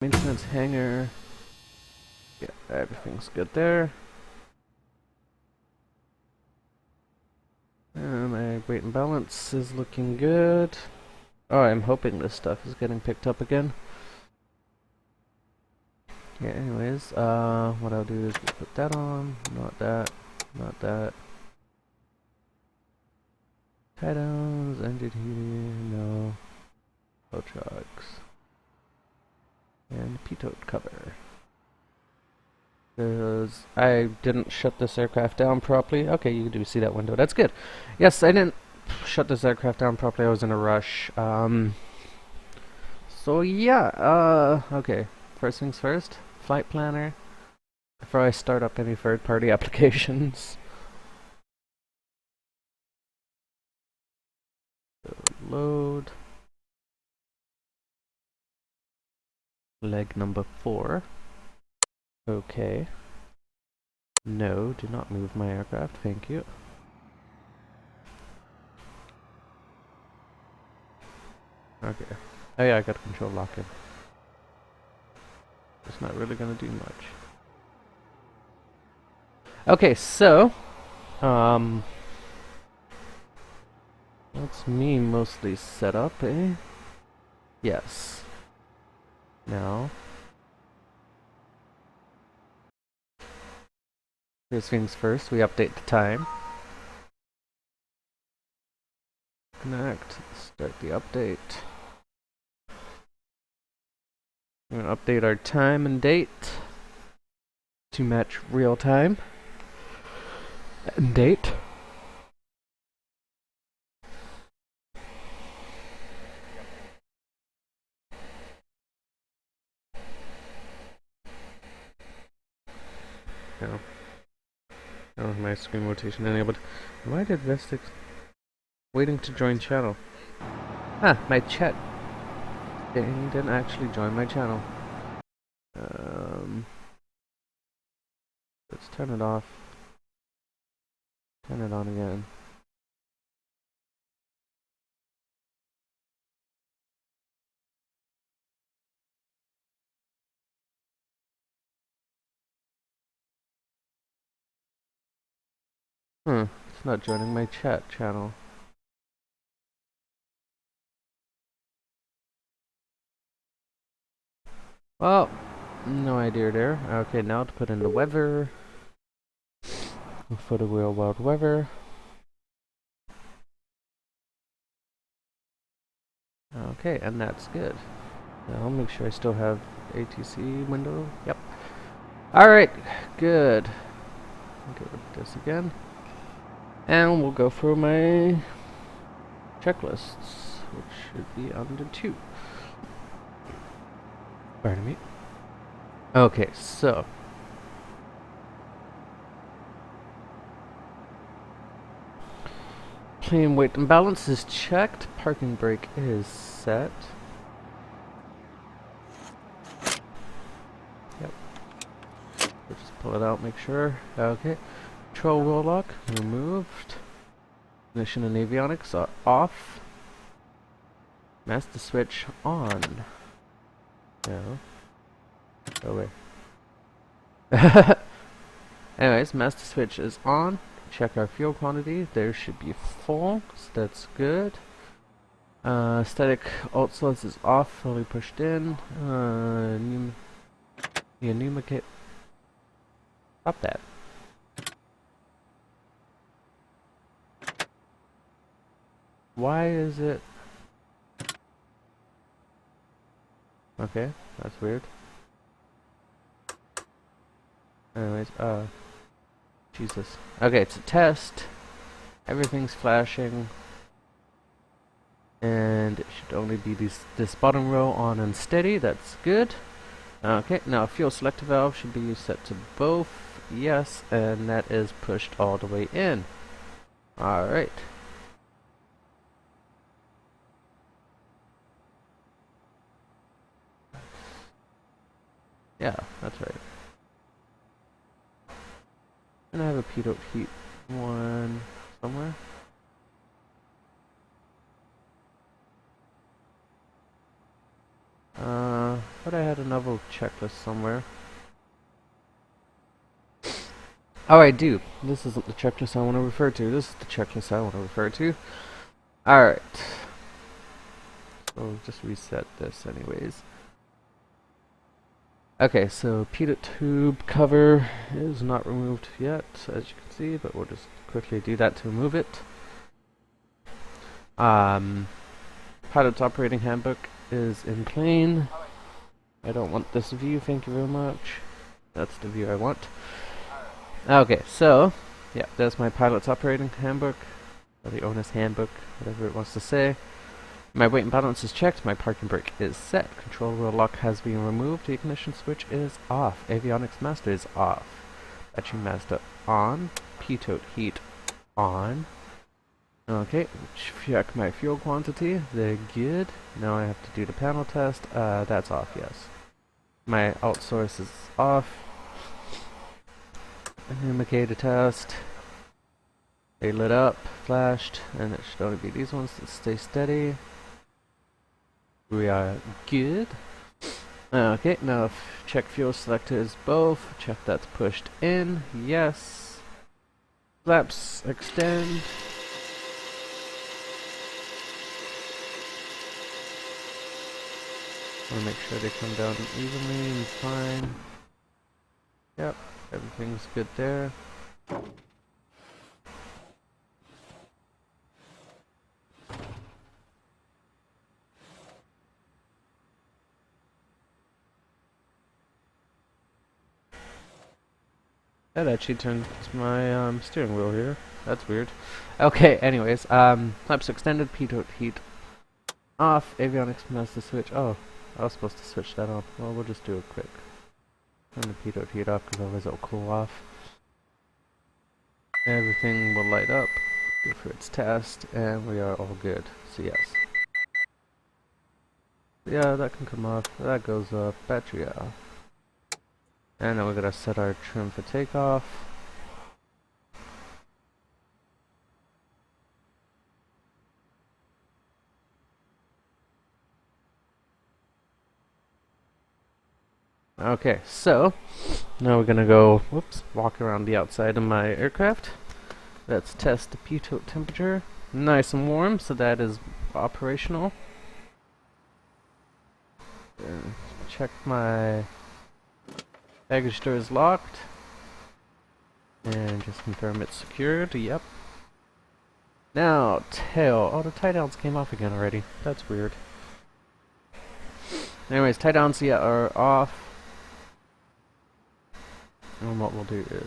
Maintenance hangar. Yeah, everything's good there. My weight and balance is looking good. Oh, I'm hoping this stuff is getting picked up again. Yeah, anyways, what I'll do is put that on, not that, not that. Tie downs, engine heating, no. Low trucks. And pitot cover. Because I didn't shut this aircraft down properly. Okay, you do see that window. That's good. Yes, I didn't shut this aircraft down properly. I was in a rush. So yeah, okay. First things first, flight planner. Before I start up any third-party applications. So load. Leg number 4. Okay. No, do not move my aircraft, thank you. Okay. Oh yeah, I got control lock-in. It's not really gonna do much. Okay, so, that's me mostly set up, eh? Yes. Now, first things first, we update the time. Connect, start the update. We're gonna update our time and date to match real time and date. No. Oh, my screen rotation enabled. Why did Vestix waiting to join channel? Ah, my chat. He didn't actually join my channel. Let's turn it off. Turn it on again. It's not joining my chat channel. Well, no idea there. Okay, now to put in the weather. For the real world weather. Okay, and that's good. Now I'll make sure I still have ATC window. Yep. Alright, good. Get rid of this again. And we'll go through my checklists, which should be under 2. Pardon me. Okay, so. Plane weight and balance is checked. Parking brake is set. Yep. We'll just pull it out, make sure. Okay. Control wheel lock removed. Ignition and avionics are off. Master switch on. No. Oh wait. Anyways, master switch is on. Check our fuel quantity. There should be full, so that's good. Static alt source is off, fully pushed in. Pneumatic. Stop that. Why is it? Okay, that's weird. Anyways, Jesus. Okay, it's a test. Everything's flashing. And it should only be this bottom row on and steady. That's good. Okay, now fuel selector valve should be set to both. Yes, and that is pushed all the way in. Alright. Yeah, that's right. And I have a pitot heat one somewhere. But I had another checklist somewhere. Oh, I do. This isn't the checklist I want to refer to. This is the checklist I want to refer to. Alright. So just reset this anyways. Okay, so pitot tube cover is not removed yet, as you can see, but we'll just quickly do that to remove it. Pilot's operating handbook is in plain. I don't want this view, thank you very much. That's the view I want. Okay, so, yeah, there's my pilot's operating handbook, or the owner's handbook, whatever it wants to say. My weight and balance is checked, my parking brake is set, control wheel lock has been removed, the ignition switch is off, avionics master is off, battery master on, pitot heat on. Okay, check my fuel quantity, they're good. Now I have to do the panel test, that's off, yes. My alt source is off. Indicator test. They lit up, flashed, and it should only be these ones that stay steady. We are good. Okay, now check fuel selector is both. Check that's pushed in. Yes. Flaps extend. Want to make sure they come down evenly and fine. Yep, everything's good there. That actually turns my steering wheel here. That's weird. Okay, anyways, flaps extended, pitot heat off, avionics master switch. Oh, I was supposed to switch that on. Well, we'll just do it quick. Turn the pitot heat off because otherwise it'll cool off. Everything will light up. Go for its test, and we are all good. So yes. Yeah, that can come off. That goes up. Battery off. And then we're gonna set our trim for takeoff. Okay, so now we're gonna go, walk around the outside of my aircraft. Let's test the pitot temperature. Nice and warm, so that is operational. Check my baggage door is locked. And just confirm it's secured. Yep. Now, tail. Oh, the tie downs came off again already. That's weird. Anyways, tie downs, yeah, are off. And what we'll do is...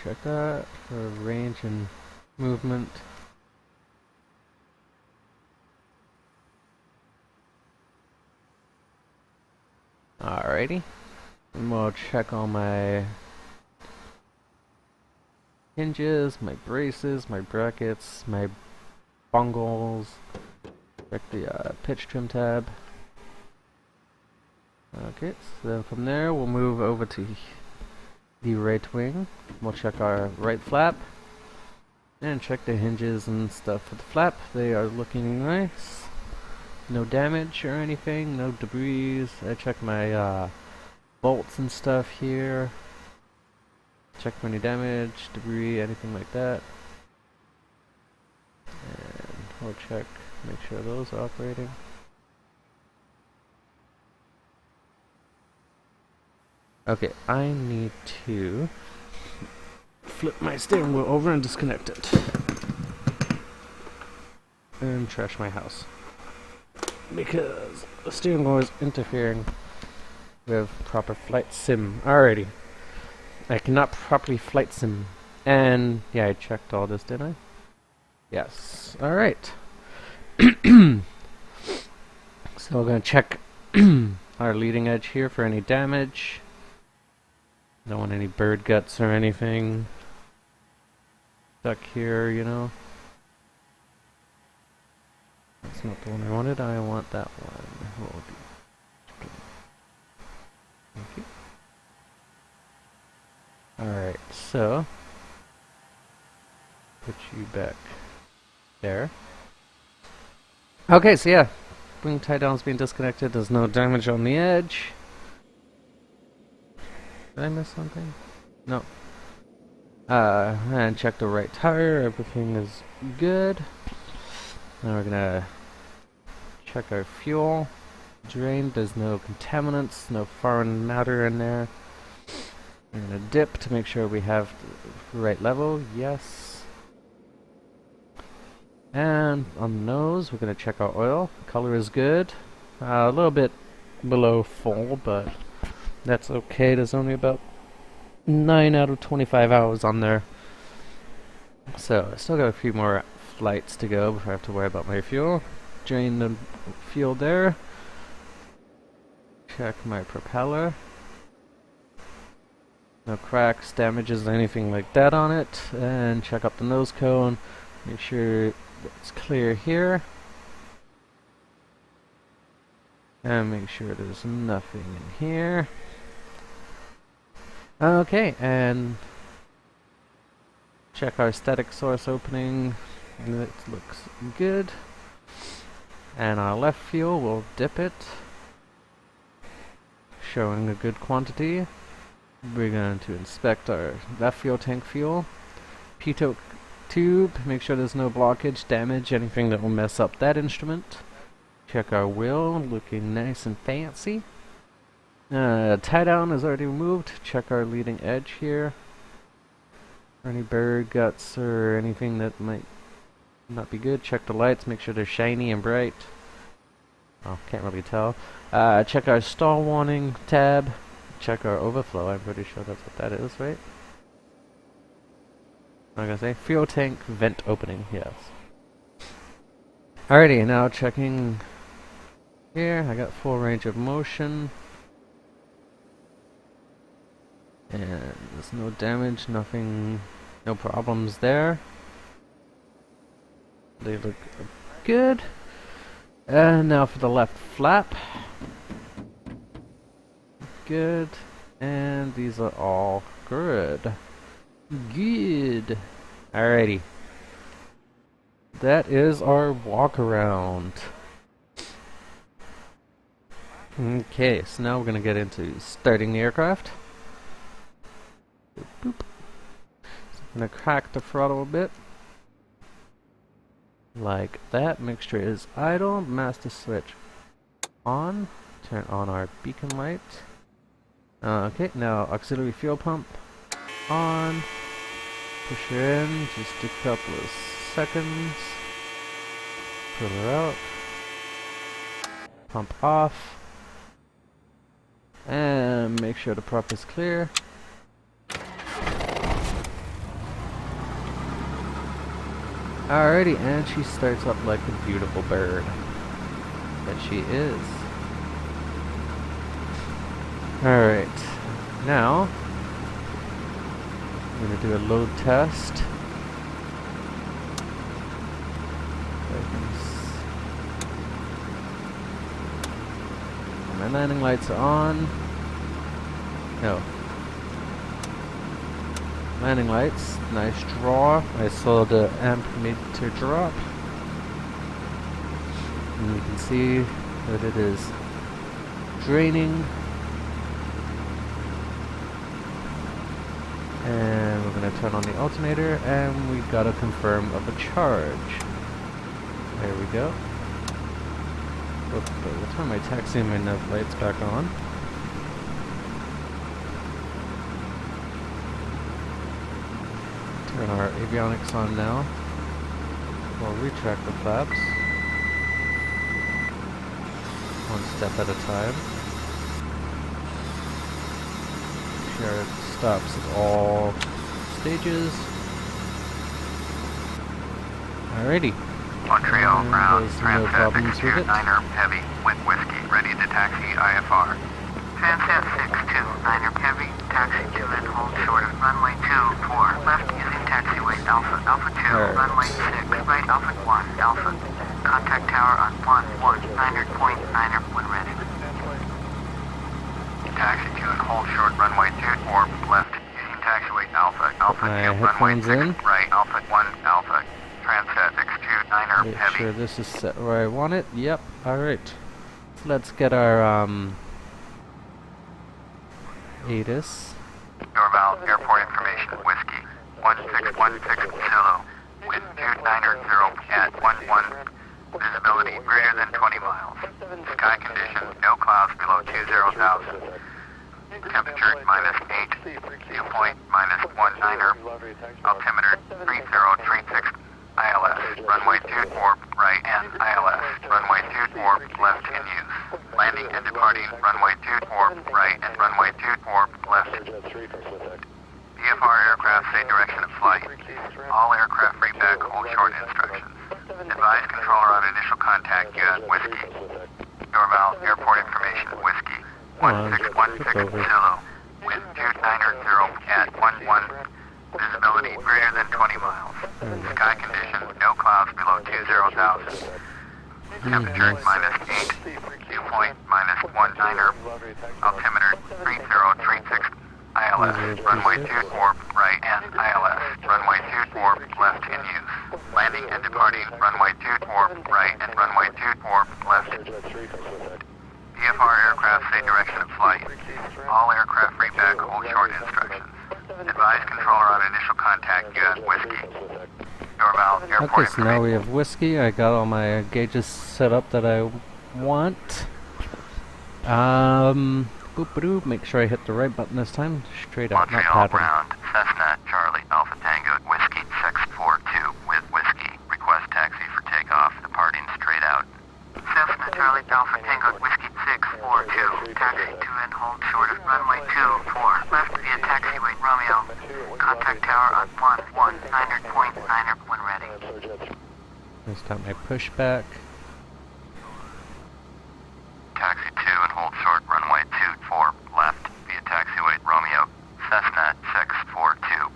check that for range and movement. Alrighty. And we'll check all my hinges, my braces, my brackets, my bungles. Check the pitch trim tab. Okay, so then from there we'll move over to the right wing. We'll check our right flap and check the hinges and stuff for the flap. They are looking nice. No damage or anything, no debris. I check my bolts and stuff here. Check for any damage, debris, anything like that. And we'll check, make sure those are operating. Okay, I need to flip my steering wheel over and disconnect it. And trash my house. Because the steering wheel is interfering with proper flight sim. Alrighty. I cannot properly flight sim. And yeah, I checked all this, didn't I? Yes. Alright. So we're going to check our leading edge here for any damage. Don't want any bird guts or anything stuck here, you know. That's not the one I wanted. I want that one. We'll do. Thank you. Alright, so put you back There. Okay, so yeah. Wing tie down's being disconnected. There's no damage on the edge. Did I miss something? No. And check the right tire. Everything is good. Now we're gonna check our fuel. Drain. There's no contaminants, no foreign matter in there. We're gonna dip to make sure we have the right level. Yes. And on the nose, we're gonna check our oil. Color is good. A little bit below full, but that's okay. There's only about 9 out of 25 hours on there. So I still got a few more flights to go before I have to worry about my fuel. Drain the fuel there. Check my propeller. No cracks, damages, anything like that on it. And check up the nose cone. Make sure it's clear here. And make sure there's nothing in here. Okay, and check our static source opening. It looks good. And our left fuel, we'll dip it. Showing a good quantity. We're going to inspect our left fuel tank fuel. Pitot tube, make sure there's no blockage, damage, anything that will mess up that instrument. Check our wheel, looking nice and fancy. Tie down is already removed. Check our leading edge here. Any bird guts or anything that might not be good. Check the lights, make sure they're shiny and bright. Oh, can't really tell. Check our stall warning tab. Check our overflow. I'm pretty sure that's what that is, right? I'm gonna say fuel tank vent opening. Yes. Alrighty, now checking here. I got full range of motion. And there's no damage, nothing, no problems there. They look good. And now for the left flap. Good. And these are all good. Good. Alrighty. That is our walk around. Okay, so now we're going to get into starting the aircraft. Boop, boop. So I'm going to crack the throttle a bit. Like that. Mixture is idle. Master switch on. Turn on our beacon light. Okay, now auxiliary fuel pump on. Push her in. Just a couple of seconds. Pull her out. Pump off. And make sure the prop is clear. Alrighty, and she starts up like a beautiful bird. That she is. Alright, now I'm going to do a load test. My landing lights are on. No. Landing lights, nice draw. I saw the amp meter drop. And you can see that it is draining. And we're going to turn on the alternator, and we got a confirm of a charge. There we go. We'll turn my taxi and my nav lights back on. Turn our avionics on now. We'll retract the flaps. One step at a time. Make sure it stops at all stages. Alrighty. Montreal, ground, no problems with it. 9er Heavy, with whiskey, ready to taxi IFR. Transat 629er Heavy, taxi to and hold short of runway 24, left using taxiway Alpha, Alpha 2, runway 6, right Alpha 1, Alpha. Contact tower on 119er when ready. Taxi to and hold short runway 24, left using taxiway Alpha, Alpha 2, runway 6, right Alpha 1, Alpha. Transat 629 left Make sure heavy. this is set where I want it. Yep. Alright. So let's get our ATIS. Norval, airport information, whiskey, 1616 Zulu, wind 290 at 11, visibility greater than 20 miles, sky condition, no clouds below 20,000, temperature -8, dew point -19er, altimeter 3036, ILS, runway 24 right and ILS, runway 24 left in use, landing and departing, runway 24 right and runway 24 left. VFR aircraft say direction of flight. All aircraft read hold short instructions. Advise controller on initial contact, you at whiskey. Norval, airport information, whiskey, 1616 Zulu, wind 290 at 11, visibility greater than 20 miles, sky condition, no clouds below 20,000, temperature -8, dew point -19er, altimeter 3036, ILS, runway 24 right and ILS, runway 24 left in use, landing and departing, runway 24 right and runway 24 left. VFR aircraft say direction of flight. All aircraft read hold short instructions. Advise controller on initial contact, you at whiskey. Norval, airport Okay, so now information. we have whiskey. I got all my gauges set up that I want. Boop-a-doo. Make sure I hit the right button this time. Straight out, not Montreal pattern. ground, Cessna, Charlie, Alpha Tango, Whiskey 642 with Whiskey. Request taxi for takeoff, departing straight out. Cessna, Charlie, Alpha Tango, Whiskey 642. Taxi to and hold short of runway 24. Left via taxiway Romeo. Contact tower on 119.9er when ready. Let's start my pushback. Taxi 2 and hold short runway 24 left via taxiway Romeo. Cessna 642.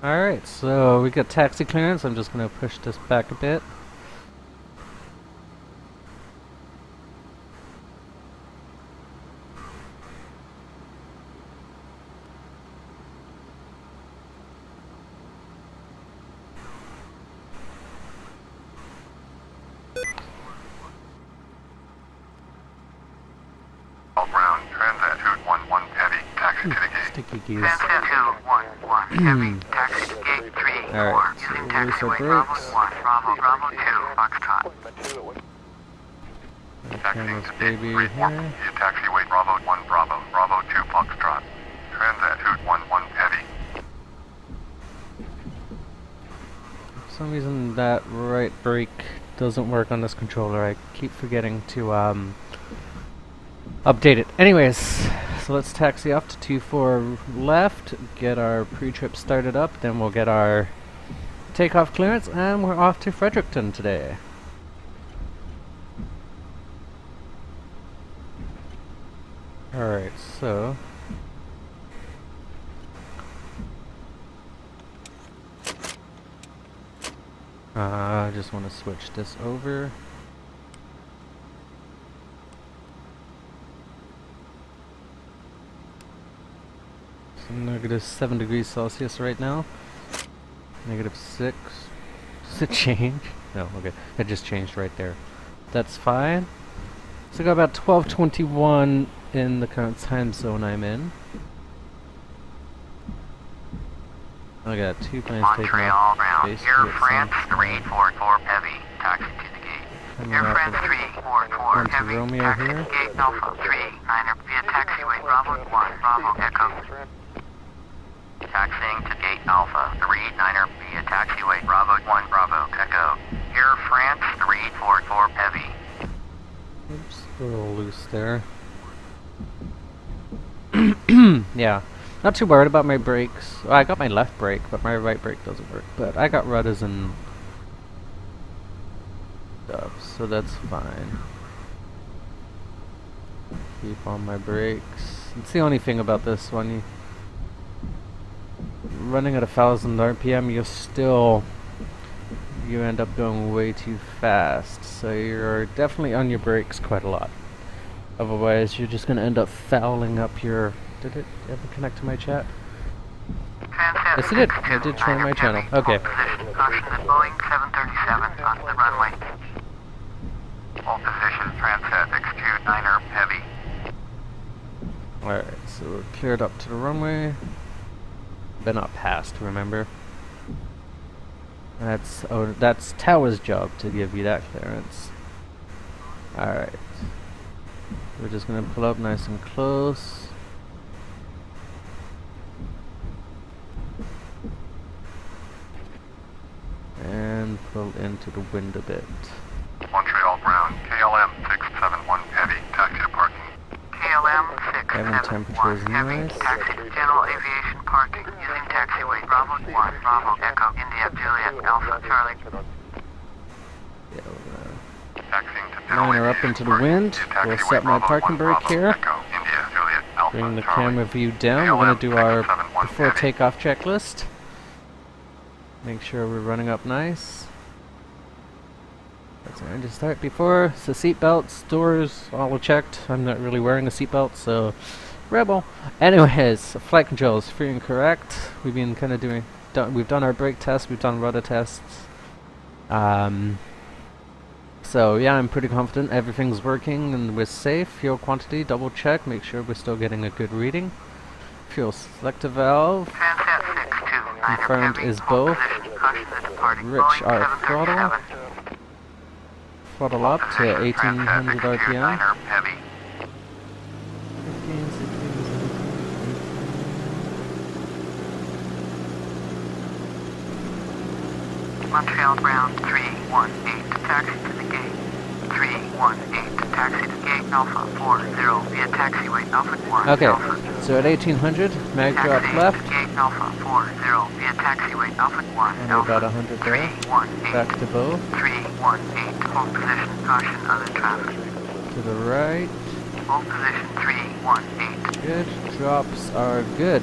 Alright, so we got taxi clearance. I'm just going to push this back a bit. Brown, Transat 211 heavy, taxi to the gate. Sticky geese. Transat 211 heavy, taxi to gate 3 Alright, 4. Using so release our taxiway Bravo brakes. 1, Bravo 2, Foxtrot. Turn Taxiing this to gate baby 3 4. here. Via taxiway Bravo 1, Bravo 2, Foxtrot. Transat 211 heavy. For some reason that right brake doesn't work on this controller. I keep forgetting to update it. Anyways, so let's taxi off to 24 left, get our pre-trip started up, then we'll get our takeoff clearance, and we're off to Fredericton today. Alright, so I just want to switch this over. So -7 degrees Celsius right now. -6. Does it change? No, okay. It just changed right there. That's fine. So I got about 12:21 in the current time zone I'm in. I got 2 planes taking Montreal off. ground, Base Air to France San- 344 heavy, taxi to the gate. Coming Air off France of 344 onto heavy, Romeo taxi here. to gate Alpha 3 9er via taxiway Bravo 1, Bravo Echo. Taxiing to gate Alpha 3 9er via taxiway Bravo 1, Bravo Echo. Air France 344 heavy. Oops, a little loose there. Yeah, not too worried about my brakes. Well, I got my left brake, but my right brake doesn't work. But I got rudders and stuff, so that's fine. Keep on my brakes. It's the only thing about this one. Running at 1,000 RPM, you end up going way too fast. So you're definitely on your brakes quite a lot. Otherwise, you're just gonna end up fouling up your. Did it ever connect to my chat? Transat Yes, I did. I did turn my channel. Okay. Position caution at Boeing 737 on the runway. Hold position, Transat, execute 9er heavy. Alright, so we're cleared up to the runway. But not past, remember? That's Tower's job to give you that clearance. Alright. We're just gonna pull up nice and close. And pull into the wind a bit. Montreal ground, KLM 671 heavy, taxi to parking. KLM Cabin temperature is 671 heavy, nice. taxi to general aviation parking using taxiway Bravo 1, Bravo Echo, India, Juliet, Alpha, Charlie. Yeah, we're gonna Taxiing to general line her up aviation into the parking, wind. to We'll taxiway set my Bravo parking 1, brake Bravo here. Echo, India, Juliet, Alpha, Bring the Charlie. camera view down. We're gonna do our KLM before 671 takeoff checklist. Make sure we're running up nice. That's an engine start before. So seatbelts, doors, all checked. I'm not really wearing a seatbelt, so rebel. Anyways, flight controls free and correct. We've been kind of we've done our brake test. We've done rudder tests. So yeah, I'm pretty confident everything's working and we're safe. Fuel quantity, double check. Make sure we're still getting a good reading. Fuel selector valve. Transat 629 Confirmed heavy, is hold both. position, caution the departing Rich Boeing our throttle. 737. Throttle up to 1800 RPM. Heavy. 15, 16, 17, Montreal ground 318, taxi to the gate. 318, taxi to gate Alpha 40 via taxiway Alpha 1 Okay, Alpha. so at 1800, mag drop Taxi left. to gate Alpha 40 via taxiway Alpha 1 And Alpha. about 100 there. 318, Back to bow. 318, hold position, caution other traffic. To the right. Hold position 318. Good. Drops are good.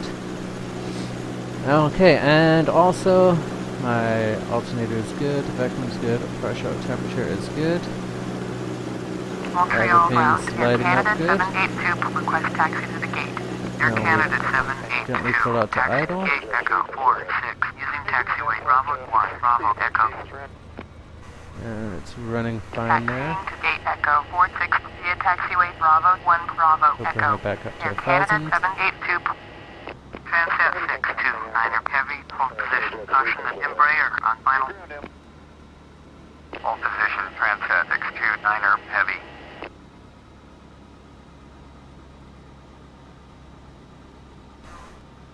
Okay, and also my alternator is good, vacuum is good, pressure temperature is good. Montreal ground, Everything's Air lighting up Canada good. 782, request taxi to the gate. Air Now Canada gently 782, pull out to taxi idle. to gate Echo 46, using taxiway Bravo 1, Bravo Echo. And it's running fine there. Taxiing to gate Echo 46 via taxiway Bravo 1, Bravo We'll bring Echo. it back up to Air 1000. Canada 782, Transat 629er heavy, hold position, caution the Embraer on final. Hold position, Transat, execute 9er heavy.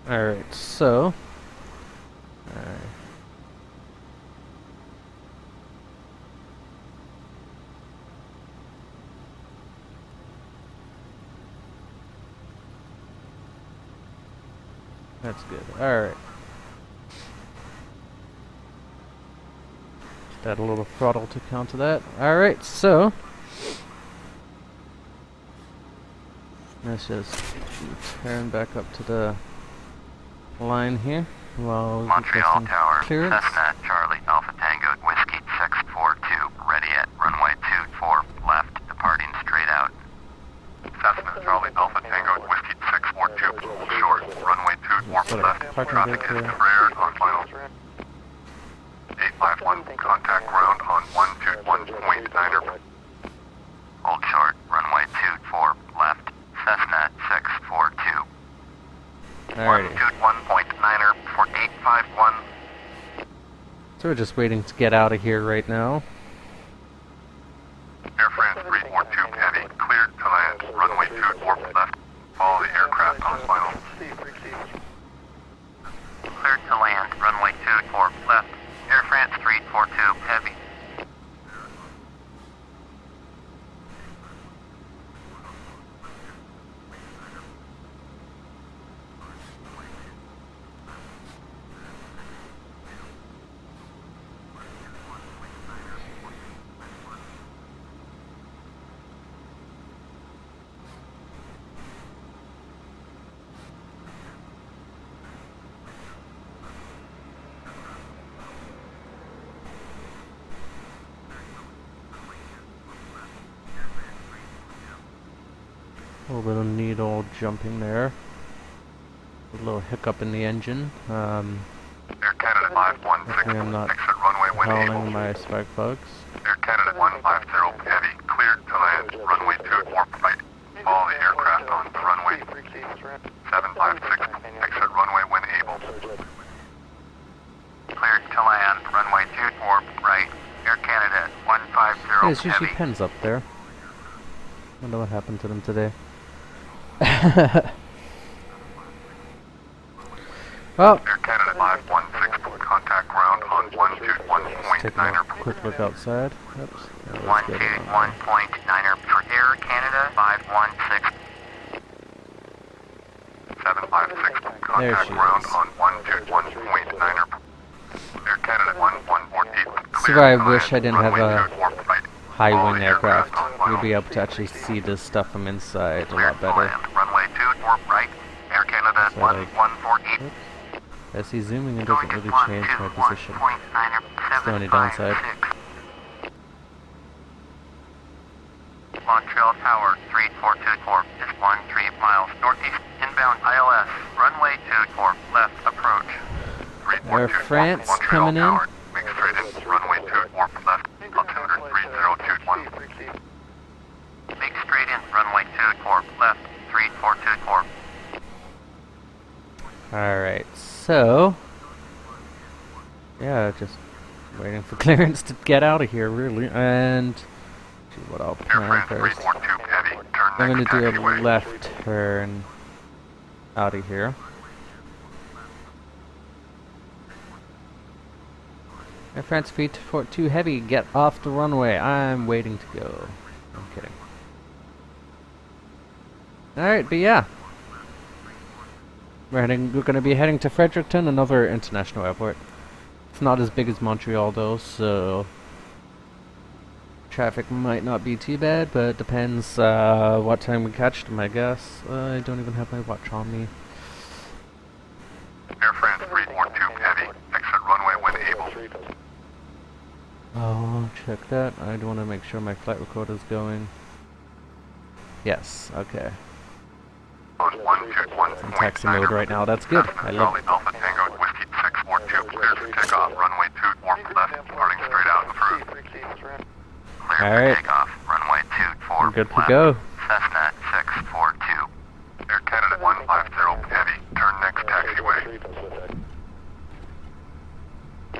Alright, so. Alright. That's good. Alright. Just add a little throttle to counter that. Alright, so. Let's just turn back up to the line here while we get Montreal some Tower, clearance. Cessna, Charlie, Alpha Tango, Whiskey 642, ready at runway 24, left, departing straight out. Cessna, Charlie, Alpha Tango, Whiskey 642, hold short, runway 24, Put a left, parking traffic brake is there. Embraer on final. 851, contact ground on 121.9er. Hold short, runway 24, left, Cessna 642. Alrighty. 121.9er for 851. So we're just waiting to get out of here right now. Air France 342 heavy, cleared to land, runway 24 left. Follow the aircraft on final. Cleared to land, runway 24 left. Air France 342 heavy. A little bit of needle jumping there. A little hiccup in the engine. Hopefully I'm not exit runway when able. howling my spark plugs. Air Canada 150 Heavy, cleared to land, runway 24 right. All the aircraft on the runway. 756, exit runway when able. Cleared to land, runway 24 right. Air Canada 150 Hey, there's usually Heavy. pens up there. Wonder what happened to them today. Well, Air Canada 516, contact ground on taking a 121.9er. quick look outside. Oops. Yeah, let's get it on. 121.9er for Air Canada 516. 756, There contact she ground is. on 121.9er. Air Canada 1148, See where I wish I didn't have a high wing aircraft. You'll be able to actually see this stuff from inside a lot better. Runway 24 right. Air Canada So, like, 1148. oops. I see zooming it doesn't really change my position. It's the only downside. Montreal Tower 3424 is 13 miles northeast inbound ILS. Runway 24 left approach. Air France coming in. Make straight in. Runway 24 left. Altimeter 3021. Make straight in. Runway 24 left. 3424. Alright, so... yeah, just waiting for clearance to get out of here, really. And... see what I'll plan first. I'm going to do a left turn out of here. Air France 342 Heavy, get off the runway. I'm waiting to go. I'm kidding. Alright, but yeah. We're going to be heading to Fredericton, another international airport. It's not as big as Montreal though, so traffic might not be too bad, but it depends what time we catch them, I guess. I don't even have my watch on me. Air France 342 Heavy, exit runway when able. Oh, check that. I want to make sure my flight recorder is going. Yes, okay. It's in taxi mode right now. That's good. I love it. Alpha Tango Whiskey 642, cleared for takeoff. Runway 24 left, starting straight out and through. Cleared All right. for takeoff. Runway 24 I'm good to left. go. Cessna 642. Air Canada 150 Heavy, turn next taxiway.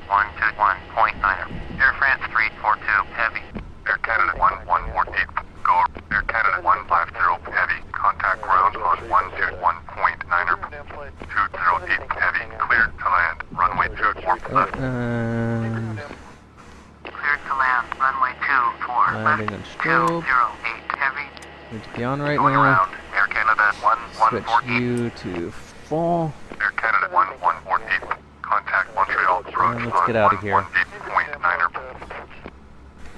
121.9er. Air France 342 Heavy. Air Canada 1148. Go. Air Canada 150 Heavy. Contact ground on 121.9er. 208 Heavy. Cleared to land. Runway 24 left. Cleared to land. Runway 24 Landing left. on strobe. 208 Heavy. Need to be on right Going now. around. Air Canada Switch 1148. you to full. Air Canada 1148. Contact Montreal approach Let's get out of here. 118.9er.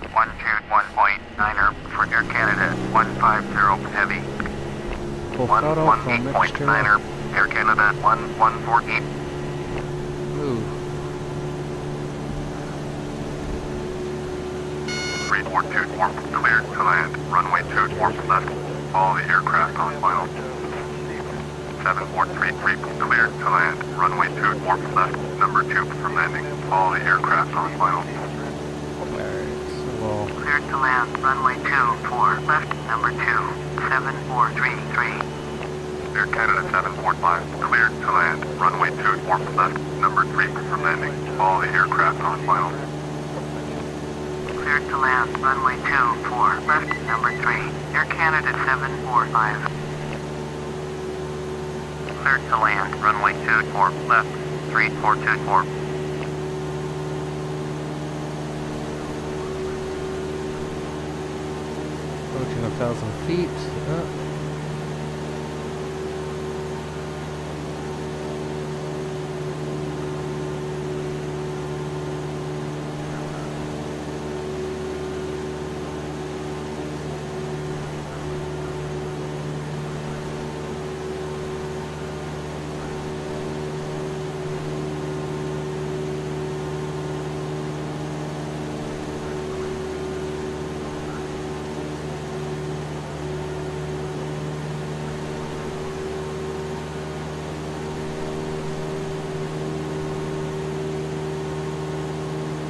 121.9er for Air Canada 150 Heavy. Full throttle, full mixture. 118.9er. Air Canada 1148. Ooh. 3424 cleared to land. Runway 24 left. All the aircraft on final. 7433 cleared to land. Runway 24 left. Number 2 for landing. All the aircraft on final. Alright, so Cleared to land. Runway 24 left. Number 2. 7433. Air Canada 745 cleared to land. Runway 24 left. Number 3 for landing. All the aircraft on final. Cleared to land. Runway 24 left. Number 3. Air Canada 745. Cleared to land. Runway 24 left. 3424. approaching 1,000 feet.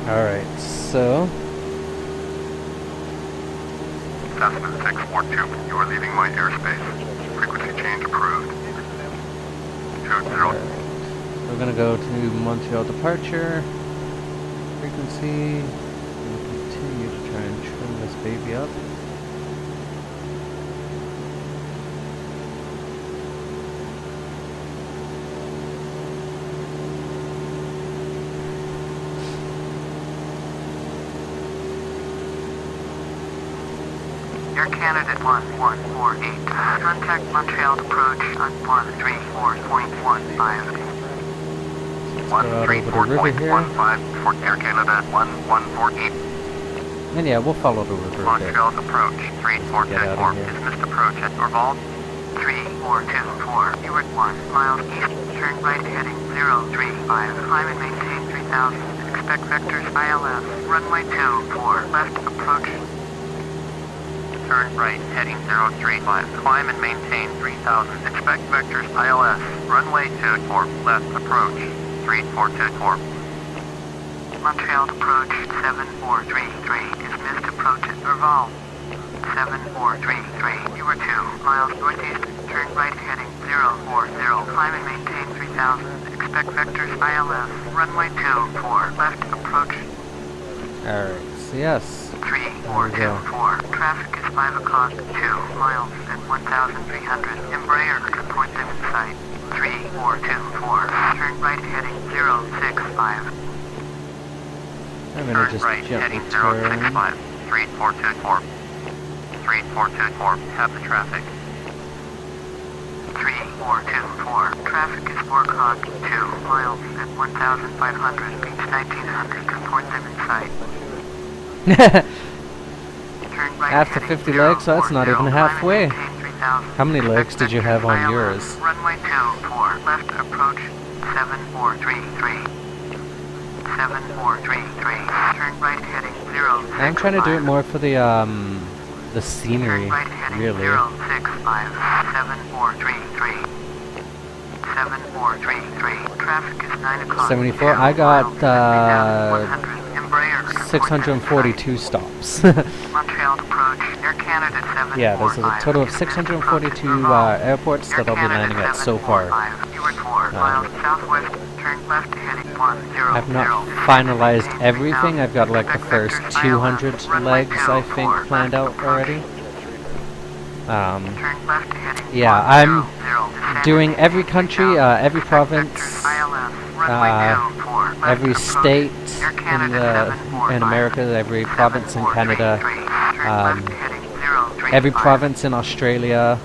Alright, so Cessna 642, you are leaving my airspace. Frequency change approved. 20. we're gonna go to Montreal departure. Frequency. We'll continue to try and trim this baby up. Air Canada 1148. Contact Montreal approach on 134.15. Let's go out over the river here. 134.15 for Air Canada 1148. And yeah, we'll follow the river a bit. Montreal's approach Get out 3424. of here. Dismissed approach at Orval 3424. You are 1 miles east. Turn right heading 035. Climb and maintain 3000. Expect vectors ILS. Runway 24. Left approach. Turn right heading 035. Climb and maintain 3000. Expect vectors ILS. Runway 24. Left approach 3424. Montreal approach 7433. Dismissed approach at Orval 7433. You are 2 miles northeast. Turn right heading 040. Climb and maintain 3000. Expect vectors ILS. Runway 24. Left approach. Alright, so yes. 3424. Traffic is 5 o'clock. 2 miles at 1,300. Embraer support them in sight. 3424. Turn right heading 065. I'm gonna just right jump heading the turn. 065. 3424. 3424. Have the traffic. 3424. Traffic is 4 o'clock. 2 miles at 1,500. Reach 1,900. Support them in sight. Turn right After heading 50 legs, so that's not 040. even halfway. Climb and maintain 3,000. How many legs did you have on ILS. yours? Runway 24. Left approach 7433. 7433. Turn right heading 065. I'm trying to do it more for the scenery, Turn right heading really. 065. 7433. 7433. Traffic is 9 o'clock. 74. 2 I got miles at 3,100. Embraer. 642 stops. Montreal approach. Air Canada 745. Yeah, there's a total of 642 airports that I'll be landing at so far. You are 4 miles southwest. Turn left heading 10. I've not finalized everything. I've got like the first 200 legs, I think, planned out already. Turn left heading Yeah, 10. I'm Descend doing every country, 3000. every province, ILS. Runway 24. Left every approach. state Air in Canada America, every province in Canada, 743. Turn left heading 035. every province in Australia.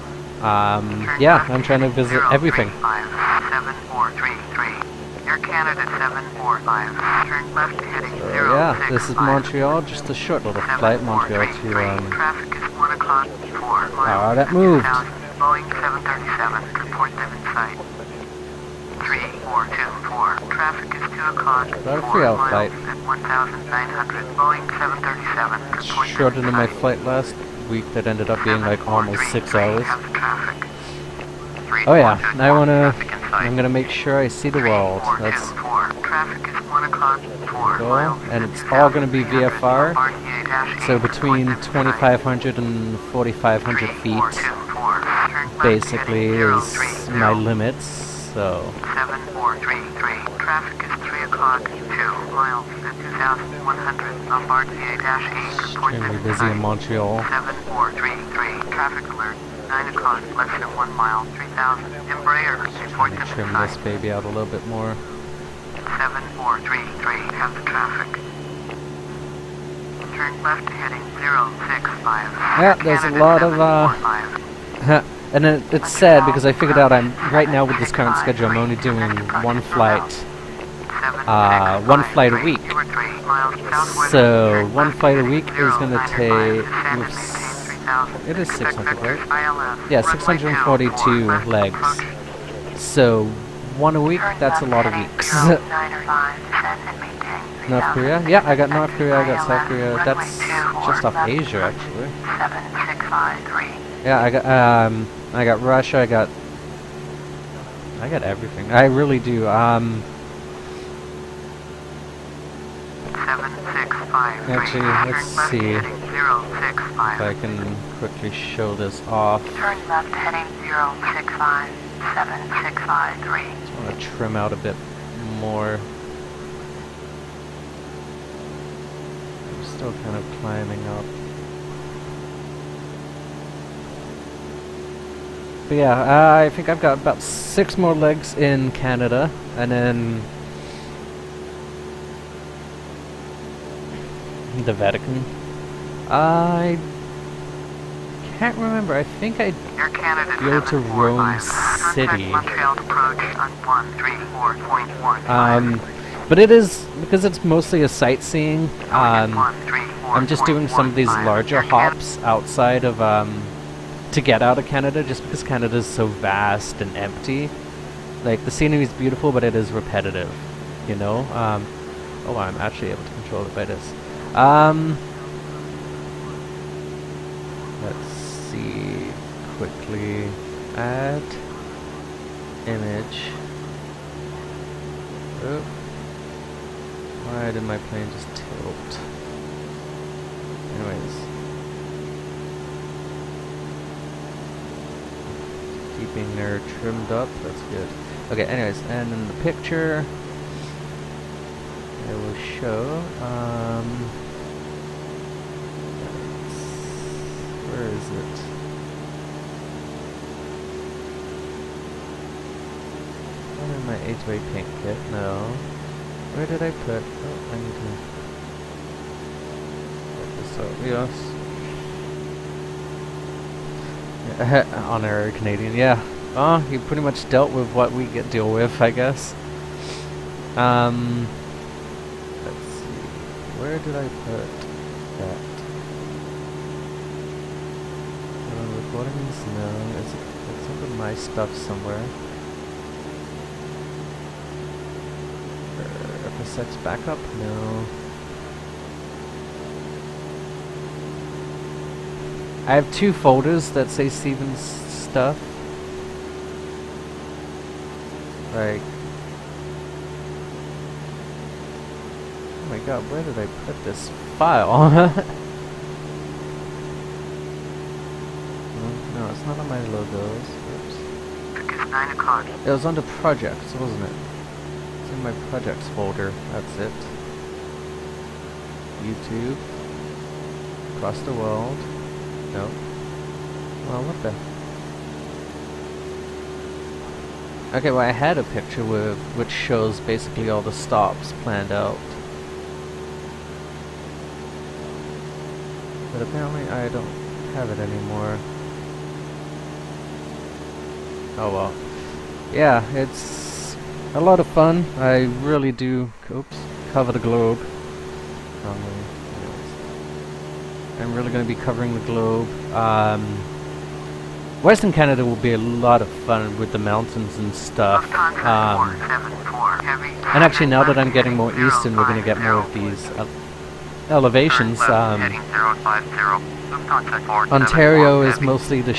Yeah, I'm trying to visit everything. 7433. Air Canada 745. Turn left heading So 065. yeah, this is Montreal, just a short little flight, Montreal to Traffic is 1 o'clock. 4 miles. that moved. 2000. Boeing 737. Support them in sight. 3424. Traffic is 2 o'clock. About a 4 3-hour miles flight. at 1,900. Boeing 737. Support them Shorter in than my sight. flight last week that ended up being like almost 6 hours. Have the traffic. Oh yeah, I 3424. wanna, Traffic in sight. I'm gonna make sure I see the world. That's 3424. Traffic is 1 o'clock. 4 cool. miles And at it's all gonna be 2,300. VFR. RTA-8 So between support them in sight. 2,500 and 4,500 feet 3424. Turn left basically heading is 030. my limits. So 7433. Traffic is 3 o'clock. 2 miles at 2,100. RTA-8 support them extremely in busy sight. in Montreal. 7433. Traffic alert. 9 o'clock. Less than 1 mile. 3,000. Embraer. Support them Trim in this sight. baby out a little bit more. 7433. Have the traffic. Turn left heading 065. Yeah, there's a lot of and it's sad because I figured out I'm right now with this current schedule I'm only doing one flight a week. So one flight a week is gonna take it is 600, right? Yeah, 642 legs. So one a week, that's a lot of weeks. North Korea? Yeah, I got North Korea, I got South Korea. That's just off Asia actually. Yeah, I got Russia, I got everything. I really do. 7 Actually, let's see if 065. I can quickly show this off. Turn left heading 065, 7653. Just want to trim out a bit more. I'm still kind of climbing up. But yeah, I think I've got about 6 more legs in Canada, and then the Vatican. I can't remember. I think I'd Air Canada go to Rome 745. City. Contact Montreal approach on 134.1. But it is, because it's mostly a sightseeing, I'm just doing some of these larger hops outside of, to get out of Canada, just because Canada is so vast and empty. Like, the scenery is beautiful, but it is repetitive, you know? Oh, I'm actually able to control it by this. Let's see, quickly, add image. Oh. Why did my plane just tilt? Anyways. Keeping her trimmed up, that's good. Okay, anyways, and in the picture, I will show, where is it? Not in my 8-way paint kit, no. Where did I put? Oh, I need to put this up. Yes. Yeah, honorary Canadian, yeah. Oh, he pretty much dealt with what we deal with, I guess. Let's see. Where did I put that? Recordings? No. It's under my stuff somewhere. FSX backup? No. I have 2 folders that say Steven's stuff. Like, oh my god, where did I put this file? No, it's not on my logos. Oops. It's 9 o'clock. It was under projects, wasn't it? It's in my projects folder. That's it. YouTube. Across the world. No. Well, what the? Okay, well, I had a picture which shows basically all the stops planned out. But apparently I don't have it anymore. Oh well. Yeah, it's a lot of fun. I really do, cover the globe. I'm really going to be covering the globe. Western Canada will be a lot of fun with the mountains and stuff. And actually, now that I'm getting more eastern, we're going to get more of these elevations. Ontario is mostly the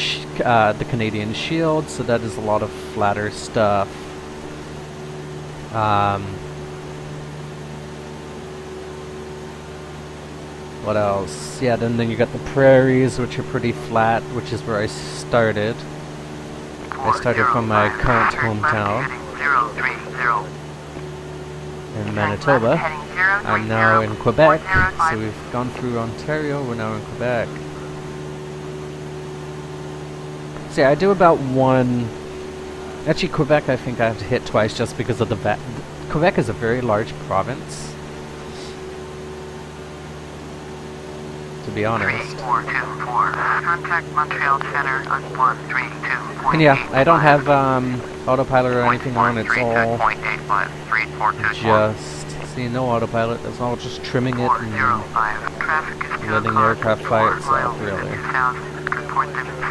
Canadian Shield, so that is a lot of flatter stuff. What else? Yeah, then you got the prairies, which are pretty flat, which is where I started. I started from my current hometown in Manitoba. I'm now in Quebec, so we've gone through Ontario, we're now in Quebec. So yeah, I do about one... Actually, Quebec I think I have to hit twice just because of the Quebec is a very large province. To be honest. Contact Montreal Center on 132.8. And yeah, I don't have autopilot or anything on, it's all just, see, no autopilot, it's all just trimming it and letting the aircraft fly itself, really.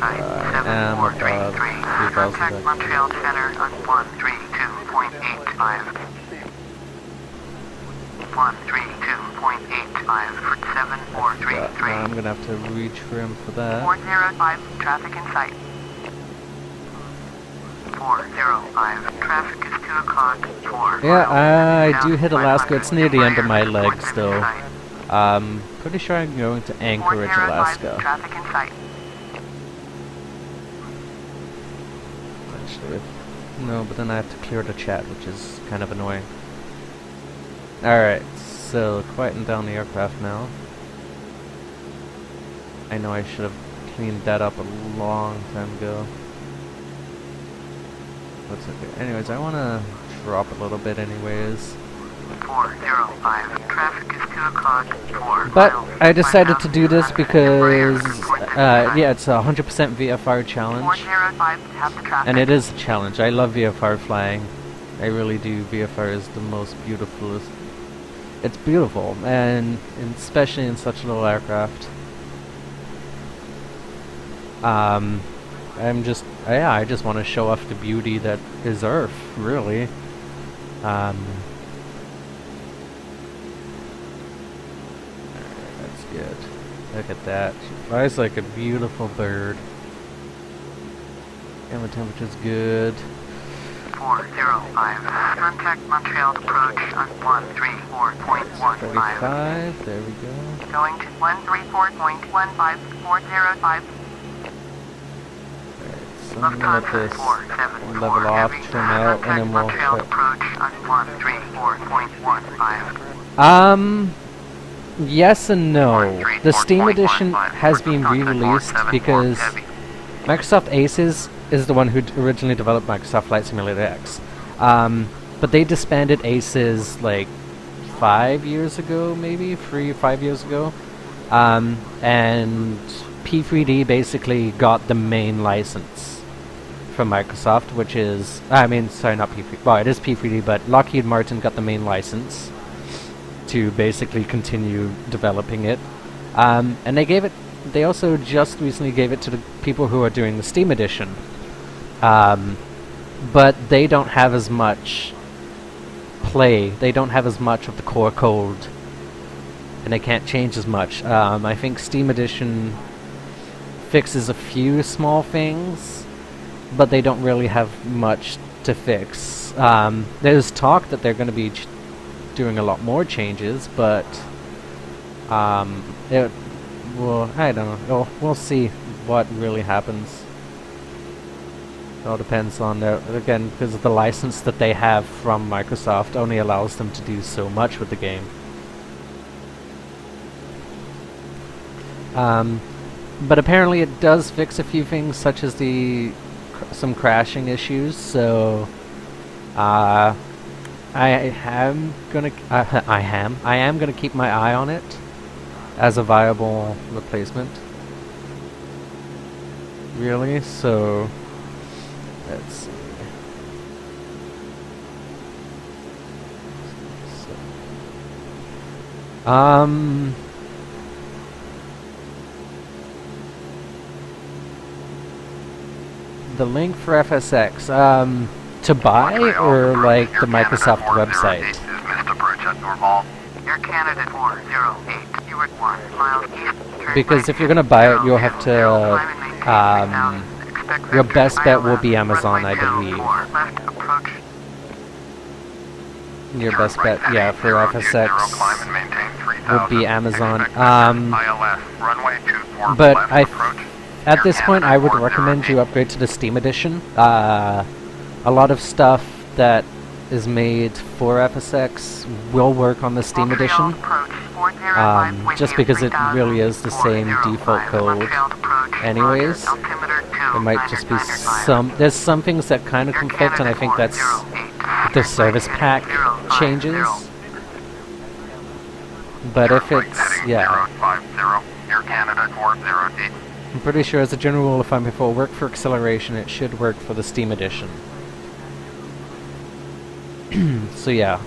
I am above 3,000. Contact Montreal Center on 132.85. 132.85 for 7433. I'm gonna have to retrim for that. 405, traffic in sight. 405, traffic is 2 o'clock. 4. Yeah, I do hit Alaska. It's near the end of my legs, though. Pretty sure I'm going to Anchorage, 405, Alaska. traffic in sight. Actually, no, but then I have to clear the chat, which is kind of annoying. Alright, so quieting down the aircraft now. I know I should have cleaned that up a long time ago. What's okay? Anyways, I want to drop a little bit anyways. 405, traffic is 2 o'clock, 4 But miles, I decided to do this 5,200 because, Embraer, yeah, it's a 100% VFR challenge. 405, have the traffic. And it is a challenge. I love VFR flying. I really do. VFR is the most beautiful. It's beautiful, and especially in such a little aircraft. Yeah, I just want to show off the beauty that is Earth, really. That's good. Look at that. She flies like a beautiful bird. And the temperature's good. 405, contact Montreal approach on 134.15. 45, there we go. Going to 134.15405. So I'm gonna let this level off, trim out, and then we'll Montreal try. approach on 134.15. Yes and no. The Steam Edition has been re-released because Microsoft Aces is the one who originally developed Microsoft Flight Simulator X. But they disbanded Aces like 5 years ago, maybe 3 or 5 years ago. And P3D basically got the main license from Microsoft, which is, sorry, not P3D, well, it is P3D, but Lockheed Martin got the main license to basically continue developing it. And they also just recently gave it to the people who are doing the Steam Edition. But they don't have as much play, they don't have as much of the core code, and they can't change as much. I think Steam Edition fixes a few small things, but they don't really have much to fix. There's talk that they're going to be doing a lot more changes, but well, I don't know. We'll see what really happens. It all depends on again, because the license that they have from Microsoft only allows them to do so much with the game. But apparently it does fix a few things, such as some crashing issues. So I am gonna keep my eye on it as a viable replacement. Really, so let's see. The link for FSX, to buy or like the Microsoft website? Air Canada 408, you were 1 mile east. Because if you're gonna buy it, you'll have to, your best bet will be Amazon, I believe. Your best bet, yeah, for FSX would be Amazon. But at this point, I would recommend you upgrade to the Steam Edition. A lot of stuff that is made for FSX will work on the Steam Edition, just because it really is the same default code anyways. There might just be there's some things that kind of conflict, and I think that's the service pack changes. But if it's, yeah. I'm pretty sure as a general rule of thumb, if it will work for acceleration, it should work for the Steam Edition. So yeah,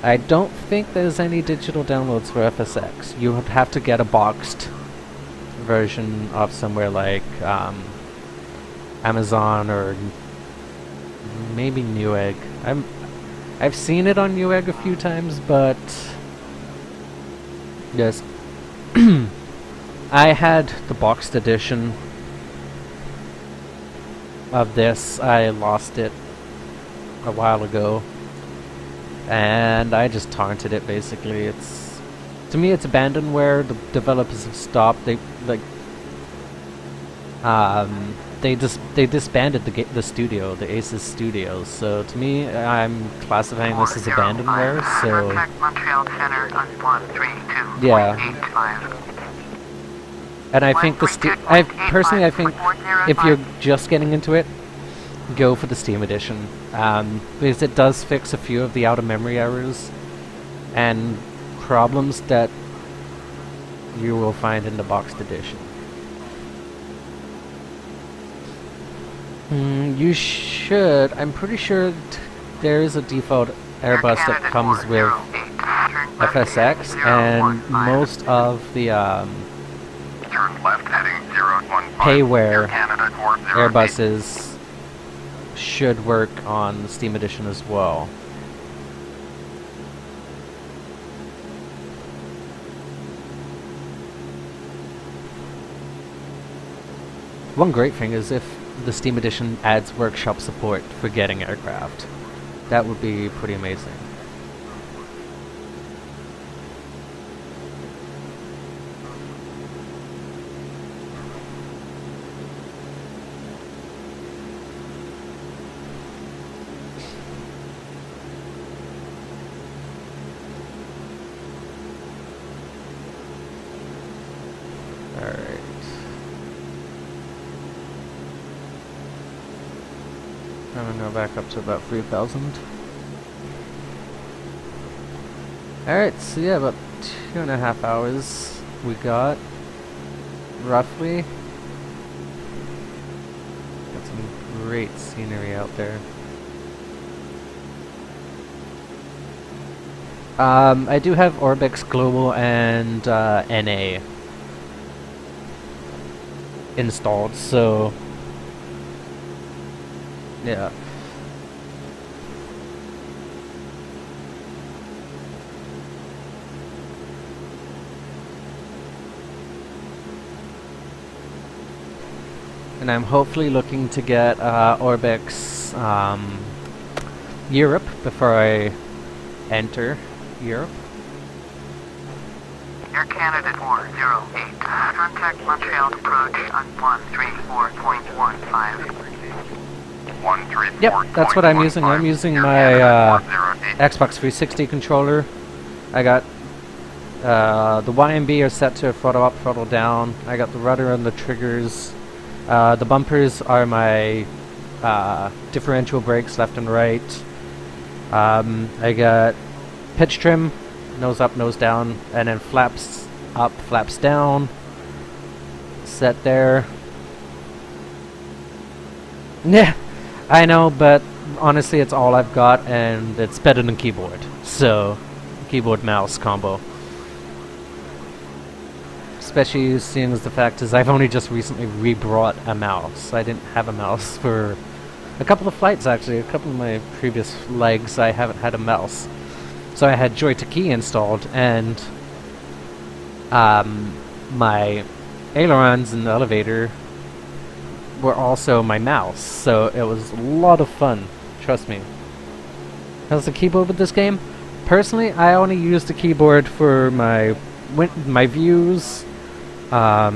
I don't think there's any digital downloads for FSX. You would have to get a boxed version of somewhere like Amazon or maybe Newegg. I've seen it on Newegg a few times, but yes. I had the boxed edition of this. I lost it a while ago, and I just taunted it basically. To me, it's abandonware. The developers have stopped. They like they disbanded the studio, the Aces Studios. So to me, I'm classifying this as abandonware. So Contact Montreal Center on 132.85. yeah. And I think I personally, I think if you're just getting into it, go for the Steam edition, because it does fix a few of the out-of-memory errors and problems that you will find in the boxed edition. You should. I'm pretty sure there is a default Airbus that comes with FSX, and most of the Turn left heading 015. payware Canada 408. Airbuses should work on the Steam edition as well. One great thing is if the Steam edition adds workshop support for getting aircraft. That would be pretty amazing. Alright. I'm gonna go back up to about 3,000. Alright, so yeah, about 2.5 hours we got, roughly. Got some great scenery out there. I do have Orbix Global and NA installed, so yeah. And I'm hopefully looking to get Orbix Europe before I enter Europe. Air Canada 408. Contact Montreal approach on 134.15. Yep, that's what I'm using. I'm using my Xbox 360 controller. I got the YMB are set to throttle up, throttle down. I got the rudder and the triggers. The bumpers are my differential brakes left and right. I got pitch trim, nose up, nose down, and then flaps up, flaps down. Set there. Yeah, I know, but honestly it's all I've got, and it's better than keyboard. So, keyboard mouse combo. Especially seeing as the fact is I've only just recently re-brought a mouse. I didn't have a mouse for a couple of flights actually. A couple of my previous legs I haven't had a mouse. So I had Joy to Key installed, and my ailerons in the elevator were also my mouse. So it was a lot of fun, trust me. How's the keyboard with this game? Personally, I only use the keyboard for my views. Like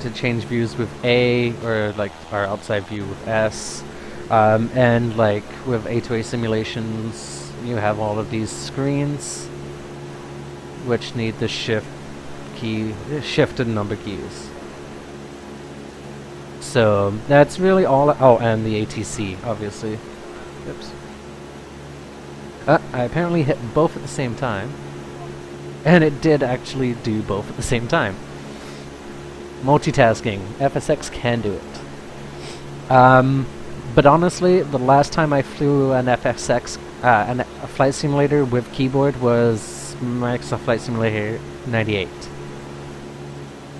to change views with A, or like our outside view with S, and like with A2A simulations, you have all of these screens which need the shift and number keys. So that's really all. Oh, and the ATC, obviously. Oops. I apparently hit both at the same time. And it did actually do both at the same time. Multitasking. FSX can do it. But honestly, the last time I flew an FSX, a flight simulator with keyboard was Microsoft Flight Simulator 98.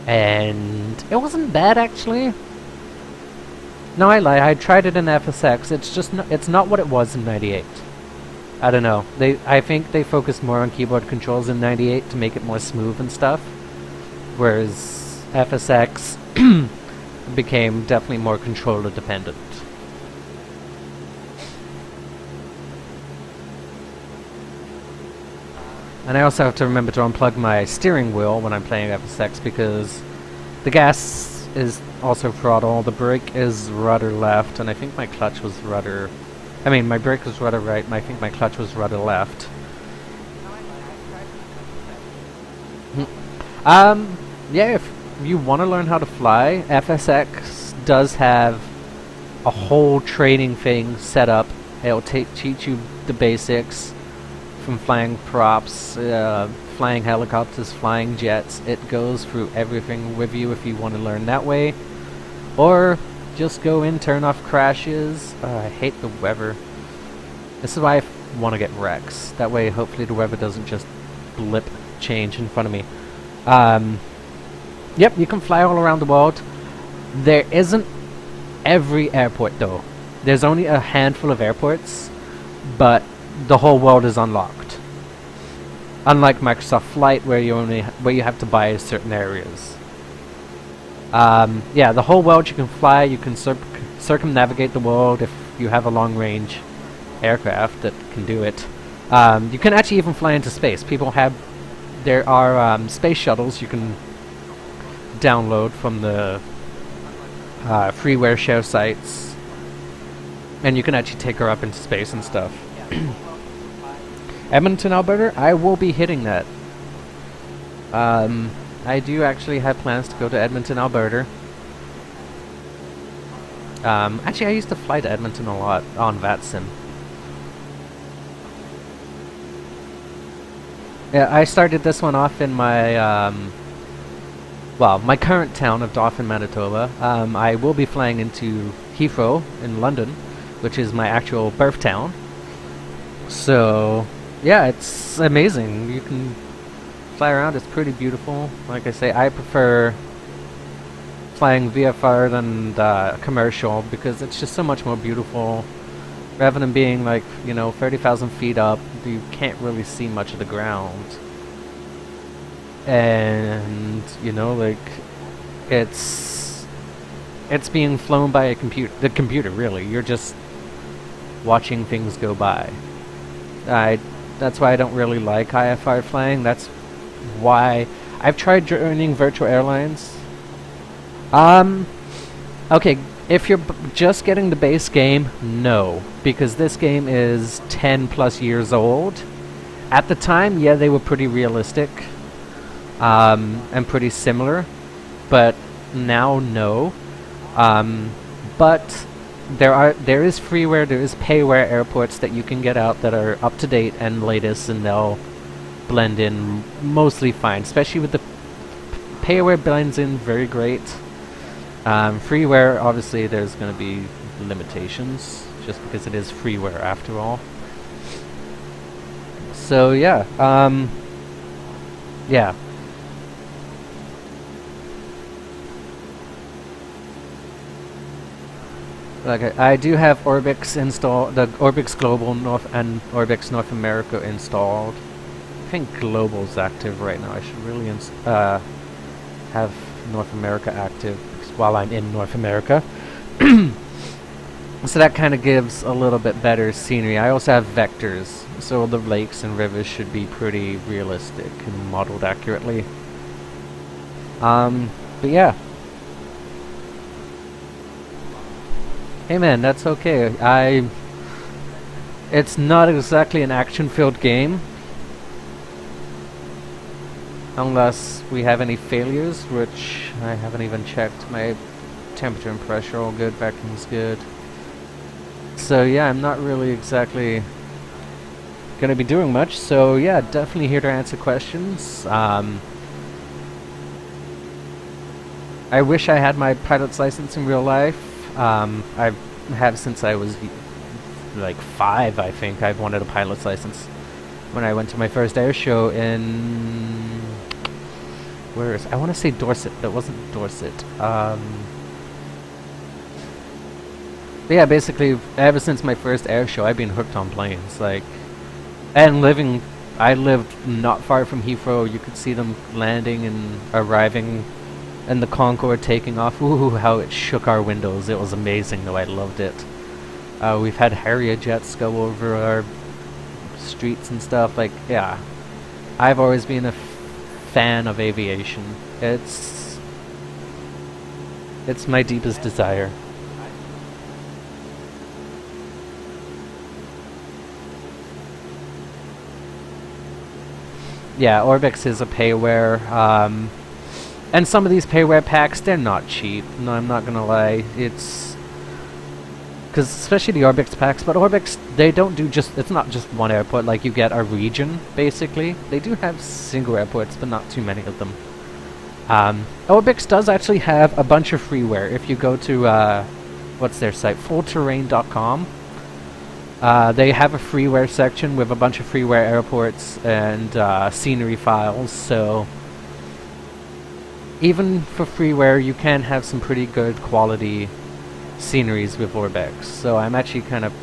And it wasn't bad, actually. No, I lie. I tried it in FSX. It's just it's not what it was in 98. I don't know. I think they focused more on keyboard controls in 98 to make it more smooth and stuff. Whereas FSX became definitely more controller dependent. And I also have to remember to unplug my steering wheel when I'm playing FSX because the gas is also throttle, the brake is rudder left, and I think my clutch was rudder... I mean, my brake was rudder right, and I think my clutch was rudder left. Yeah, if you want to learn how to fly, FSX does have a whole training thing set up. It'll teach you the basics from flying props, flying helicopters, flying jets. It goes through everything with you if you want to learn that way. Or just go in, turn off crashes. I hate the weather. This is why I want to get Rex. That way, hopefully the weather doesn't just blip change in front of me. Yep, you can fly all around the world. There isn't every airport though. There's only a handful of airports, but the whole world is unlocked. Unlike Microsoft Flight, where you have to buy certain areas. Yeah, the whole world you can fly. You can circumnavigate the world if you have a long-range aircraft that can do it. You can actually even fly into space. There are space shuttles you can download from the freeware share sites, and you can actually take her up into space and stuff. Edmonton, Alberta, I will be hitting that. I do actually have plans to go to Edmonton, Alberta. Actually, I used to fly to Edmonton a lot on VATSIM. Yeah, I started this one off in my, well, my current town of Dauphin, Manitoba. I will be flying into Heathrow in London, which is my actual birth town. So, yeah, it's amazing. You can fly around. It's pretty beautiful. Like I say, I prefer flying VFR than commercial because it's just so much more beautiful. Rather than being like, 30,000 feet up, you can't really see much of the ground. And, like, it's being flown by a the computer, really. You're just watching things go by. That's why I don't really like IFR flying. That's why I've tried joining virtual airlines. Okay, if you're just getting the base game, no, because this game is 10 plus years old. At the time, yeah, they were pretty realistic, and pretty similar, but now, no. But there is freeware, there is payware airports that you can get out that are up to date and latest, and they'll blend in mostly fine, especially with the payware blends in very great. Freeware, obviously, there's going to be limitations, just because it is freeware after all. So, yeah, yeah. Like, I do have Orbix installed, the Orbix Global and Orbix North America installed. I think Global's active right now. I should really have North America active while I'm in North America. So that kind of gives a little bit better scenery. I also have vectors, so the lakes and rivers should be pretty realistic and modeled accurately. But yeah. Hey man, that's okay. It's not exactly an action-filled game. Unless we have any failures, which I haven't even checked. My temperature and pressure all good, vacuum's good. So yeah, I'm not really exactly gonna be doing much, so yeah, definitely here to answer questions. I wish I had my pilot's license in real life. I have since I was like 5, I think. I've wanted a pilot's license. When I went to my first air show in... where is... I want to say Dorset. That wasn't Dorset. But yeah, basically, ever since my first air show, I've been hooked on planes. Like, and I lived not far from Heathrow. You could see them landing and arriving, and the Concorde taking off. Ooh, how it shook our windows. It was amazing, though. I loved it. We've had Harrier jets go over our streets and stuff. Like, yeah. I've always been a fan of aviation. It's my deepest desire. Yeah, Orbix is a payware, and some of these payware packs, they're not cheap. No, I'm not gonna lie. It's... because especially the Orbix packs, but Orbix, they don't do just... it's not just one airport, like you get a region, basically. They do have single airports, but not too many of them. Orbix does actually have a bunch of freeware. If you go to, what's their site? fullterrain.com. They have a freeware section with a bunch of freeware airports and scenery files, so even for freeware you can have some pretty good quality sceneries with Orbix, so I'm actually kind of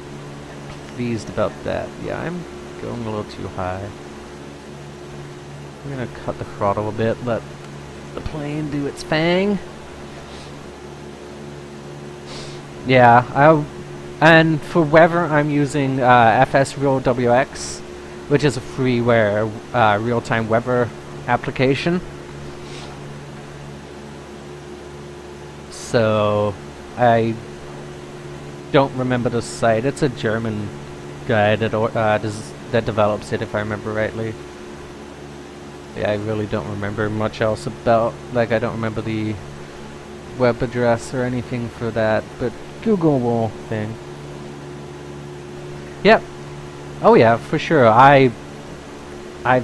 pleased about that. Yeah, I'm going a little too high. I'm gonna cut the throttle a bit, let the plane do its thing. Yeah, and for weather, I'm using FS Real WX, which is a freeware real-time weather application. So I don't remember the site. It's a German guy that develops it, if I remember rightly. Yeah, I really don't remember much else about. Like, I don't remember the web address or anything for that, but Google will thing. Yep. Oh yeah, for sure. I've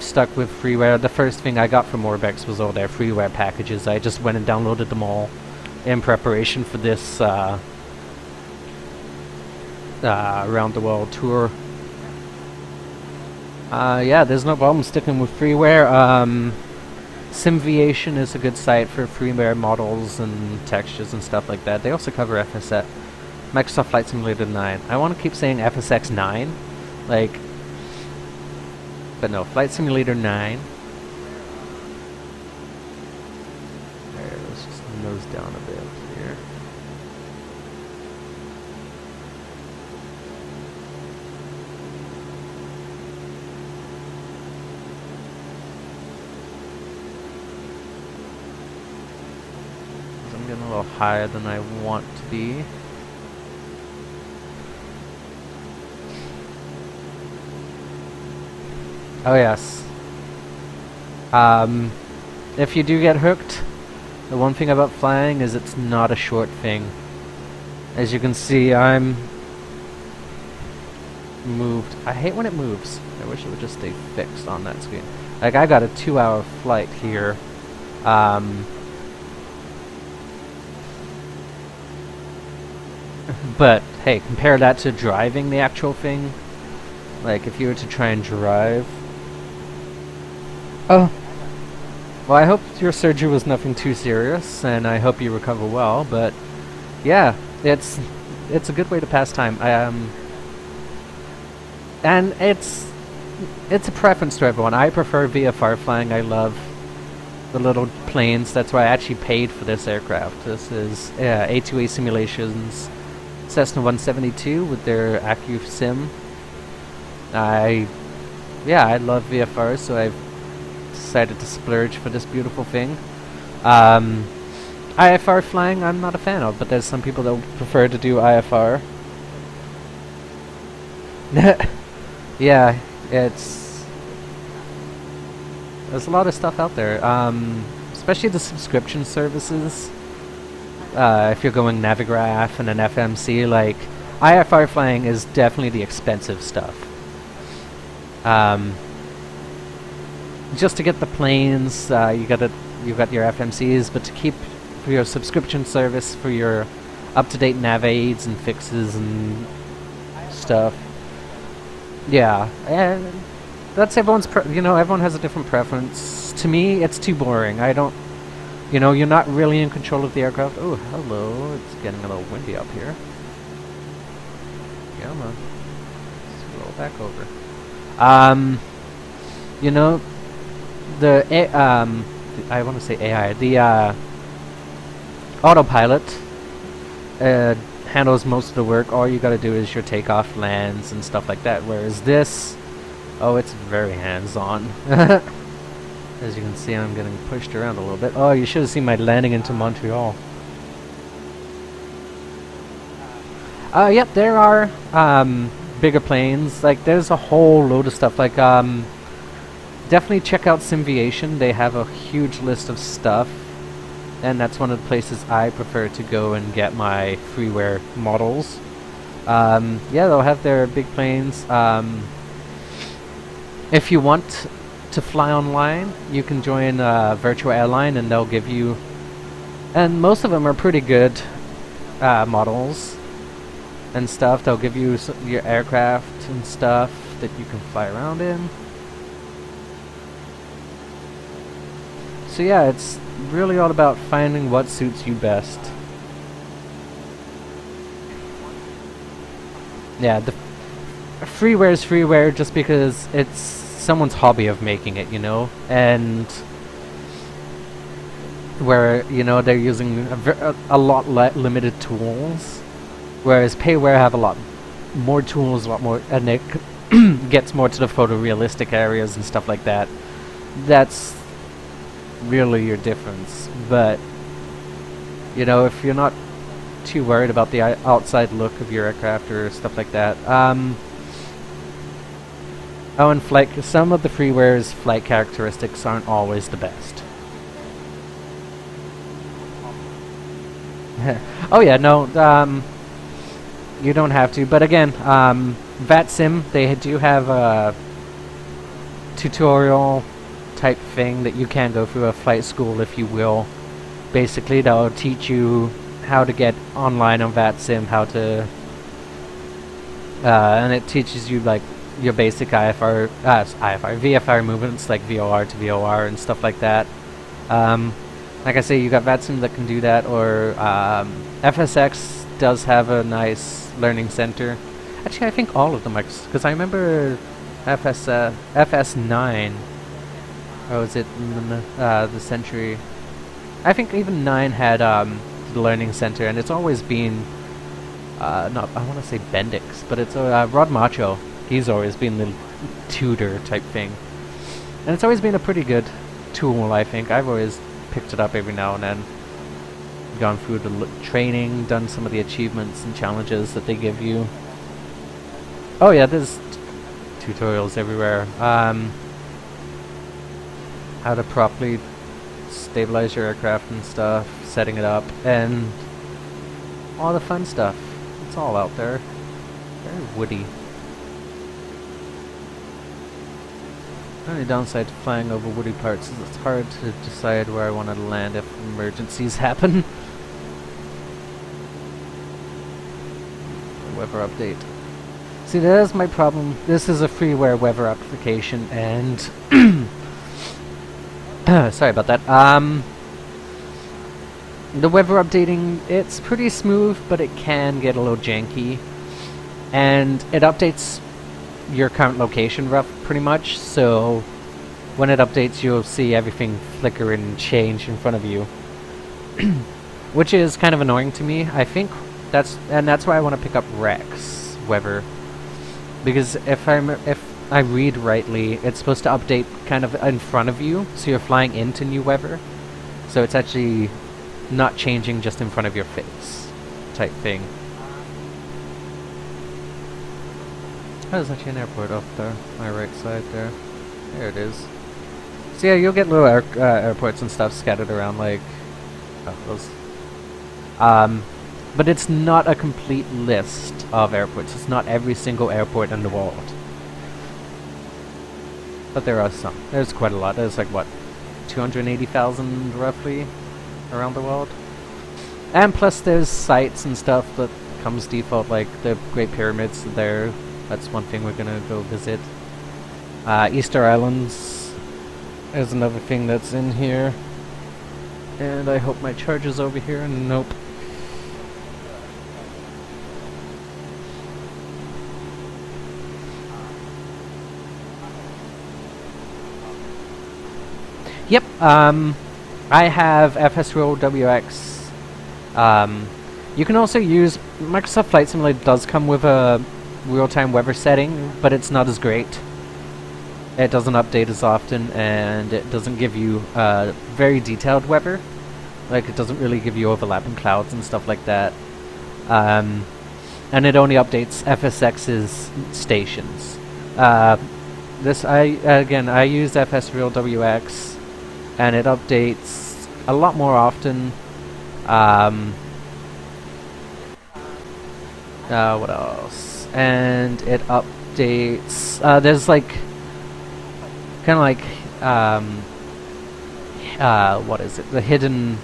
stuck with freeware. The first thing I got from Orbix was all their freeware packages. I just went and downloaded them all in preparation for this around the world tour. Yeah, there's no problem sticking with freeware. Simviation is a good site for freeware models and textures and stuff like that. They also cover FSX. Microsoft Flight Simulator 9. I want to keep saying FSX 9, like, but no, Flight Simulator 9. There, let's just nose down a bit here. I'm getting a little higher than I want to be. Oh yes. If you do get hooked, the one thing about flying is it's not a short thing. As you can see, I'm moved. I hate when it moves. I wish it would just stay fixed on that screen. Like, I got a 2-hour flight here. But hey, compare that to driving the actual thing. Like, if you were to try and drive... Oh. Well, I hope your surgery was nothing too serious, and I hope you recover well, but... yeah, it's a good way to pass time. And it's a preference to everyone. I prefer VFR flying. I love the little planes. That's why I actually paid for this aircraft. This is A2A Simulations Cessna 172 with their AccuSim. I love VFR, so I've decided to splurge for this beautiful thing. IFR flying, I'm not a fan of, but there's some people that would prefer to do IFR. Yeah, there's a lot of stuff out there, especially the subscription services. If you're going Navigraph and an FMC, like, IFR flying is definitely the expensive stuff. Just to get the planes, you got your FMCs, but to keep for your subscription service for your up-to-date nav aids and fixes and stuff. Yeah, and that's everyone's. Everyone has a different preference. To me, it's too boring. I don't. You're not really in control of the aircraft. Oh, hello. It's getting a little windy up here. Come on. Let's roll back over. I want to say AI. The autopilot handles most of the work. All you gotta do is your takeoff, lands, and stuff like that. Whereas this, oh, it's very hands-on. As you can see, I'm getting pushed around a little bit. Oh, you should have seen my landing into Montreal. Yep, there are bigger planes. Like, there's a whole load of stuff. Like, definitely check out Simviation. They have a huge list of stuff, and that's one of the places I prefer to go and get my freeware models. Yeah, they'll have their big planes. If you want to fly online, you can join Virtual Airline, and they'll give you, and most of them are pretty good models and stuff. They'll give you your aircraft and stuff that you can fly around in. So yeah, it's really all about finding what suits you best. Yeah, the freeware is freeware just because it's someone's hobby of making it, you know, and where, you know, they're using a lot limited tools, whereas payware have a lot more tools, a lot more, and it gets more to the photorealistic areas and stuff like that. That's really your difference. But, you know, if you're not too worried about the outside look of your aircraft or stuff like that, oh, and flight, some of the freeware's flight characteristics aren't always the best. Oh yeah, no, you don't have to, but again, VATSIM, they do have a tutorial type thing that you can go through, a flight school if you will. Basically, they'll teach you how to get online on VATSIM, how to, and it teaches you like your basic VFR movements, like VOR to VOR and stuff like that. Like I say, you got VATSIM that can do that, or FSX does have a nice learning center. Actually, I think all of them, because I remember FS9, or was it the Century? I think even 9 had the learning center, and it's always been not, I want to say Bendix, but it's Rod Macho. He's always been the tutor type thing, and it's always been a pretty good tool. I think I've always picked it up every now and then, gone through the training, done some of the achievements and challenges that they give you. Oh yeah, there's tutorials everywhere. How to properly stabilize your aircraft and stuff, setting it up, and all the fun stuff. It's all out there. Very woody. The only downside to flying over woody parts is it's hard to decide where I want to land if emergencies happen. Weather update. See, that is my problem. This is a freeware weather application, and sorry about that. The weather updating, it's pretty smooth, but it can get a little janky, and it updates your current location pretty much, so when it updates you'll see everything flicker and change in front of you, which is kind of annoying to me. I think that's why I want to pick up Rex weather, because if I read rightly, it's supposed to update kind of in front of you, so you're flying into new weather, so it's actually not changing just in front of your face type thing. Oh, there's actually an airport up there, my right side there. There it is. So yeah, you'll get little airports and stuff scattered around, like those. But it's not a complete list of airports. It's not every single airport in the world. But there are some. There's quite a lot. There's like, what, 280,000 roughly around the world? And plus there's sites and stuff that comes default, like the Great Pyramids there. That's one thing we're gonna go visit. Easter Islands is another thing that's in here. And I hope my charger's over here. Nope. Yep, I have FSRoll WX. You can also use Microsoft Flight Simulator. Does come with a real-time weather setting, but it's not as great. It doesn't update as often, and it doesn't give you very detailed weather. Like, it doesn't really give you overlapping clouds and stuff like that. And it only updates FSX's stations. I use FS Real WX, and it updates a lot more often. What else? And it updates. There's like kind of like what is it? The hidden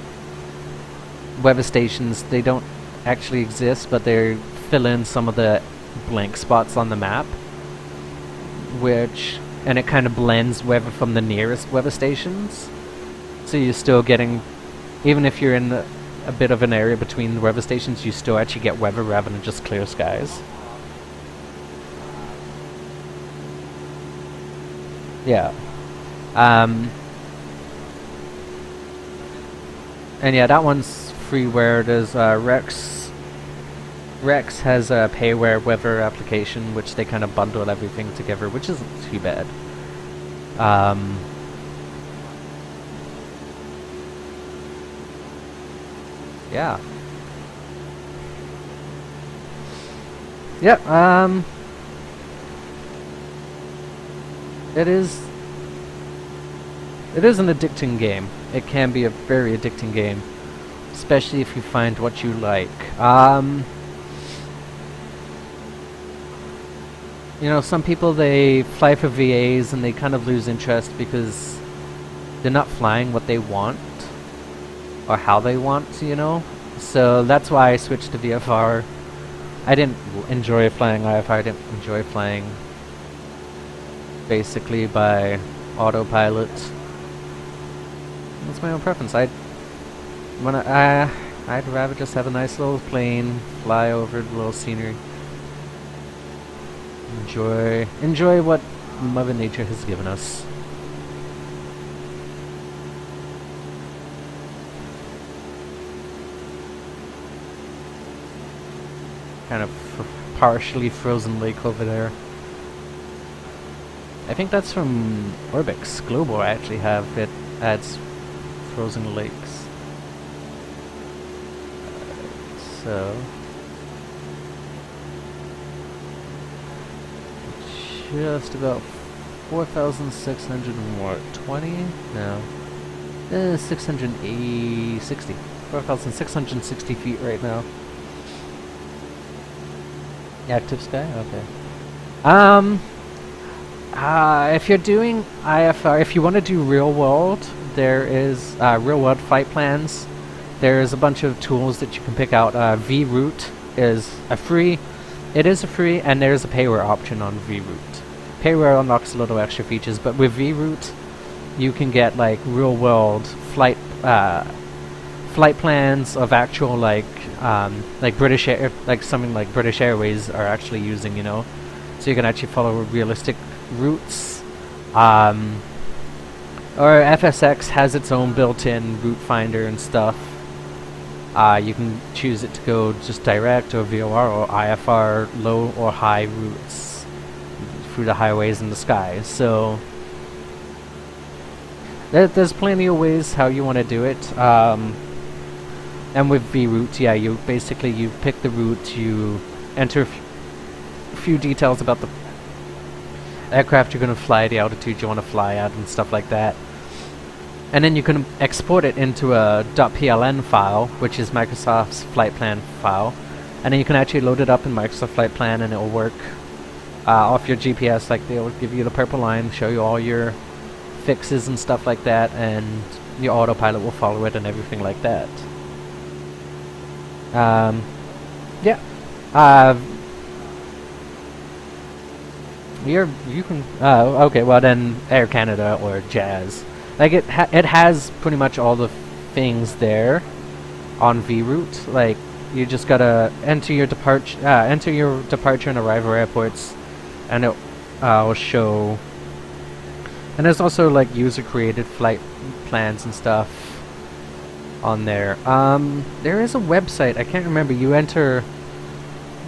weather stations. They don't actually exist, but they fill in some of the blank spots on the map, and it kind of blends weather from the nearest weather stations. So you're still getting, even if you're in a bit of an area between the weather stations, you still actually get weather rather than just clear skies. Yeah. And yeah, that one's freeware. There's Rex has a payware weather application, which they kind of bundle everything together, which isn't too bad. Yeah. Yep, it is an addicting game. It can be a very addicting game, especially if you find what you like. You know, some people, they fly for VAs and they kind of lose interest because they're not flying what they want or how they want, you know? So that's why I switched to VFR. I didn't enjoy flying IFR, I didn't enjoy flying basically by autopilot. That's my own preference. I'd rather just have a nice little plane, fly over the little scenery. Enjoy what Mother Nature has given us. Kind of partially frozen lake over there. I think that's from Orbix Global. I actually have it adds frozen lakes. So just about 4,620? No. 660. 4,660 feet right now. Active sky? Okay. If you're doing IFR, if you want to do real world, there is real world flight plans. There's a bunch of tools that you can pick out. VRoute is a free, and there's a payware option on VRoute. Payware unlocks a little extra features, but with VRoute, you can get like real world flight plans of actual like British Air, like something like British Airways are actually using, you know. So you can actually follow realistic routes. Or FSX has its own built-in route finder and stuff. You can choose it to go just direct or VOR or IFR low or high routes through the highways in the sky. So there's plenty of ways how you want to do it. And with VRoute, yeah, you pick the route, you enter a few details about the aircraft you're going to fly, the altitude you want to fly at, and stuff like that. And then you can export it into a .pln file, which is Microsoft's flight plan file. And then you can actually load it up in Microsoft Flight Plan, and it will work off your GPS. Like, they'll give you the purple line, show you all your fixes and stuff like that, and your autopilot will follow it and everything like that. Yeah. You can. Okay. Well, then Air Canada or Jazz. Like it has pretty much all the things there on VRoute. Like, you just gotta enter your departure and arrival airports, and it will show. And there's also like user-created flight plans and stuff on there. There is a website, I can't remember. You enter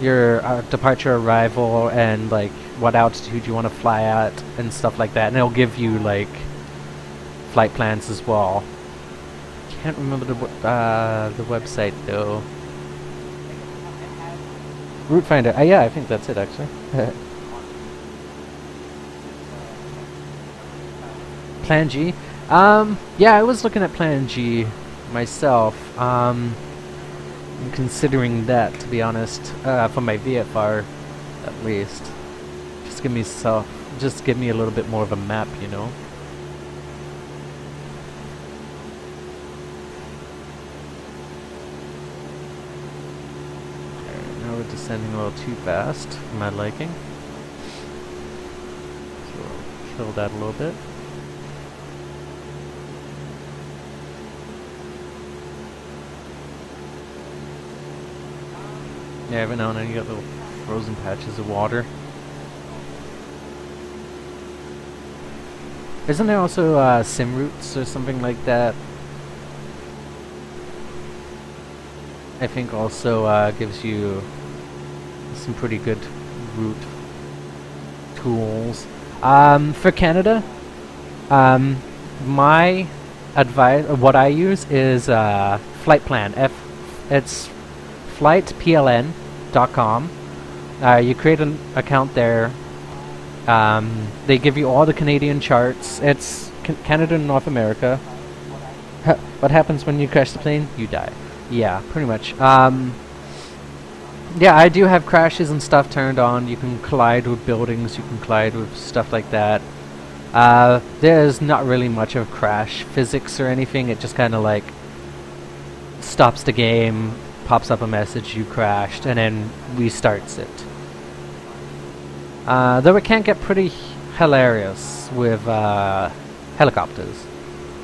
your departure, arrival, and like what altitude you want to fly at and stuff like that, and it'll give you like flight plans as well. Can't remember the website though. Route Finder. Yeah, I think that's it actually. Plan G. Yeah, I was looking at Plan G myself. I'm considering that, to be honest, for my VFR at least. Just give me a little bit more of a map, you know. Now we're descending a little too fast for my liking. So we'll kill that a little bit. Yeah, every now and then you get little frozen patches of water. Isn't there also sim routes or something like that? I think also gives you some pretty good route tools. For Canada, my advice, what I use is Flight Plan. It's flightpln.com. You create an account there. They give you all the Canadian charts. It's Canada and North America. What happens when you crash the plane? You die. Yeah, pretty much. Yeah, I do have crashes and stuff turned on. You can collide with buildings. You can collide with stuff like that. There's not really much of crash physics or anything. It just kind of like stops the game, pops up a message, you crashed, and then restarts it. Though it can get pretty hilarious with helicopters.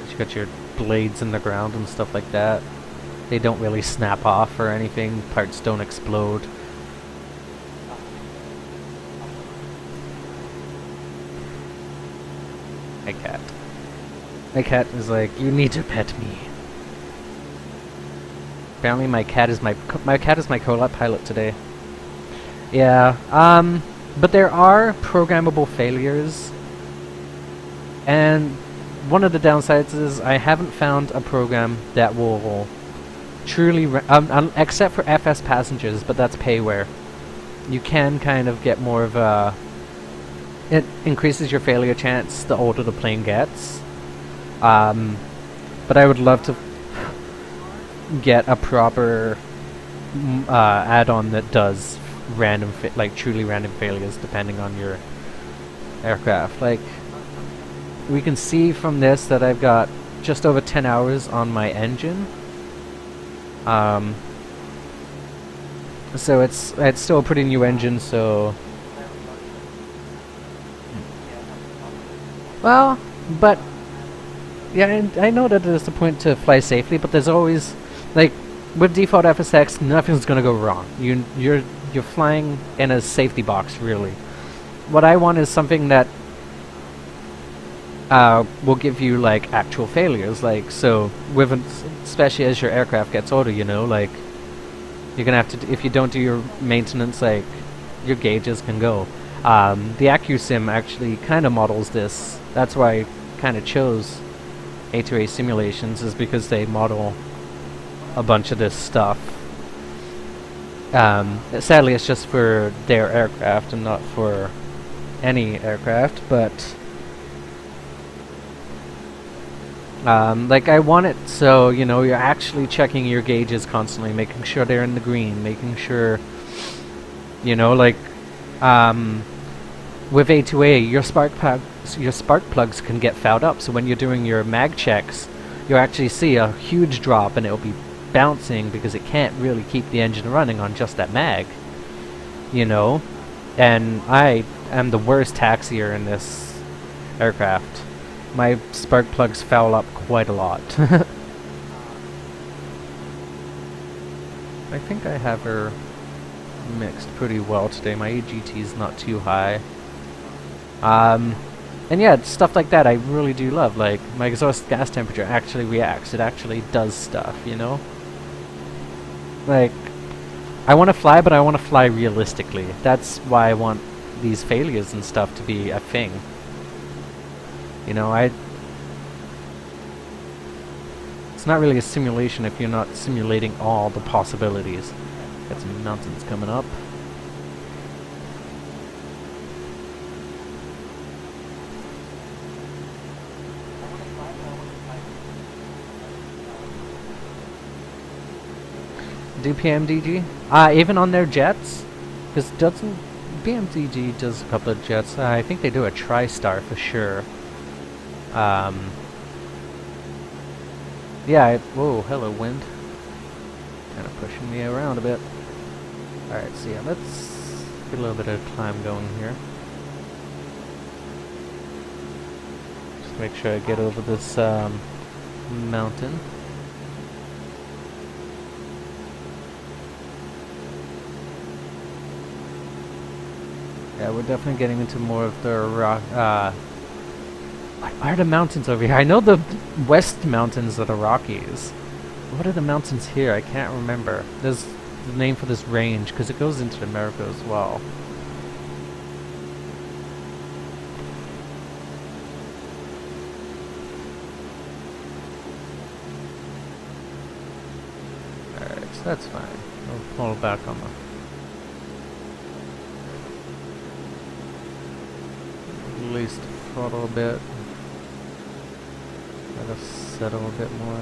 You got your blades in the ground and stuff like that. They don't really snap off or anything. Parts don't explode. My cat. My cat is like, you need to pet me. Apparently my cat is my co-pilot today. Yeah, but there are programmable failures, and one of the downsides is I haven't found a program that will truly, except for FS Passengers, but that's payware. You can kind of get more of a, it increases your failure chance the older the plane gets. But I would love to get a proper add-on that does random, like truly random failures depending on your aircraft. Like, we can see from this that I've got just over 10 hours on my engine. So it's still a pretty new engine, so well, but yeah, I know that there's the point to fly safely, but there's always, like, with default FSX, nothing's gonna go wrong. You're flying in a safety box, really. What I want is something that will give you like actual failures, like, so with especially as your aircraft gets older, you know, like, you're gonna have to, if you don't do your maintenance, like, your gauges can go. The AccuSim actually kind of models this. That's why I kind of chose A2A Simulations, is because they model a bunch of this stuff. Sadly, it's just for their aircraft and not for any aircraft, but like, I want it so, you know, you're actually checking your gauges constantly, making sure they're in the green, making sure, you know, like, with A2A, your spark plugs can get fouled up, so when you're doing your mag checks, you'll actually see a huge drop, and it'll be bouncing because it can't really keep the engine running on just that mag, you know. And I am the worst taxier in this aircraft. My spark plugs foul up quite a lot. I think I have her mixed pretty well today. My AGT is not too high. And yeah, stuff like that I really do love. Like, my exhaust gas temperature actually reacts. It actually does stuff, you know? Like, I want to fly, but I want to fly realistically. That's why I want these failures and stuff to be a thing. You know, it's not really a simulation if you're not simulating all the possibilities. Got some mountains coming up. Do PMDG? Even on their jets? Because doesn't PMDG does a couple of jets. I think they do a TriStar for sure. Yeah, whoa, hello wind. Kind of pushing me around a bit. Alright, so yeah, let's get a little bit of climb going here. Just make sure I get over this mountain. Yeah, we're definitely getting into more of the rock. What are the mountains over here? I know the west mountains are the Rockies. What are the mountains here? I can't remember. There's the name for this range because it goes into America as well. Alright, so that's fine. I'll pull back on the... At least throttle a bit. Let us settle a bit more.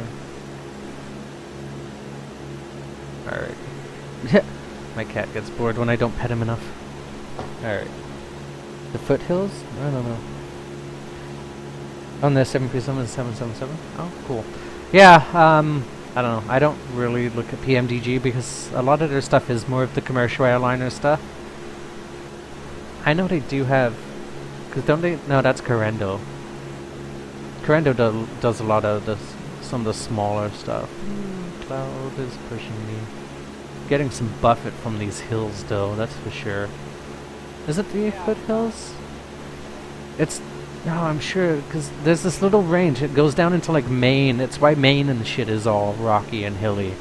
Alright. My cat gets bored when I don't pet him enough. Alright. The foothills? I don't know. On the 737 and 777? Oh, cool. Yeah, I don't know. I don't really look at PMDG because a lot of their stuff is more of the commercial airliner stuff. I know they do have... Because don't they... No, that's Corendo. Corendo does a lot of some of the smaller stuff. Cloud is pushing me. Getting some buffet from these hills though, that's for sure. Is it the foothills? It's... No, I'm sure, because there's this little range. It goes down into like Maine. It's why Maine and shit is all rocky and hilly.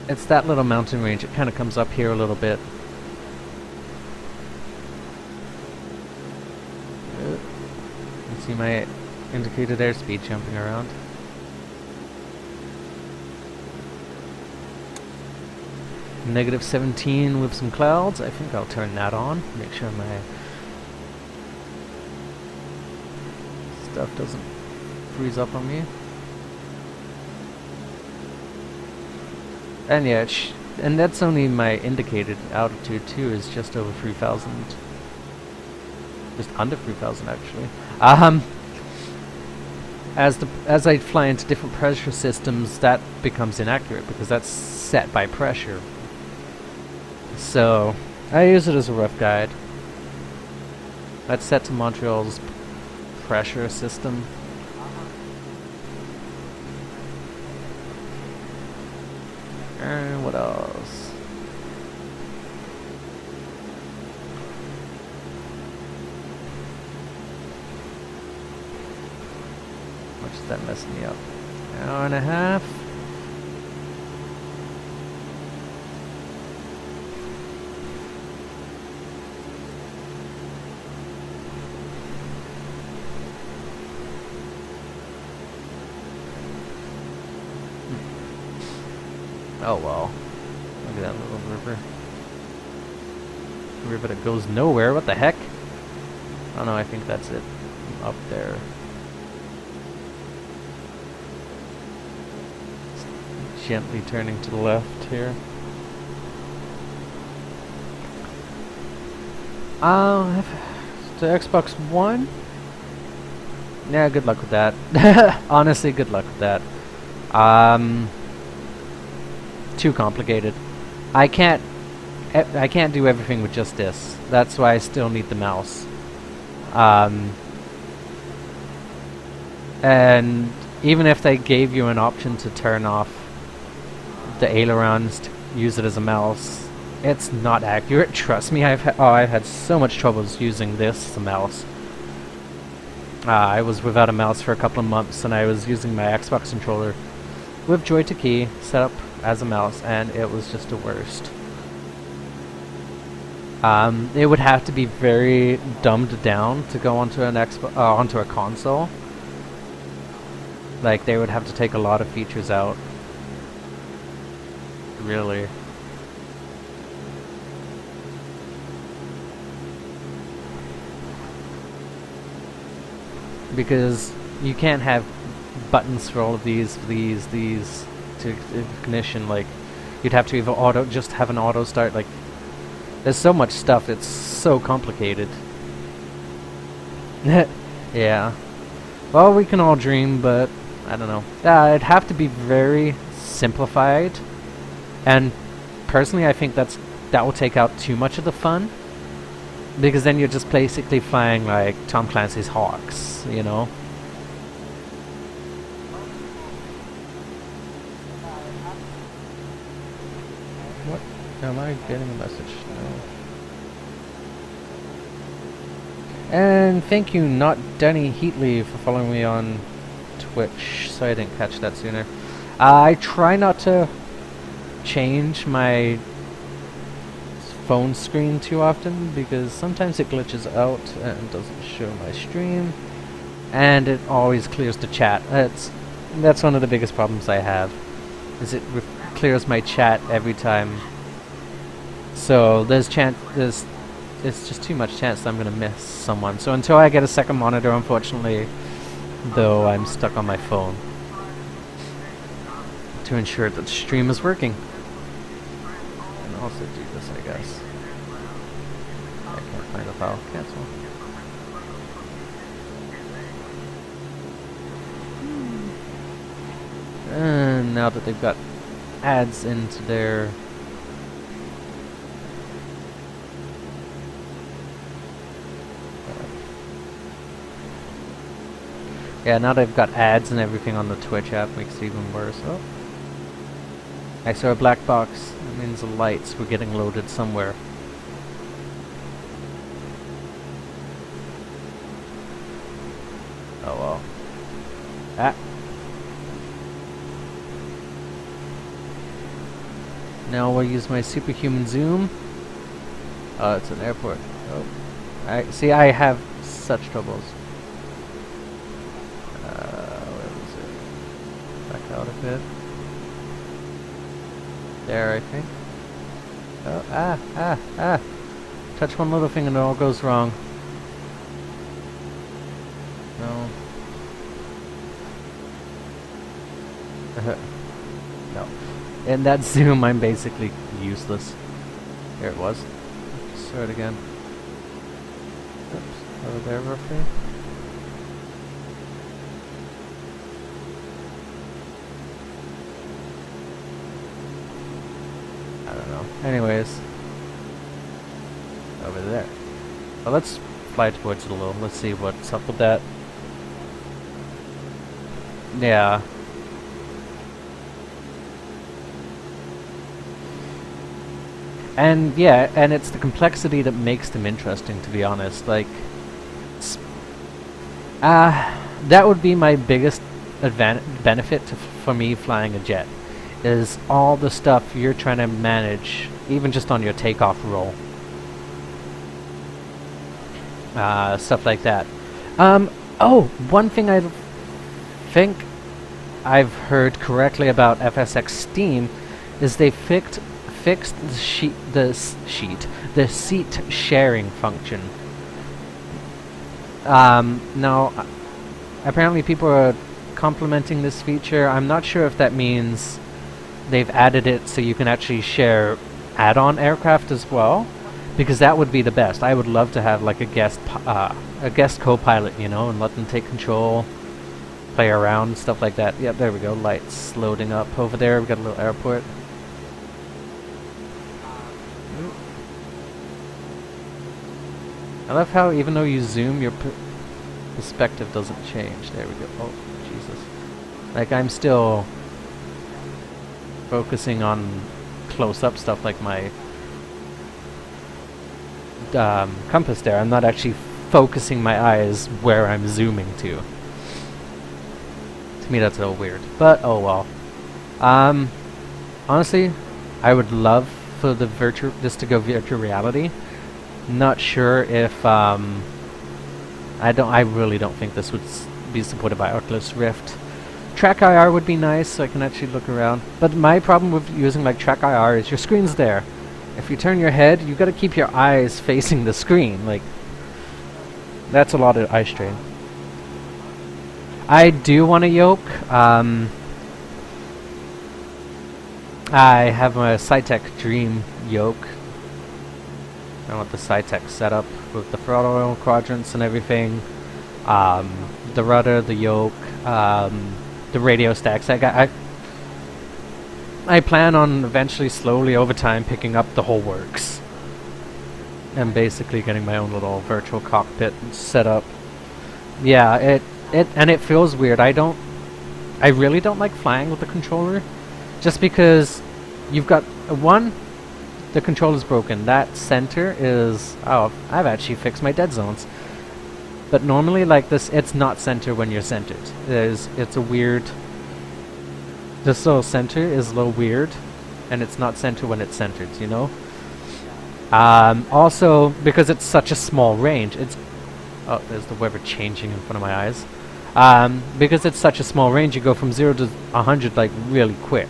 It's that little mountain range. It kind of comes up here a little bit. You see my indicated airspeed jumping around. Negative 17 with some clouds. I think I'll turn that on. Make sure my stuff doesn't freeze up on me. And yeah, and that's only my indicated altitude too, is just over 3,000. Just under 3,000 actually. As I fly into different pressure systems, that becomes inaccurate because that's set by pressure. So I use it as a rough guide. That's set to Montreal's pressure system. And what else? How much is that messing me up? Hour and a half. Oh well. Look at that little river. A river that goes nowhere. What the heck? Oh no, I think that's it. Up there. It's gently turning to the left here. The Xbox One? Yeah, good luck with that. Honestly, good luck with that. Too complicated. I can't do everything with just this. That's why I still need the mouse. And even if they gave you an option to turn off the ailerons to use it as a mouse, it's not accurate. Trust me, I've had so much trouble using this as a mouse. I was without a mouse for a couple of months, and I was using my Xbox controller with Joy-to-Key set up as a mouse, and it was just the worst. It would have to be very dumbed down to go onto an onto a console. Like, they would have to take a lot of features out. Really. Because you can't have buttons for all of these to ignition. Like, you'd have to either just have an auto start. Like, there's so much stuff, it's so complicated. Yeah. Well, we can all dream, but I don't know. It'd have to be very simplified. And personally, I think that will take out too much of the fun. Because then you're just basically flying like Tom Clancy's Hawks, you know? What? Am I getting a message? No. And thank you, Not Denny Heatley, for following me on Twitch. Sorry I didn't catch that sooner. I try not to change my phone screen too often because sometimes it glitches out and doesn't show my stream, and it always clears the chat. That's one of the biggest problems I have, is it clears my chat every time. So it's just too much chance that I'm gonna miss someone. So until I get a second monitor, unfortunately, though, I'm stuck on my phone to ensure that the stream is working. And also do this, I guess. I can't find a file. Cancel. And now that they've got ads into their yeah, now they've got ads and everything on the Twitch app, makes it even worse. Oh. I saw a black box. That means the lights were getting loaded somewhere. Oh well. Ah. Now we'll use my superhuman zoom. Oh, it's an airport. Oh. I have such troubles. Where was it? Back out a bit. There, I think. Oh, touch one little thing and it all goes wrong. No. No. In that zoom, I'm basically useless. There it was. Start again. Oops. Over there, roughly. I don't know. Anyways. Over there. Well, let's fly towards it a little. Let's see what's up with that. Yeah. And yeah, and it's the complexity that makes them interesting, to be honest. Like, that would be my biggest benefit for me flying a jet, is all the stuff you're trying to manage, even just on your takeoff roll. Stuff like that. Oh, one thing I think I've heard correctly about FSX Steam is they fixed the seat sharing function. Now, apparently people are complimenting this feature. I'm not sure if that means they've added it so you can actually share add-on aircraft as well, because that would be the best. I would love to have like a guest co-pilot, you know, and let them take control, play around, stuff like that. Yep, there we go. Lights loading up over there. We got a little airport. I love how even though you zoom, your perspective doesn't change. There we go. Oh, Jesus. Like, I'm still focusing on close-up stuff like my compass there. I'm not actually focusing my eyes where I'm zooming to. To me, that's a little weird. But, oh well. Honestly, I would love for this to go virtual reality. Not sure if I really don't think this would be supported by Oculus Rift. Track IR would be nice, so I can actually look around. But my problem with using like Track IR is your screen's there. If you turn your head, you got to keep your eyes facing the screen. Like, that's a lot of eye strain. I do want a yoke. I have a Cytec Dream yoke. I want the Cytec setup with the throttle quadrants and everything. The rudder, the yoke, the radio stacks. I plan on eventually, slowly over time, picking up the whole works. And basically getting my own little virtual cockpit set up. Yeah, it feels weird. I really don't like flying with the controller. Just because you've got the controller's broken. That center is I've actually fixed my dead zones. But normally like this, it's not center when you're centered. It's a weird. This little center is a little weird, and it's not center when it's centered. You know. Also because it's such a small range, there's the weather changing in front of my eyes. Because it's such a small range, you go from 0 to 100 like really quick.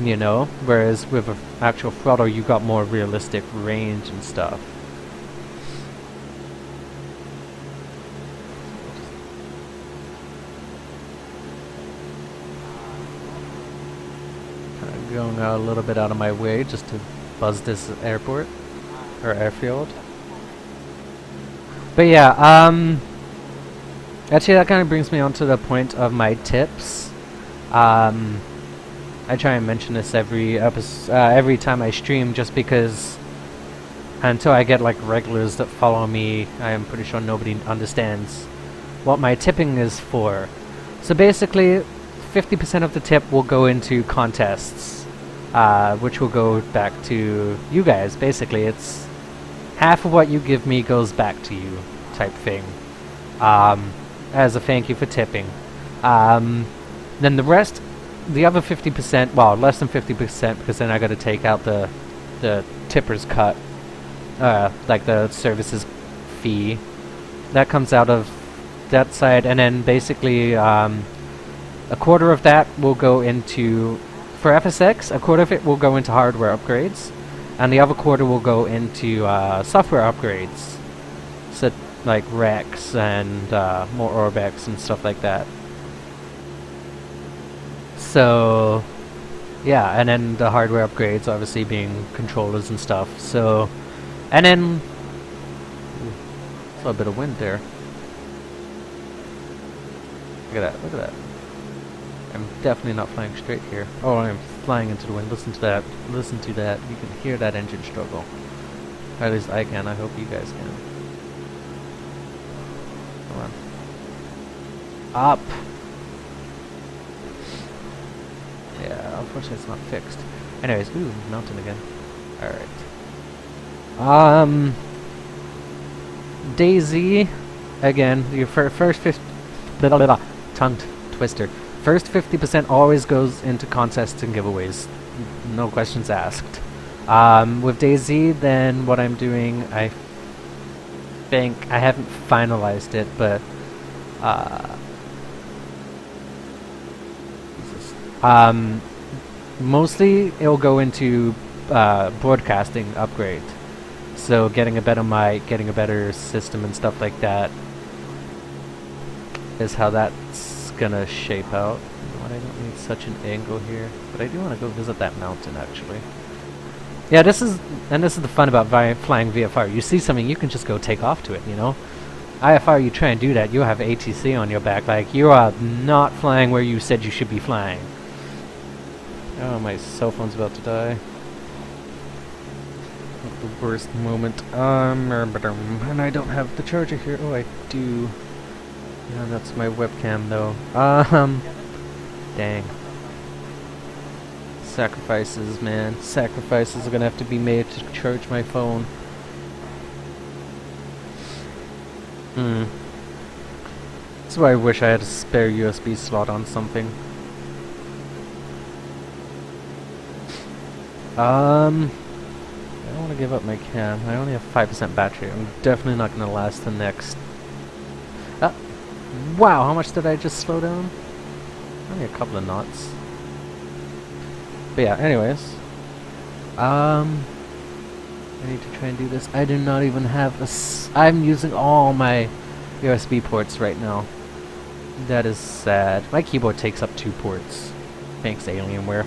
You know, whereas with an actual throttle, you got more realistic range and stuff. Kind of going a little bit out of my way just to buzz this airport or airfield. But yeah, actually that kind of brings me on to the point of my tips. I try and mention this every time I stream, just because until I get like regulars that follow me, I am pretty sure nobody understands what my tipping is for. So basically, 50% of the tip will go into contests, which will go back to you guys. Basically, it's half of what you give me goes back to you, type thing, as a thank you for tipping. Then the rest. The other 50%, well, less than 50%, because then I got to take out the tipper's cut, like the services fee. That comes out of that side, and then basically a quarter of that will go into, for FSX, a quarter of it will go into hardware upgrades, and the other quarter will go into software upgrades, so like Rex and more Orbex and stuff like that. So, yeah, and then the hardware upgrades obviously being controllers and stuff. So, and then saw a bit of wind there. Look at that! Look at that! I'm definitely not flying straight here. Oh, I'm flying into the wind. Listen to that! Listen to that! You can hear that engine struggle. Or at least I can. I hope you guys can. Come on. Up. Yeah, unfortunately it's not fixed. Anyways, ooh, mountain again. Alright. Daisy, again, your first tongue twister. First 50% always goes into contests and giveaways. No questions asked. With Daisy, then what I'm doing, I think, I haven't finalized it, but mostly it'll go into broadcasting upgrade. So getting a better mic, getting a better system and stuff like that is how that's gonna shape out. You know what, I don't need such an angle here, but I do want to go visit that mountain actually. Yeah, this is the fun about flying VFR. You see something, you can just go take off to it, you know? IFR, you try and do that, you have ATC on your back, like you are not flying where you said you should be flying. Oh, my cell phone's about to die. Not the worst moment. And I don't have the charger here. Oh, I do. Yeah, that's my webcam though. Dang. Sacrifices, man. Sacrifices are gonna have to be made to charge my phone. That's why I wish I had a spare USB slot on something. I don't want to give up my cam. I only have 5% battery. I'm definitely not going to last the next... wow, how much did I just slow down? Only a couple of knots. But yeah, anyways. I need to try and do this. I do not even have a I'm using all my USB ports right now. That is sad. My keyboard takes up 2 ports. Thanks, Alienware.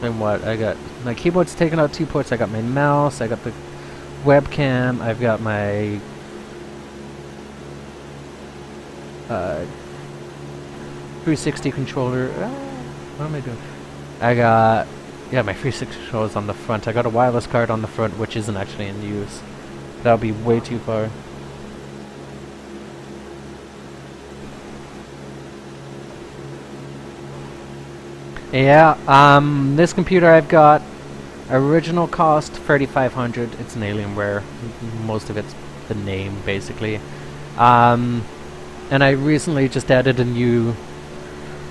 And what? I got my keyboard's taking out 2 ports. I got my mouse. I got the webcam. I've got my 360 controller. What am I doing? I got my 360 controllers on the front. I got a wireless card on the front, which isn't actually in use. That'll be way too far. Yeah, this computer I've got, original cost $3,500. It's an Alienware. Most of it's the name, basically. And I recently just added a new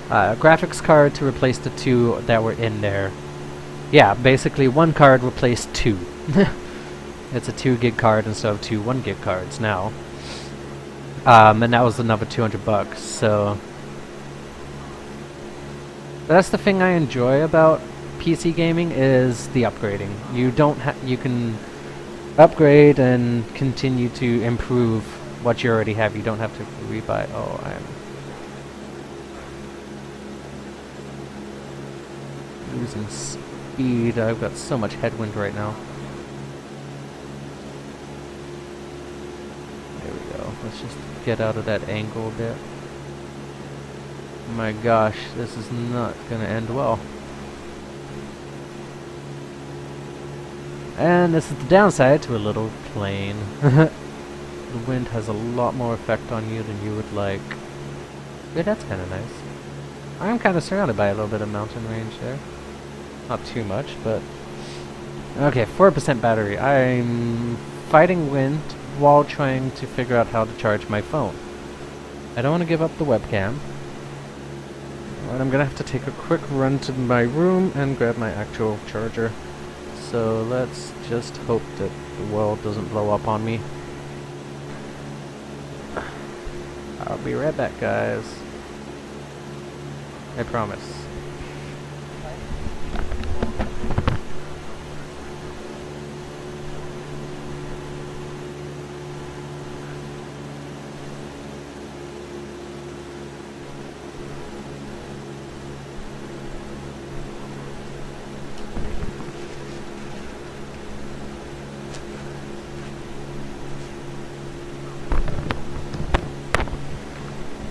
graphics card to replace the 2 that were in there. Yeah, basically 1 card replaced 2. It's a 2 gig card instead of 2 1 gig cards now. And that was another $200, so... That's the thing I enjoy about PC gaming is the upgrading. You can upgrade and continue to improve what you already have. You don't have to rebuy. Oh, I'm losing speed. I've got so much headwind right now. There we go. Let's just get out of that angle a bit. My gosh, this is not gonna end well. And this is the downside to a little plane. The wind has a lot more effect on you than you would like. Yeah, that's kind of nice. I'm kind of surrounded by a little bit of mountain range there. Not too much, but... Okay, 4% battery. I'm fighting wind while trying to figure out how to charge my phone. I don't want to give up the webcam. And I'm gonna have to take a quick run to my room and grab my actual charger. So let's just hope that the world doesn't blow up on me. I'll be right back, guys. I promise.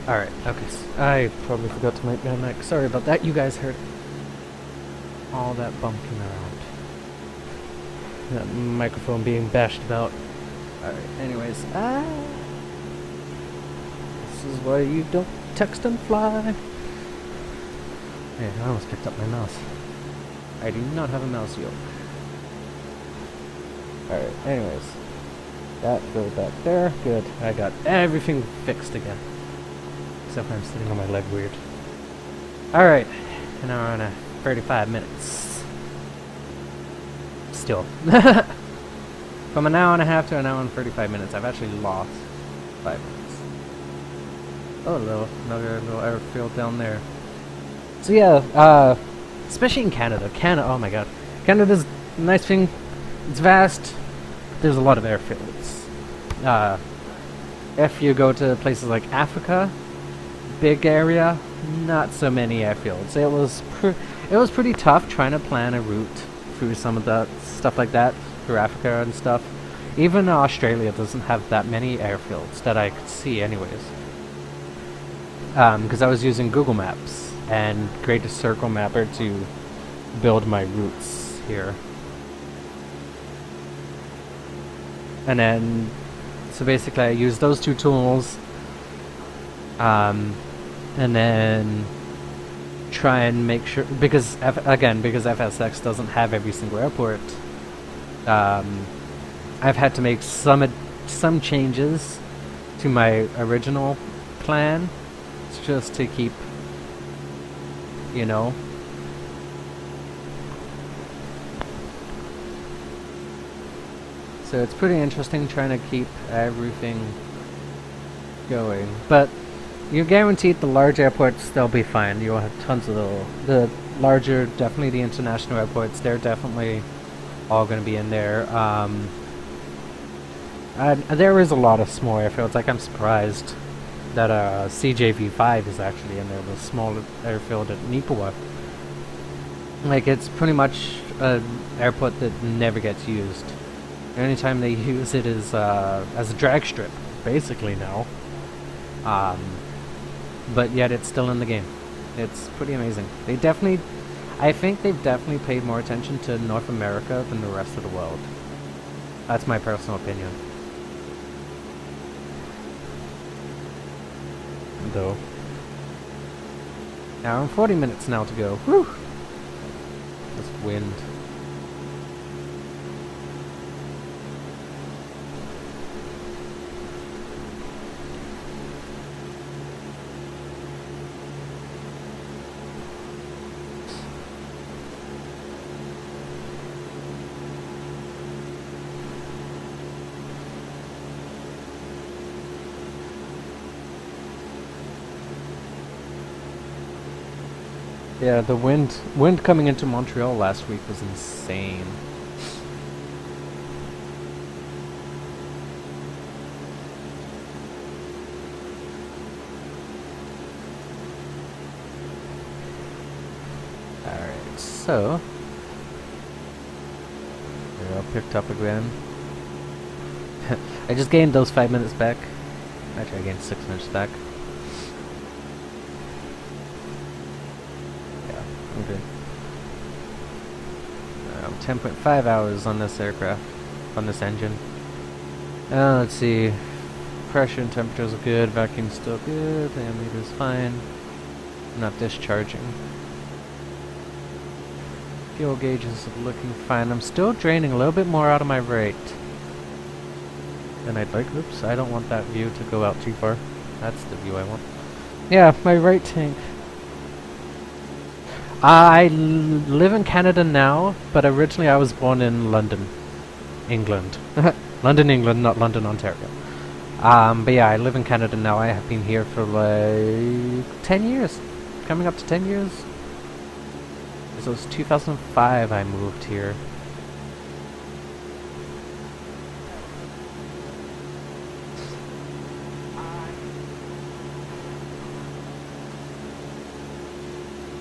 Alright, okay. I probably forgot to make my mic. Sorry about that. You guys heard all that bumping around. That microphone being bashed about. Alright, anyways. This is why you don't text and fly. Hey, I almost picked up my mouse. I do not have a mouse yoke. Alright, anyways. That goes back there. Good. I got everything fixed again. Except I'm sitting on my leg weird. Alright, an hour and 35 minutes. Still. From an hour and a half to an hour and 35 minutes, I've actually lost 5 minutes. Oh, another little airfield down there. So yeah, especially in Canada. Oh my god. Canada's a nice thing. It's vast. There's a lot of airfields. If you go to places like Africa, big area, not so many airfields. It was pretty tough trying to plan a route through some of the stuff like that through Africa and stuff. Even Australia doesn't have that many airfields that I could see anyways. Because I was using Google Maps and Greatest Circle Mapper to build my routes here. And then, so basically I used those 2 tools. And then try and make sure, because FSX doesn't have every single airport, I've had to make some changes to my original plan just to keep, you know, So it's pretty interesting trying to keep everything going. But you're guaranteed the large airports, they'll be fine. You'll have tons of the larger, definitely the international airports, they're definitely all going to be in there. There is a lot of small airfields. Like, I'm surprised that CJV5 is actually in there, the small airfield at Nipawa. Like, it's pretty much an airport that never gets used. The only time they use it is as a drag strip, basically now. But yet it's still in the game. It's pretty amazing. I think they've definitely paid more attention to North America than the rest of the world. That's my personal opinion. Though. Now, 40 minutes now to go. Whew! This wind. Yeah, the wind coming into Montreal last week was insane. Alright, so we're all picked up again. I just gained those 5 minutes back. Actually, I gained 6 minutes back. Okay. 10.5 hours on this aircraft, on this engine. Let's see. Pressure and temperatures are good, vacuum's still good, the ammeter's fine. Not discharging. Fuel gauges are looking fine. I'm still draining a little bit more out of my rate than I'd like. Oops, I don't want that view to go out too far. That's the view I want. Yeah, my right tank. I live in Canada now, but originally I was born in London, England. London, England, not London, Ontario. But yeah, I live in Canada now. I have been here for like 10 years. Coming up to 10 years. So it's 2005 I moved here.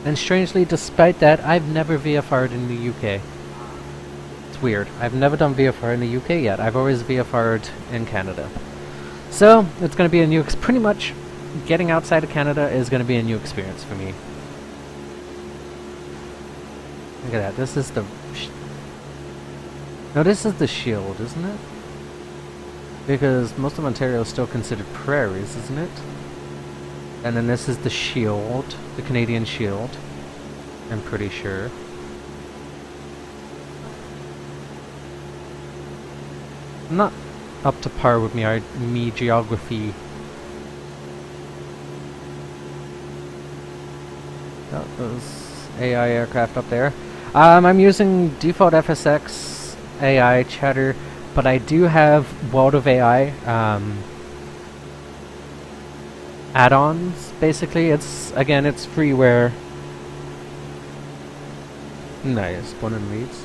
And strangely, despite that, I've never VFR'd in the UK. It's weird. I've never done VFR in the UK yet. I've always VFR'd in Canada. So, it's going to be a new... pretty much, getting outside of Canada is going to be a new experience for me. Look at that. This is the... no, this is the Shield, isn't it? Because most of Ontario is still considered prairies, isn't it? And then this is the Shield, the Canadian Shield, I'm pretty sure. I'm not up to par with me geography. Oh, those AI aircraft up there. I'm using default FSX AI chatter, but I do have World of AI add-ons, basically. It's freeware. Nice, one in reads.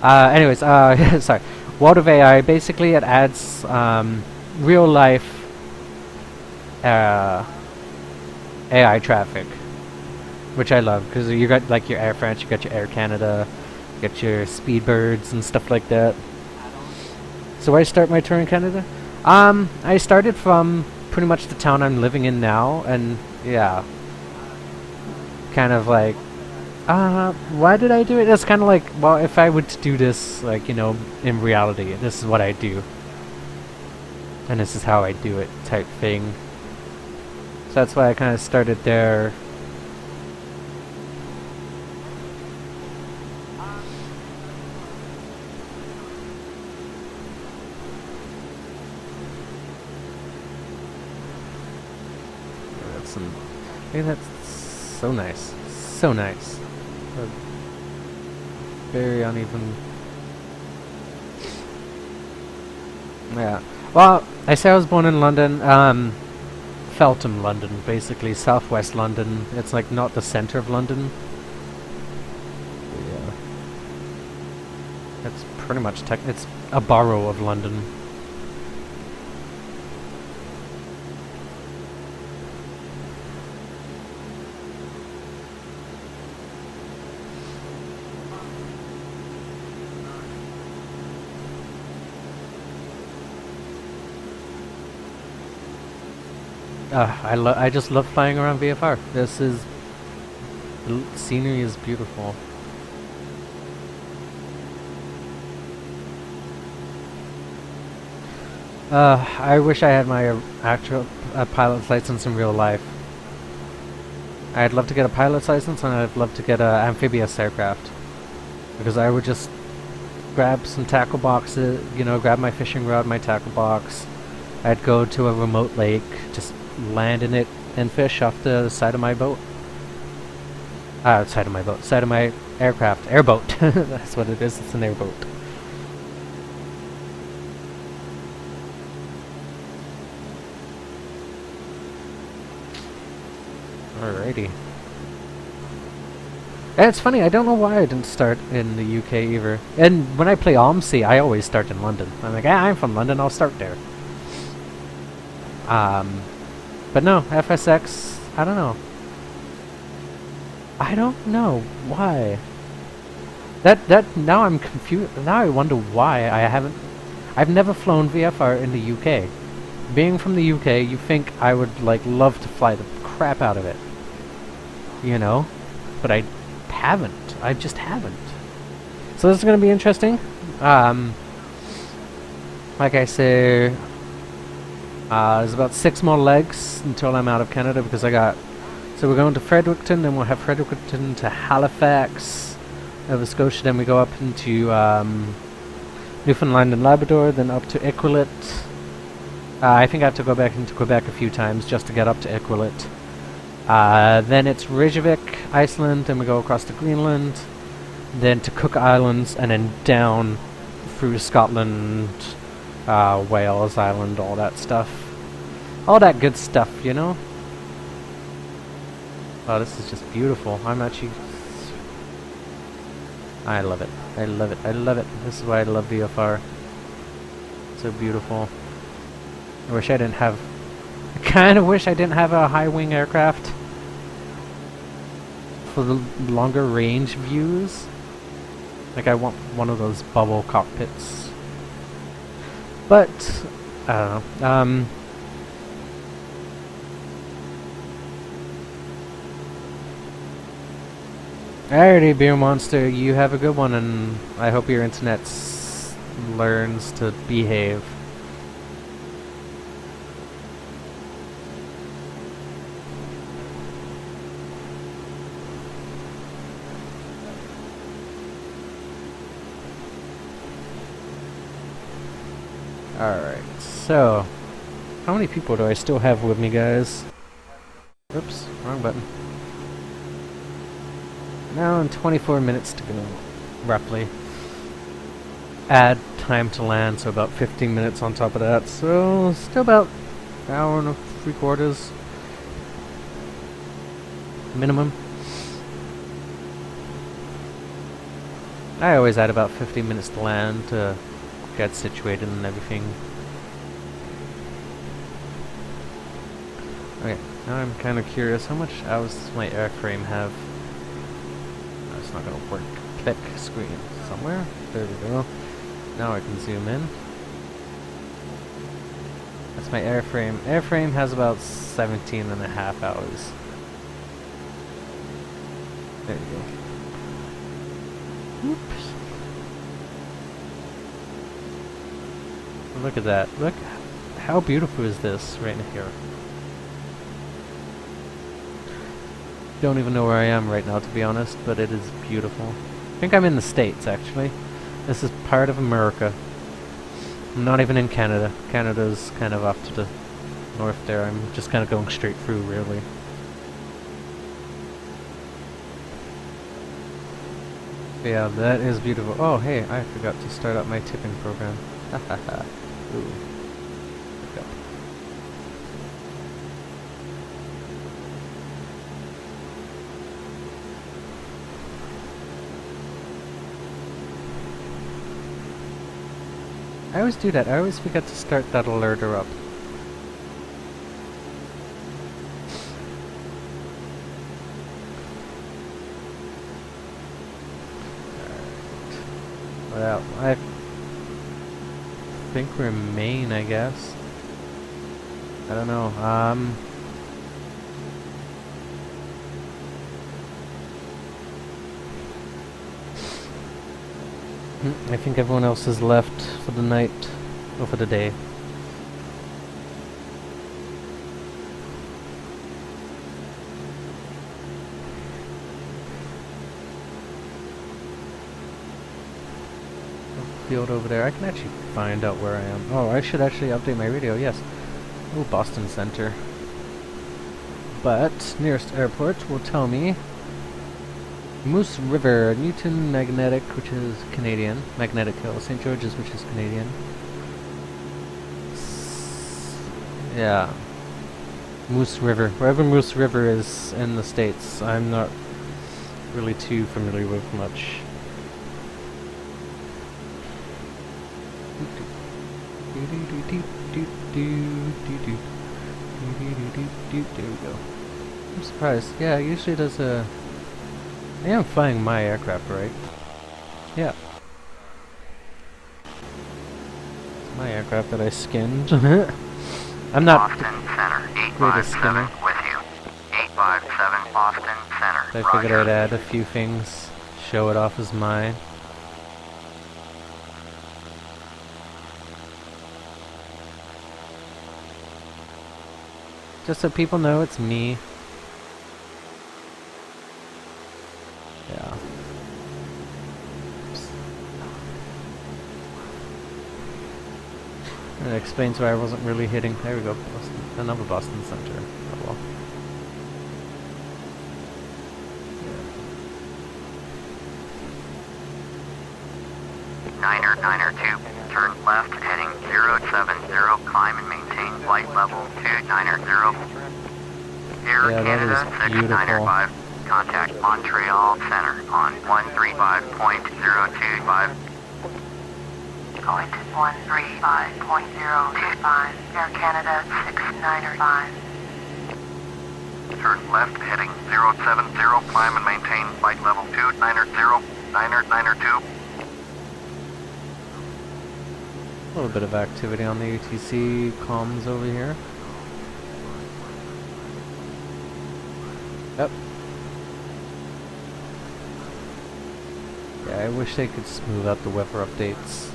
Anyways, sorry. World of AI, basically it adds real life AI traffic, which I love, because you got like your Air France, you got your Air Canada, you got your Speedbirds and stuff like that. So where I start my tour in Canada? I started from pretty much the town I'm living in now, and yeah, kind of like, why did I do it? It's kind of like, well, if I were to do this, like, you know, in reality, this is what I do, and this is how I do it, type thing. So that's why I kind of started there. Hey, that's so nice. So nice. Very uneven. Yeah. Well, I say I was born in London. Feltham, London, basically southwest London. It's like not the center of London. Yeah. It's pretty much it's a borough of London. I just love flying around VFR. This is scenery is beautiful. I wish I had my actual pilot's license in real life. I'd love to get a pilot's license, and I'd love to get an amphibious aircraft, because I would just grab some tackle boxes, you know, grab my fishing rod, my tackle box. I'd go to a remote lake, just land in it and fish off the side of my boat. Side of my aircraft, airboat. That's what it is. It's an airboat. Alrighty. And it's funny, I don't know why I didn't start in the UK either. And when I play OMSI, I always start in London. I'm like, I'm from London, I'll start there. But no, FSX, I don't know. I don't know why. Now I'm confused. Now I wonder why I've never flown VFR in the UK. Being from the UK, you think I would like love to fly the crap out of it. You know? But I haven't. I just haven't. So this is going to be interesting. Like I say, there's about 6 more legs until I'm out of Canada, because so we're going to Fredericton, then we'll have Fredericton to Halifax, Nova Scotia, then we go up into Newfoundland and Labrador, then up to Iqaluit. I think I have to go back into Quebec a few times just to get up to Iqaluit. Then it's Reykjavik, Iceland, then we go across to Greenland, then to Cook Islands, and then down through Scotland, Wales Island, all that stuff. All that good stuff, you know? Oh, this is just beautiful. I love it. I love it. I love it. This is why I love VFR. So beautiful. I kind of wish I didn't have a high wing aircraft for the longer range views. Like, I want one of those bubble cockpits. But I don't know. Alrighty, Beer Monster, you have a good one, and I hope your internet learns to behave. Alright, so how many people do I still have with me, guys? Oops, wrong button. Now in 24 minutes to go, roughly. Add time to land, so about 15 minutes on top of that, so still about an hour and 3/4 minimum. I always add about 15 minutes to land to get situated and everything. Okay, now I'm kind of curious, how much hours does my airframe have? It's not gonna work. Click screen somewhere. There we go. Now I can zoom in. That's my airframe. Airframe has about 17.5 hours. There you go. Oops. Look at that. Look how beautiful is this right here. Don't even know where I am right now, to be honest, but it is beautiful. I think I'm in the States, actually. This is part of America. I'm not even in Canada. Canada's kind of off to the north there. I'm just kind of going straight through, really. But yeah, that is beautiful. Oh, hey, I forgot to start up my tipping program. Hahaha. Ooh. Yep. I always do that. I always forget to start that alerter up. Well, I think we're in Maine, I guess. I don't know. I think everyone else has left for the night, or for the day. Field over there. I can actually find out where I am. Oh, I should actually update my radio, yes. Oh, Boston Center. But, nearest airport will tell me Moose River, Newton Magnetic, which is Canadian. Magnetic Hill, St. George's, which is Canadian. Yeah. Moose River. Wherever Moose River is in the States, I'm not really too familiar with much. There we go. I'm surprised. Yeah, it usually does a... I am flying my aircraft, right? Yeah. It's my aircraft that I skinned. I'm not Boston Center, greatest 857 skinner. with you. 857 Boston Center. I figured I'd add a few things, show it off as mine. Just so people know it's me. Yeah. Oops. And it explains why I wasn't really hitting. There we go. Boston. Another Boston Center. Oh well. Niner 2, turn left heading 070, climb and maintain flight level 290. Air Yeah, that Canada is beautiful. 695, contact Montreal Center on 135.025. Going to 135.025, Air Canada 695. Turn left heading 070, climb and maintain flight level 290, Niner 2. A little bit of activity on the UTC comms over here. Yep. Yeah, I wish they could smooth out the weather updates.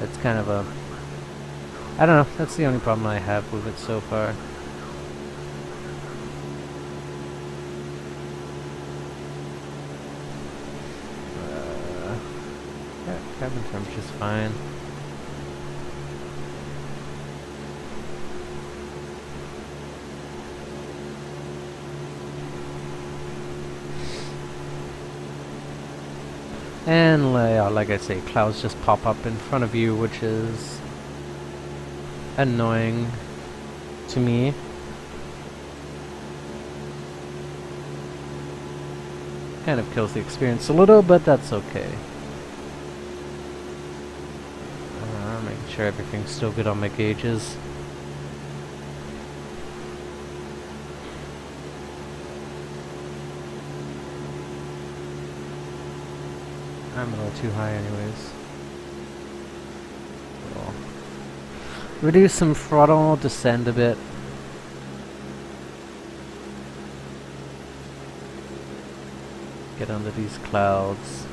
It's kind of a... I don't know, that's the only problem I have with it so far. Yeah, cabin temperature's fine. And like I say, clouds just pop up in front of you, which is annoying to me. Kind of kills the experience a little, but that's okay. Making sure everything's still good on my gauges. I'm a little too high anyways. So reduce some throttle, descend a bit. Get under these clouds.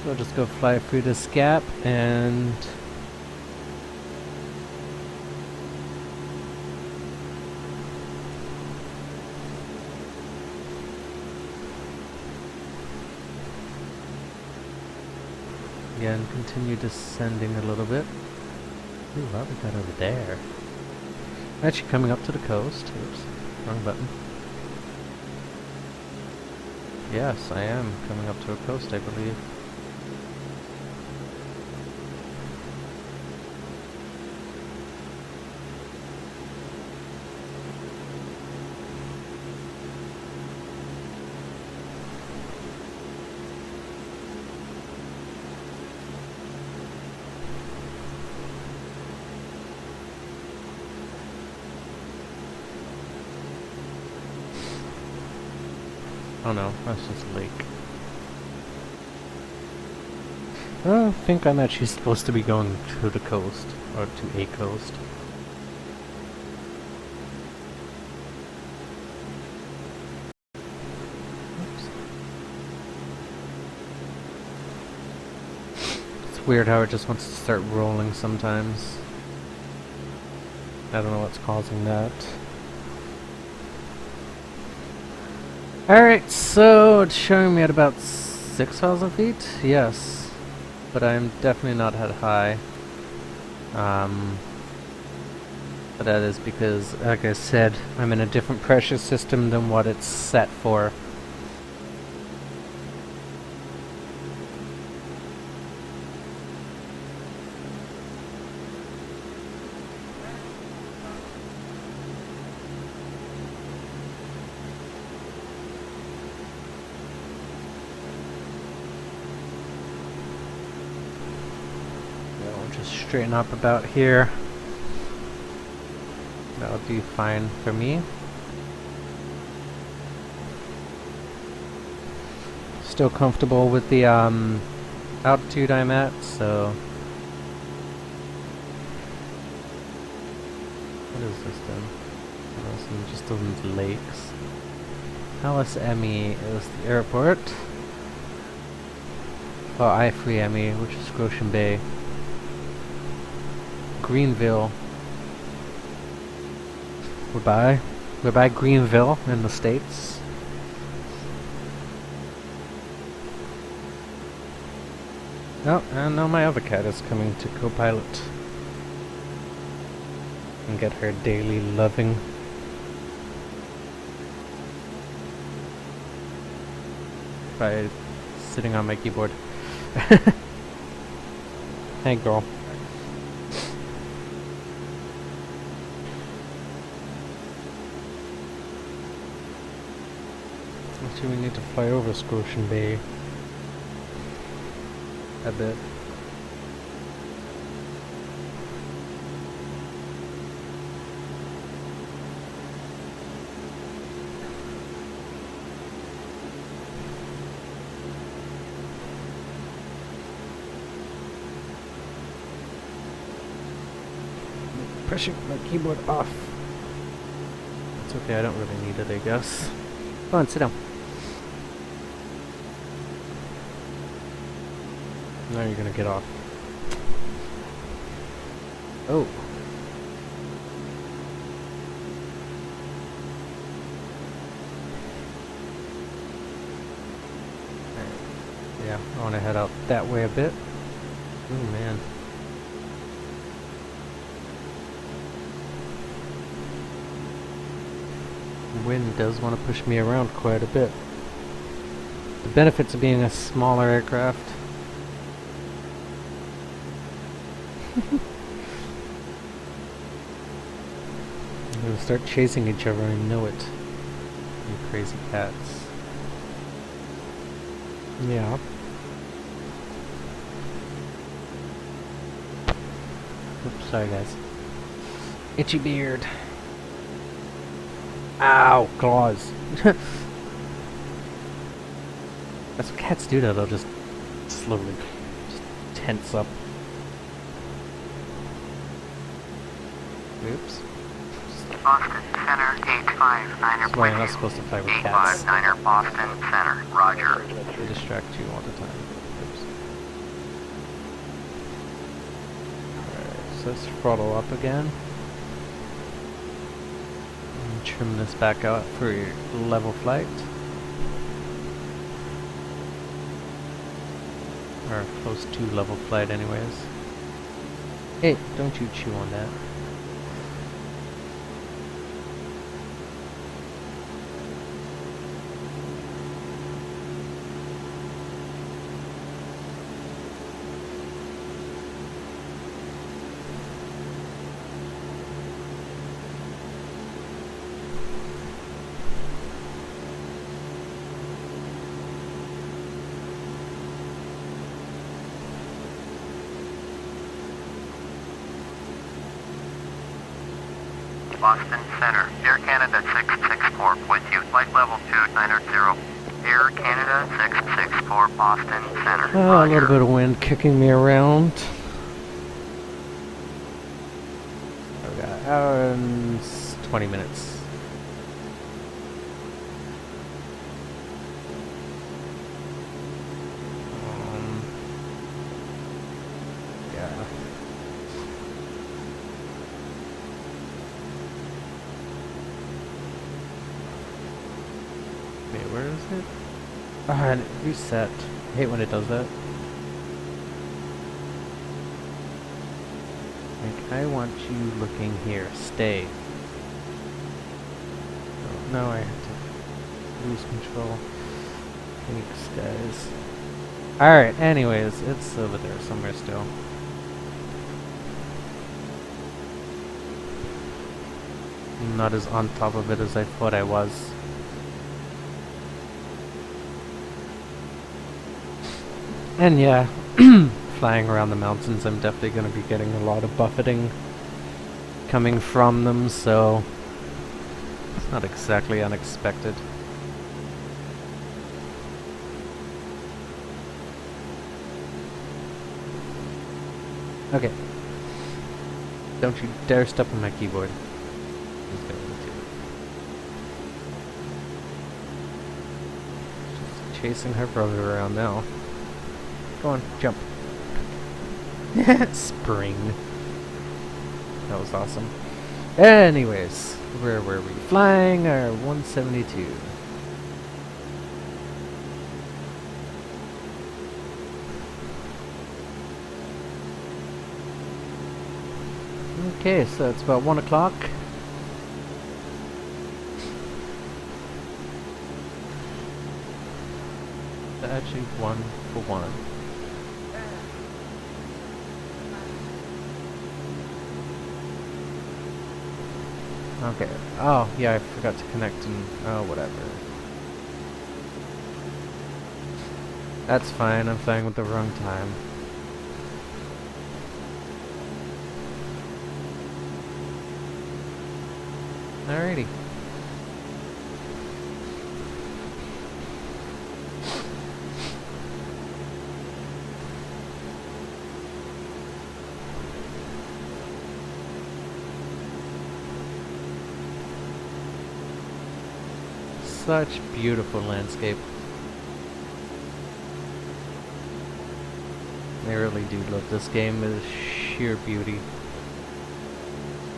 So just go fly through this gap and Again, continue descending a little bit. Ooh, what we got over there? Actually coming up to the coast. Oops, wrong button. Yes, I am coming up to a coast, I believe. Oh no, that's just a lake. I think I'm actually supposed to be going to the coast, or to a coast. Oops. It's weird how it just wants to start rolling sometimes. I don't know what's causing that. Alright, so it's showing me at about 6,000 feet? Yes. But I'm definitely not that high. But that is because, like I said, I'm in a different pressure system than what it's set for. Just straighten up about here. That'll do fine for me. Still comfortable with the altitude I'm at, so. What is this then? Oh, just those lakes. LSME is the airport. Well, I3ME, which is Scotian Bay. Greenville. We're by Greenville in the States. Oh, and now my other cat is coming to co-pilot and get her daily loving. By sitting on my keyboard. Hey girl. Actually, we need to fly over Scotian Bay a bit. Pressing my keyboard off. It's okay, I don't really need it, I guess. Come on, sit down. Now you're gonna get off. Oh. Yeah, I want to head out that way a bit. Oh man. The wind does want to push me around quite a bit. The benefits of being a smaller aircraft. We'll start chasing each other and know it. You crazy cats. Yeah. Oops, sorry guys. Itchy beard. Ow, claws. That's what cats do though, they'll just slowly just tense up. Oops. Boston Center, 859er. Why am I supposed to fly with cats? 859er, Boston Center, roger. They distract you all the time. Oops. Alright, so let's throttle up again. And trim this back out for your level flight. or close to level flight anyways. Hey, don't you chew on that. Boston Center, Air Canada 664 with you, flight level 290. Air Canada 664 Boston Center. Oh, a little bit of wind kicking me around. I've got an hour and 20 minutes. Yeah. Wait, where is it? Ah, and it reset. I hate when it does that. Like, I want you looking here. Stay. Oh, no, I have to lose control. Thanks, guys. Alright, anyways, it's over there somewhere still. I'm not as on top of it as I thought I was. And yeah, flying around the mountains, I'm definitely going to be getting a lot of buffeting coming from them, so it's not exactly unexpected. Okay. Don't you dare step on my keyboard. He's going to. Just chasing her brother around now. Go on, jump. Spring. That was awesome. Anyways, where were we? Flying our 172. Okay, so it's about 1 o'clock. Actually, 1 for 1. Okay. Oh, yeah, I forgot to connect and... oh, whatever. That's fine, I'm flying with the wrong time. Alrighty. Such beautiful landscape. I really do love this game. It is sheer beauty.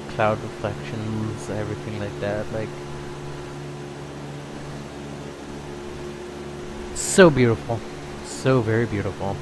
Cloud reflections, everything like that. Like, so beautiful. So very beautiful.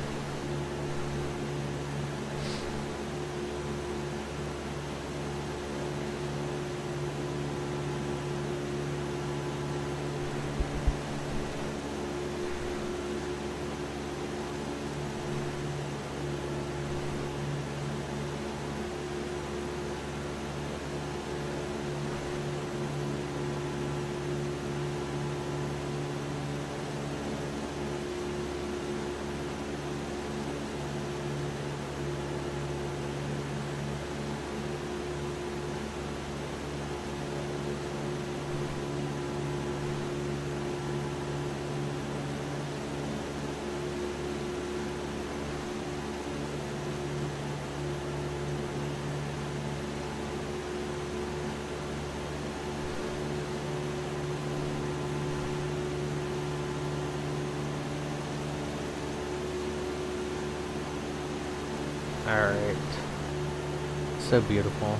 Alright. So beautiful.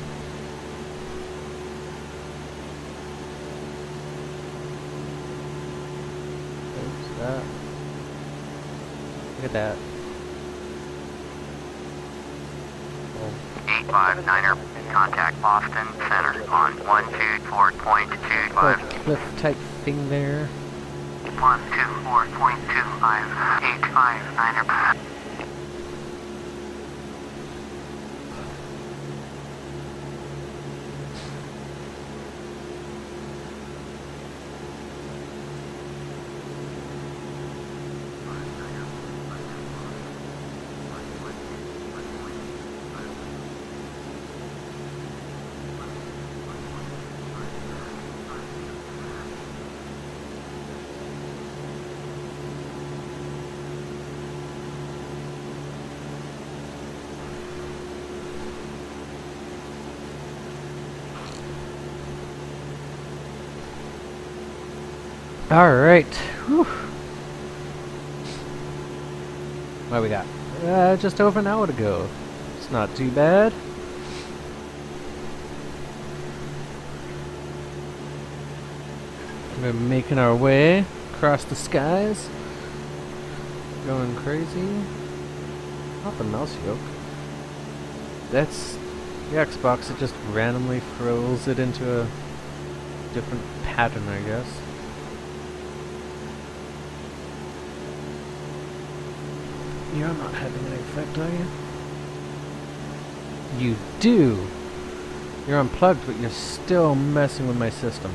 Oops, that. Look at that. 859er. Contact Boston Center on 124.25. Cliff type thing there. 124.25. 859er. Alright. What we got? Just over an hour to go. It's not too bad. We're making our way across the skies. Going crazy. Not the mouse yoke. That's the Xbox. It just randomly throws it into a different pattern, I guess. You're not having any effect, are you? You do! You're unplugged, but you're still messing with my system.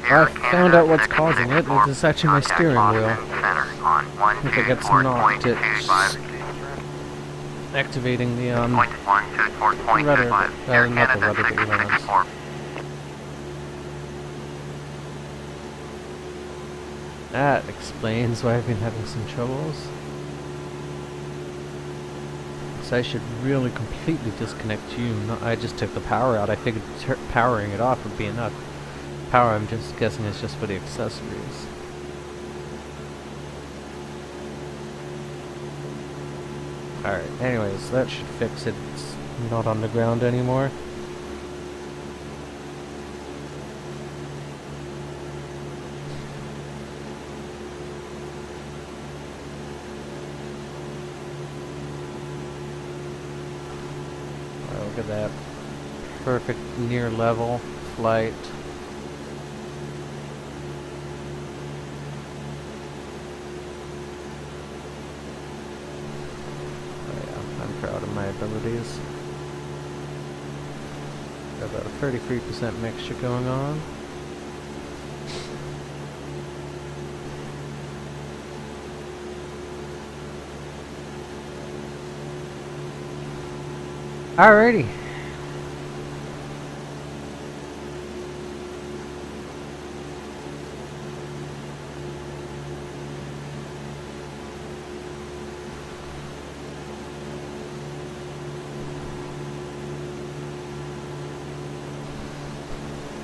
I found out what's causing it. It's actually my steering wheel. If it gets knocked, it's activating the rudder, not the rudder, but the lens. That explains why I've been having some troubles. So I should really completely disconnect you. I just took the power out. I figured powering it off would be enough. Power, I'm just guessing, is just for the accessories. Alright, anyways, that should fix it. It's not on the ground anymore. Look at that. Perfect near level flight. Oh yeah, I'm proud of my abilities. Got about a 33% mixture going on. Alrighty.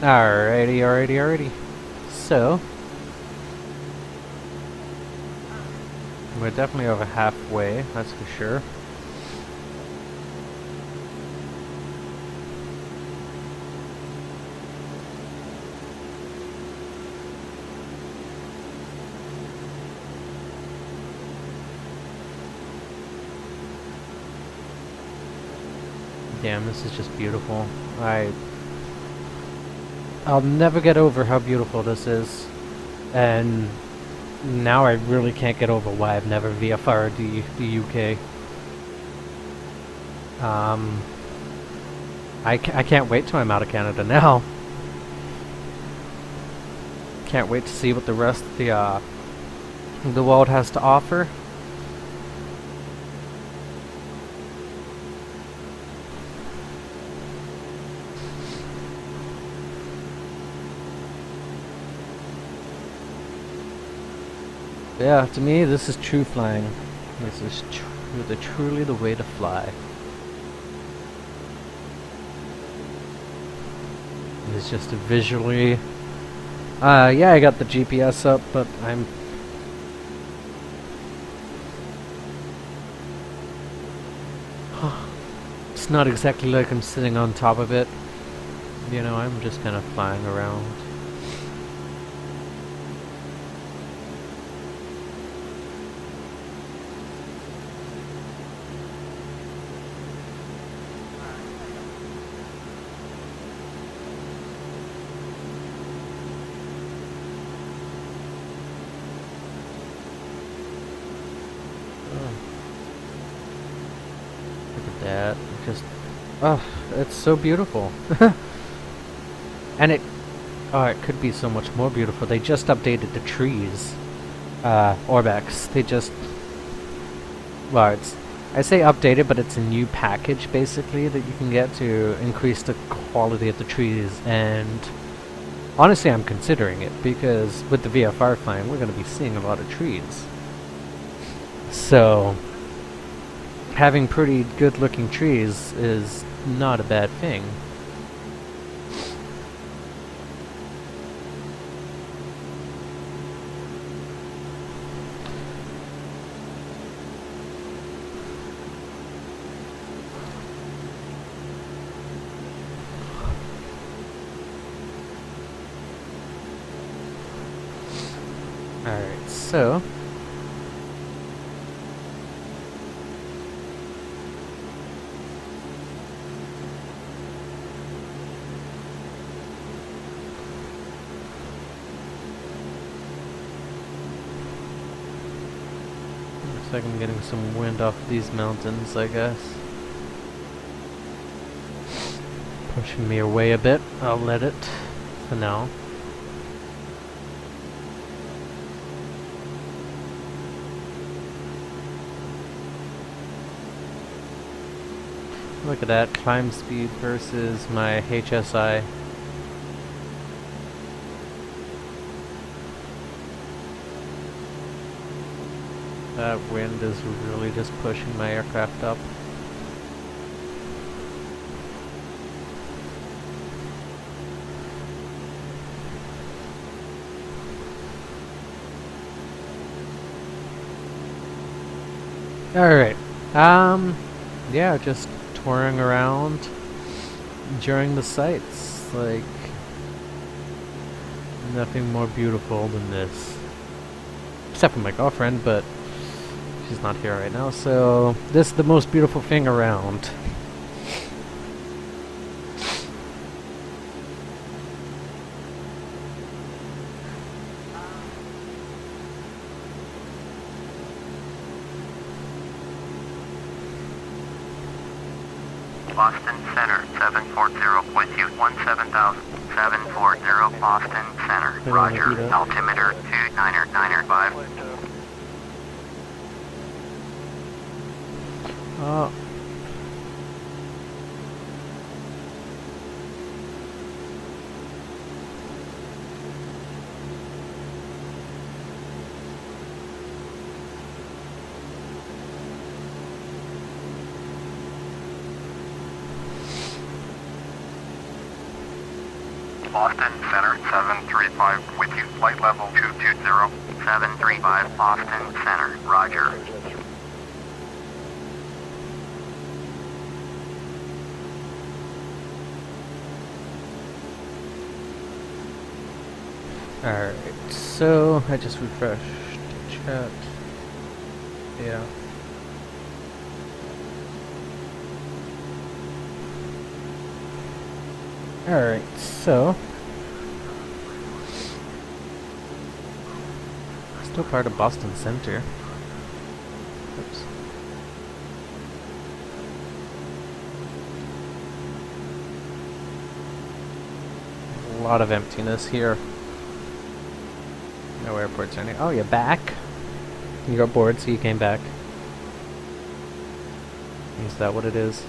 Alrighty. So, we're definitely over halfway, that's for sure. Damn, this is just beautiful. I'll never get over how beautiful this is, and now I really can't get over why I've never VFR'd the UK. I can't wait till I'm out of Canada now. Can't wait to see what the rest of the world has to offer. Yeah, to me, this is true flying. This is truly the way to fly. It's just a visually... yeah, I got the GPS up, but I'm... It's not exactly like I'm sitting on top of it. You know, I'm just kind of flying around. Oh. Look at that. Just, oh, it's so beautiful. And it could be so much more beautiful. They just updated the trees. Orbex. They just, well, I say updated, but it's a new package basically that you can get to increase the quality of the trees. And honestly, I'm considering it because with the VFR flying, we're going to be seeing a lot of trees. So having pretty good looking trees is not a bad thing. Alright, so looks like I'm getting some wind off these mountains, I guess. Pushing me away a bit. I'll let it for now. Look at that, climb speed versus my HSI. That wind is really just pushing my aircraft up. Alright, yeah, just touring around, enjoying the sights, like, nothing more beautiful than this. Except for my girlfriend, but she's not here right now, so this is the most beautiful thing around. Boston Center, 740 with you, 17,000. 740 Boston Center, roger, altimeter 29995. Oh. Boston Center, 735 with you, flight level 220. 735 Boston Center, roger. Alright, so I just refreshed chat. Yeah. Alright, so still part of Boston Center. Oops. A lot of emptiness here. No airports or anything. Oh, you're back? You got bored, so you came back. Is that what it is?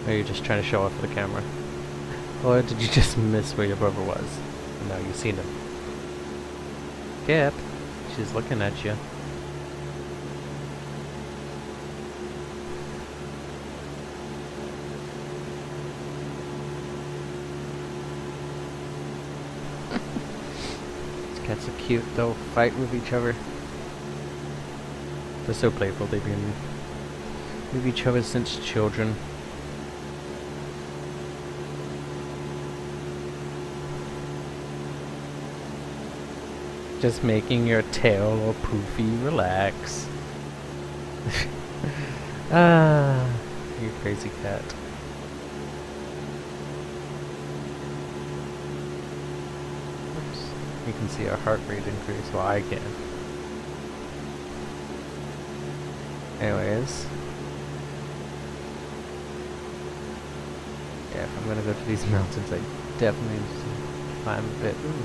Or are you just trying to show off for the camera? Or did you just miss where your brother was? And now you've seen him. Kip, she's looking at you. These cats are cute. They'll fight with each other. They're so playful. They've been with each other since children. Just making your tail all poofy, relax. Ah, you crazy cat. Oops. You can see our heart rate increase. Well, I can. Anyways. Yeah, if I'm gonna go to these mountains, I definitely need to climb a bit. Ooh,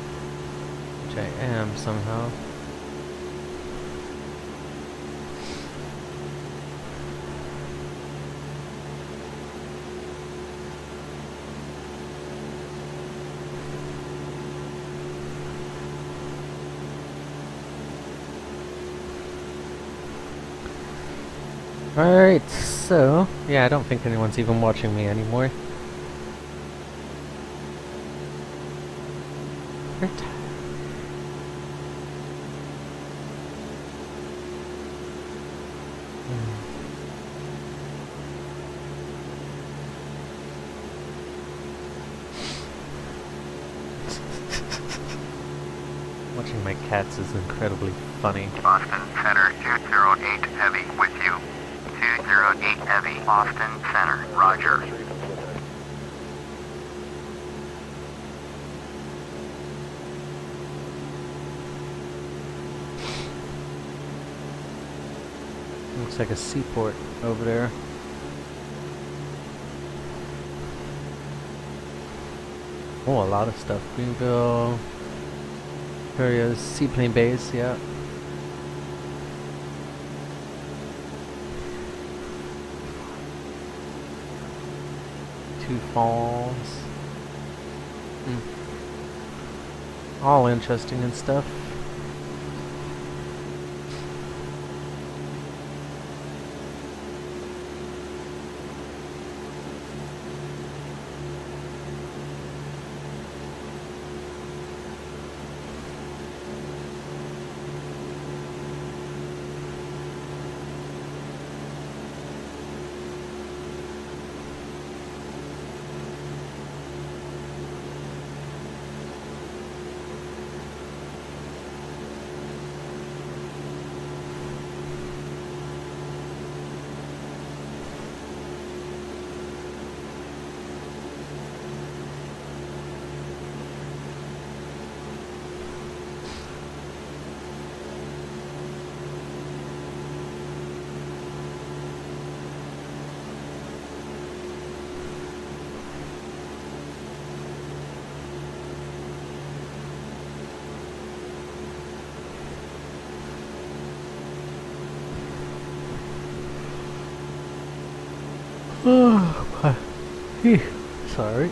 which I am somehow. Alright, so, yeah, I don't think anyone's even watching me anymore. Right. Watching my cats is incredibly funny. Boston Center 208 Heavy with you. 208 Heavy, Boston Center, roger. Looks like a seaport over there. Oh, a lot of stuff. Greenville, areas, seaplane base, yeah. Two Falls. All interesting and stuff. Oh, sorry.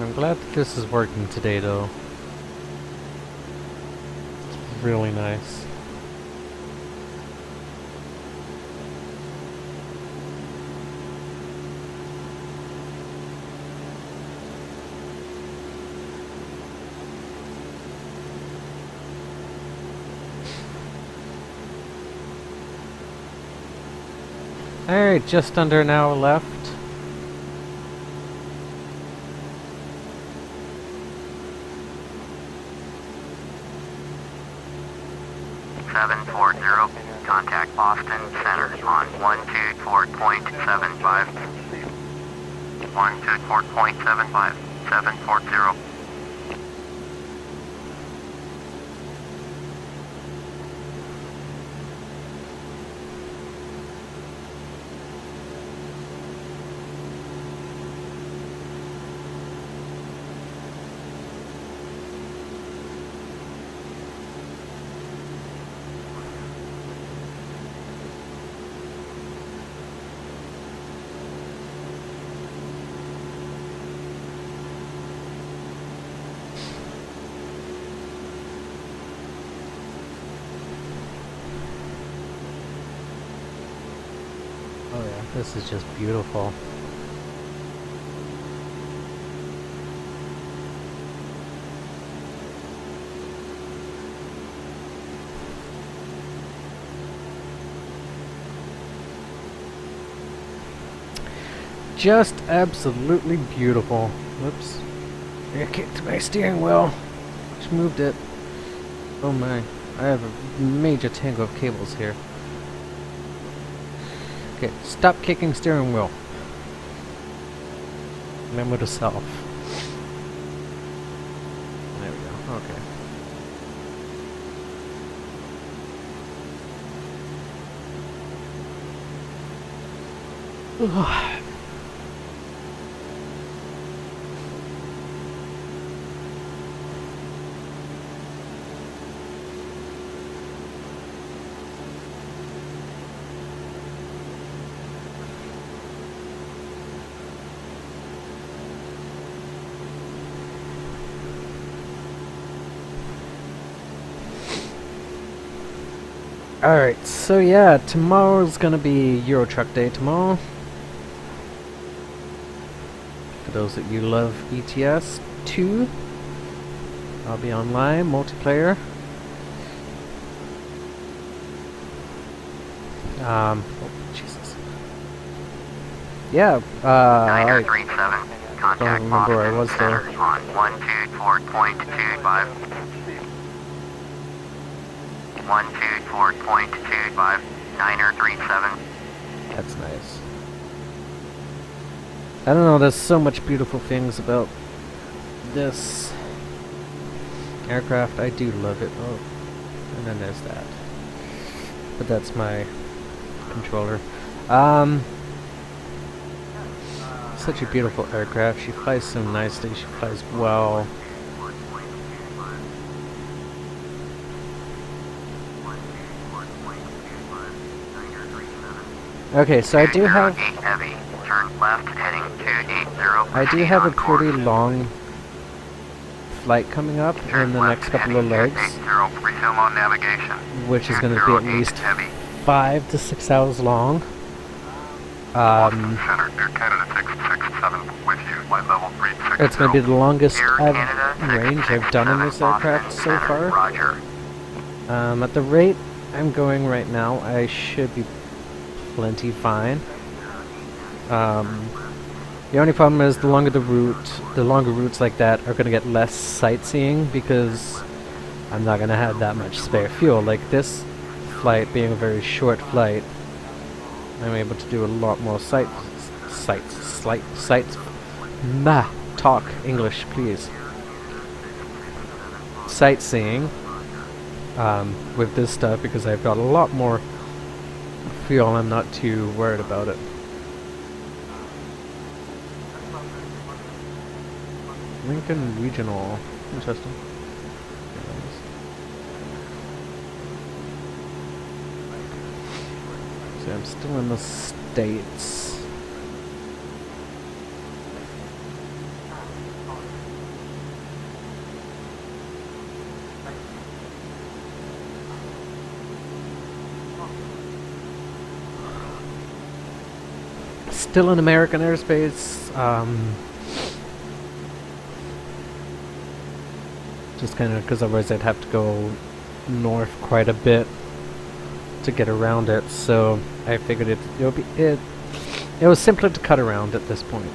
I'm glad that this is working today, though. It's really nice. Alright, just under an hour left. Contact Boston Center on 124.75. 124.75. 740. Oh yeah, this is just beautiful. Just absolutely beautiful. Whoops. I kicked my steering wheel. Just moved it. Oh my. I have a major tangle of cables here. Okay, stop kicking steering wheel. Remember to self. There we go, okay. Alright, so yeah, tomorrow's gonna be Euro Truck Day tomorrow. For those that you love ETS 2, I'll be online, multiplayer. Oh, Jesus. Yeah, I don't remember where I was there. On 124.25. 124.25. Niner 37. That's nice. I don't know, there's so much beautiful things about this aircraft. I do love it. Oh, and then there's that. But that's my controller. Such a beautiful aircraft. She flies so nicely. She flies well. Okay, so I do have heavy. Turn left heading 280. I do have a pretty long flight coming up in the next couple of legs, Resume on navigation. which is going to be at least 5 to 6 hours long. It's going to be the longest range I've done in this aircraft so far. At the rate I'm going right now, I should be plenty fine. The only problem is the longer routes like that are going to get less sightseeing because I'm not going to have that much spare fuel. Like this flight being a very short flight, I'm able to do a lot more talk English, please. Sightseeing with this stuff because I've got a lot more fuel. I'm not too worried about it. Lincoln Regional. Interesting. See, I'm still in the States. Still in American airspace. Just kind of because otherwise I'd have to go north quite a bit to get around it. So I figured it was simpler to cut around at this point.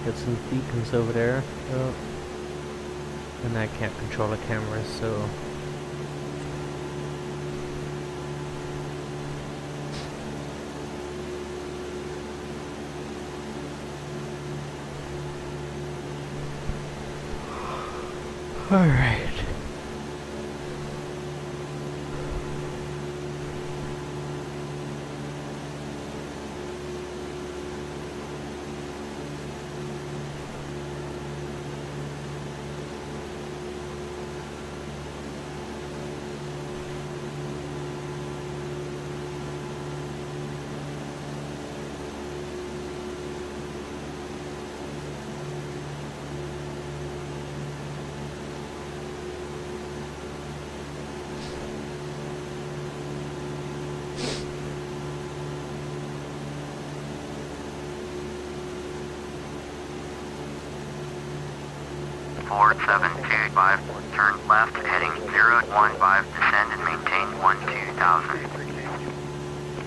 Get some beacons over there. Oh. And I can't control the camera, so... Alright. Four 725, turn left heading 015, descend and maintain 12,000.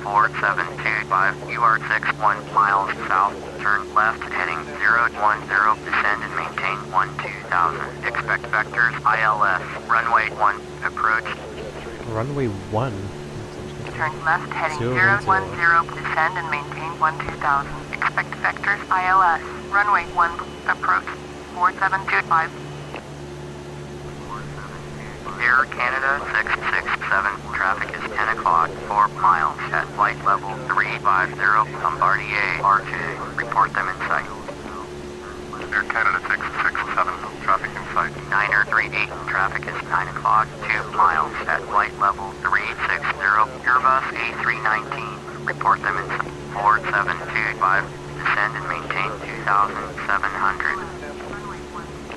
4725, you are 61 miles south, turn left heading 010, descend and maintain 12,000. Expect vectors ILS, runway 1, approach. Runway 1? Turn left heading 010, descend and maintain 12,000. Expect vectors ILS, runway 1, approach. 4725. Air Canada 667, traffic is 10 o'clock, 4 miles at flight level 350, Bombardier R2, report them in sight. Air Canada 667, traffic in sight. 938, traffic is 9 o'clock, 2 miles at flight level 360, Airbus A319, report them in sight. 4725, descend and maintain 2,700.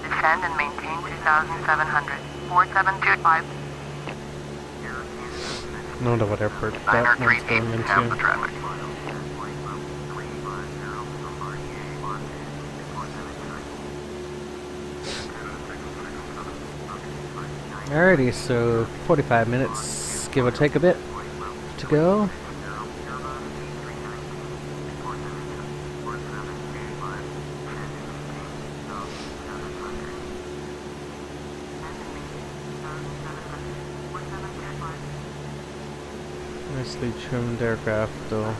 Descend and maintain 2,700. 4725. I wonder what airport that one's going into. Alrighty, so 45 minutes, give or take a bit, to go. Nicely trimmed aircraft though.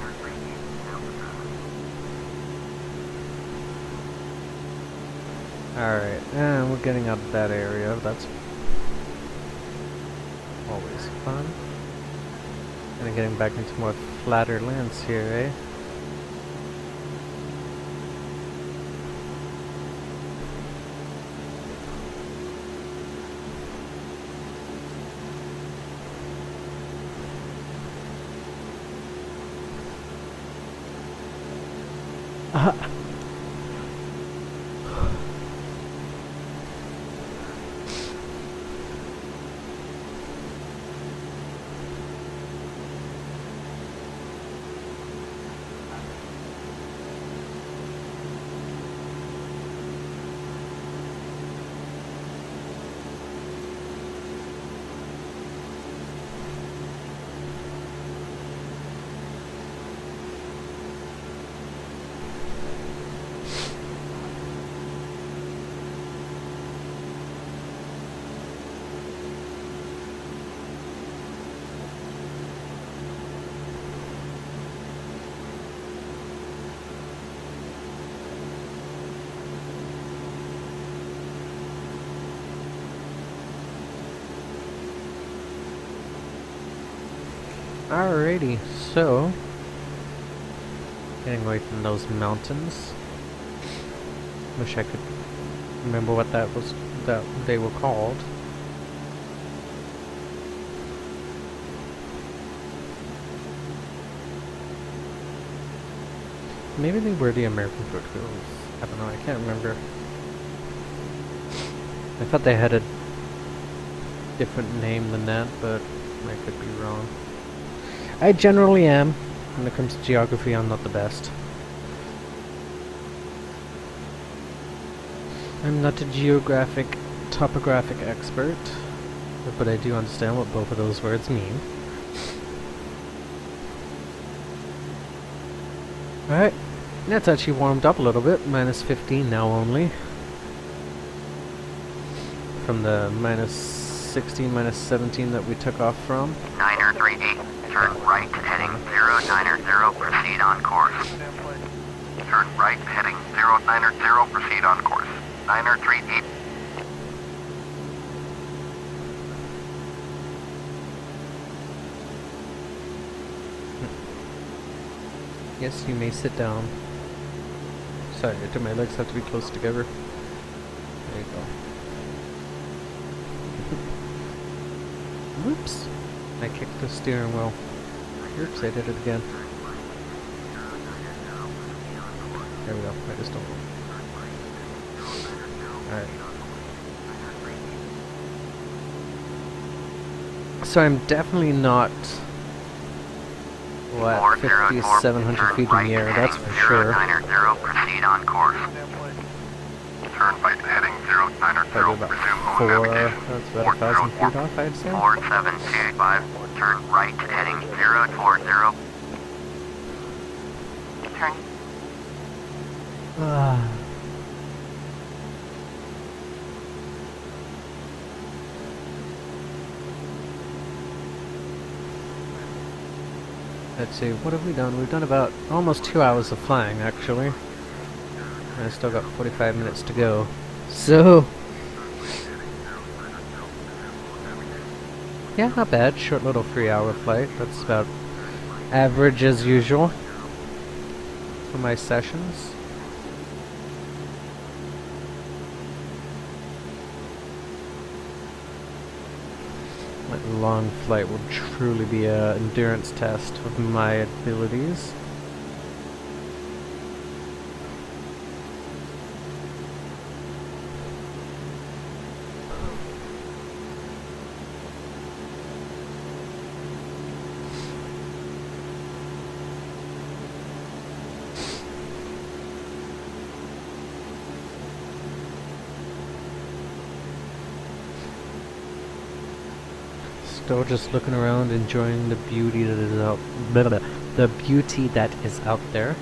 Alright, and we're getting out of that area. That's always fun. And getting back into more flatter lands here, eh? Alrighty, so getting away from those mountains. Wish I could remember what that they were called. Maybe they were the American foothills. I don't know, I can't remember. I thought they had a different name than that, but I could be wrong. I generally am. When it comes to geography, I'm not the best. I'm not a topographic expert, but I do understand what both of those words mean. Alright, that's actually warmed up a little bit, minus 15 now only. from the minus 16, minus 17 that we took off from. Niner 38, turn right heading 090, proceed on course. Turn right heading 090, proceed on course. Niner 38. Yes, you may sit down. Sorry, my legs have to be close together. There you go. Whoops! I kicked the steering wheel. Oops, I did it again. There we go. I just don't. Alright. So I'm definitely not, what, 5,700 feet in the air, that's for sure. 090, proceed on course. Turn right heading 090, Probably about that's about 1,000 feet off, I'd say. 4725, turn right heading 040. Turn. Let's see, what have we done? We've done about almost 2 hours of flying, actually. And I still got 45 minutes to go. So, yeah, not bad. Short little 3-hour flight. That's about average as usual for my sessions. That long flight will truly be an endurance test of my abilities. Still just looking around, enjoying the beauty that is out, the beauty that is out there.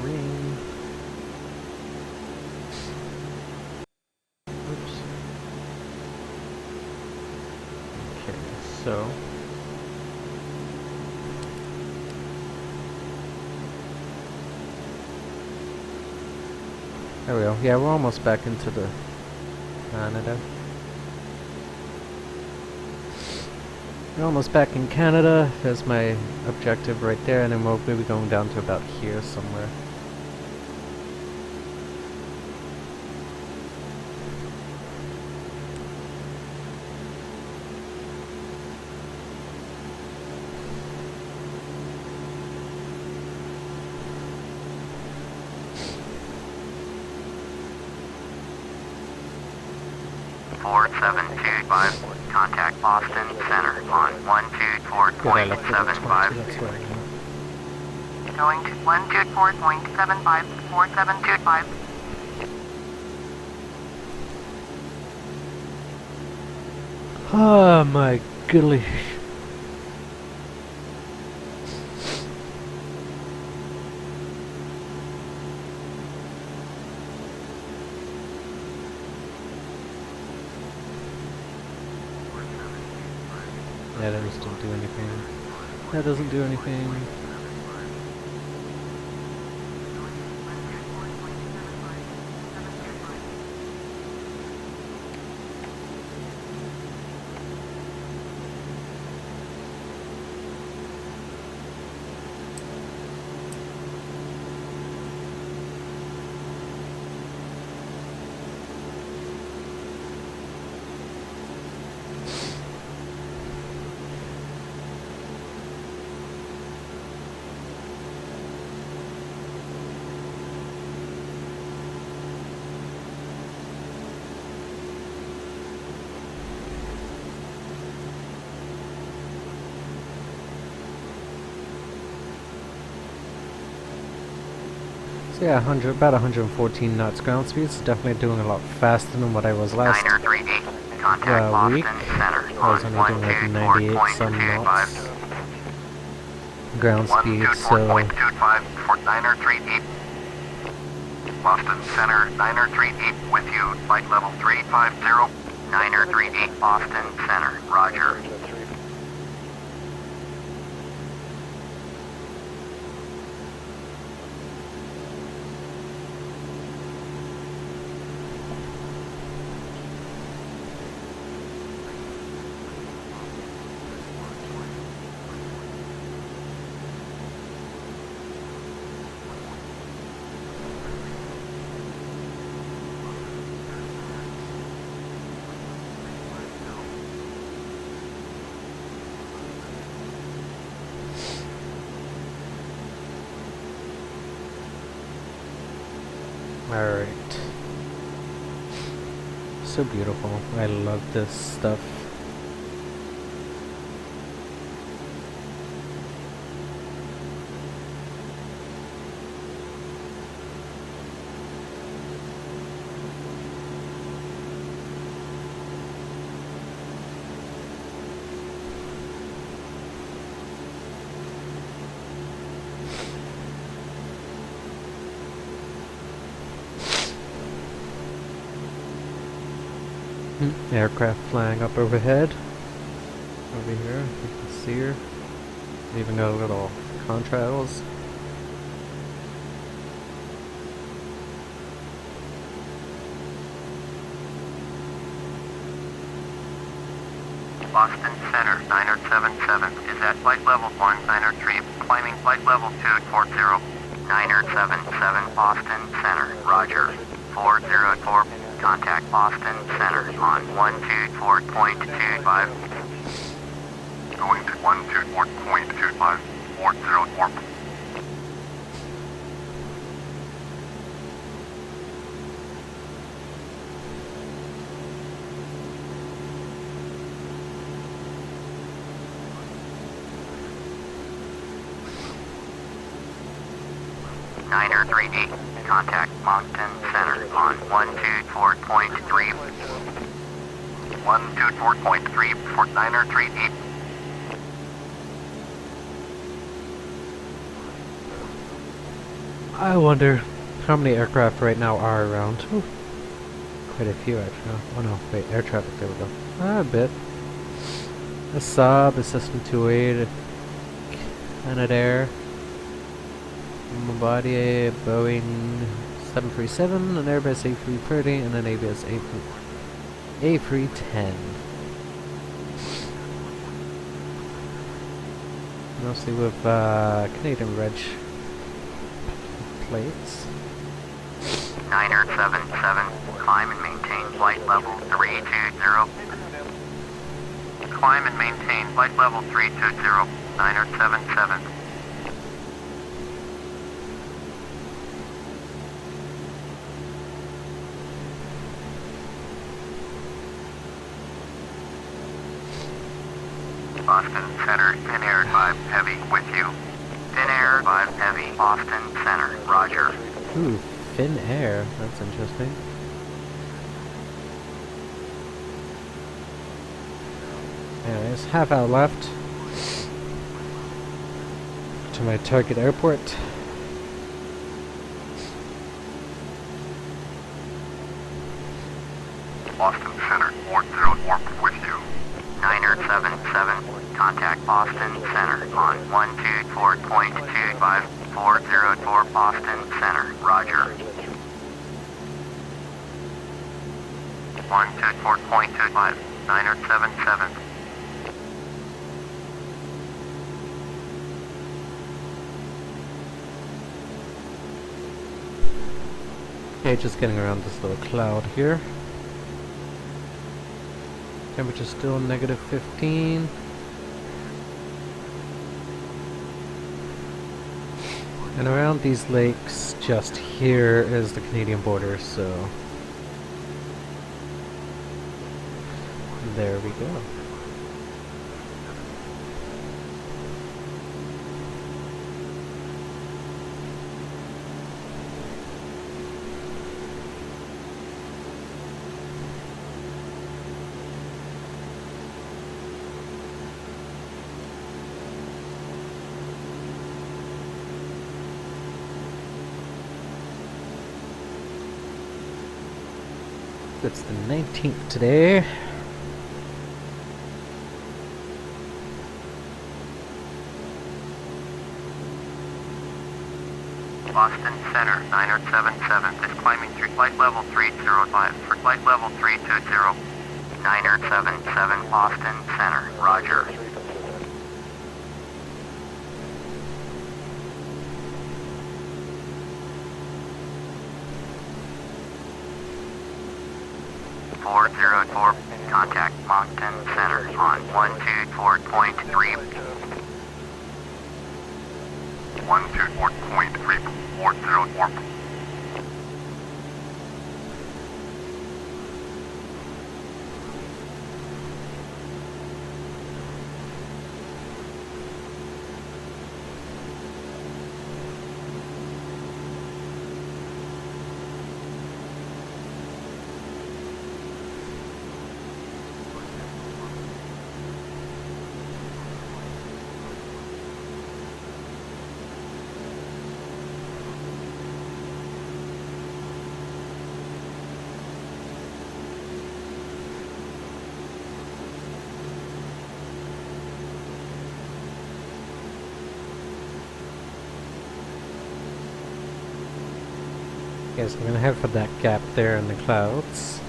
Ring. Oops. Okay, so there we go. Yeah, we're almost back into the Canada. We're almost back in Canada. There's my objective right there, and then we'll be going down to about here somewhere. Four 725, contact Boston Center on 124.75. Going to 124.75, 4725. Oh my goodness. Yeah, that doesn't do anything. That doesn't do anything. So yeah, about 114 knots ground speed. So definitely doing a lot faster than what I was last Niner 38. Contact week. Boston Center I was on only doing like 98 some 124.25. knots ground speed. So 124.25 for Niner 38. Boston Center, Niner 38 with you. Flight level 350. Niner 38 Boston Center. Roger. alright. So beautiful. I love this stuff. Aircraft flying up overhead. Over here, you can see her. Even got little contrails. Boston Center, Niner 77 is at flight level 1, Niner 3, climbing flight level 240. Niner 77 Boston Center, Roger. 404, contact Boston Center on 124.25. Going to 124.25, 404. Niner 38, contact Moncton Center on 124.3. 124.3 for Niner 38. I wonder how many aircraft right now are around. Ooh, quite a few actually. Oh no, wait, air traffic, there we go. A bit. A Saab, a Cessna 208, Canadair, Bombardier, a Boeing 737, an Airbus A330, and an Airbus A310. Mostly with Canadian reg plates. Niner 77, climb and maintain flight level 320. Climb and maintain flight level 320, Niner 77. Boston Center, Thin Air 5 Heavy with you. Thin Air 5 Heavy, Boston Center, Roger. Ooh, Fin Air, that's interesting. Anyways, half hour left to my target airport. Boston Center, 404 with you. Niner 77, contact Boston Center on 124.25, 404 Boston Center, Roger. 124.25, Niner 77. Okay, just getting around this little cloud here. Temperature still -15. And around these lakes, just here is the Canadian border, so there we go. It's the 19th today. Boston Center, 977 is climbing through flight level 305 for flight level 320. 977 Boston Center, roger. Contact Moncton Center on 124.3. 124.3404. Guess I'm gonna head for that gap there in the clouds.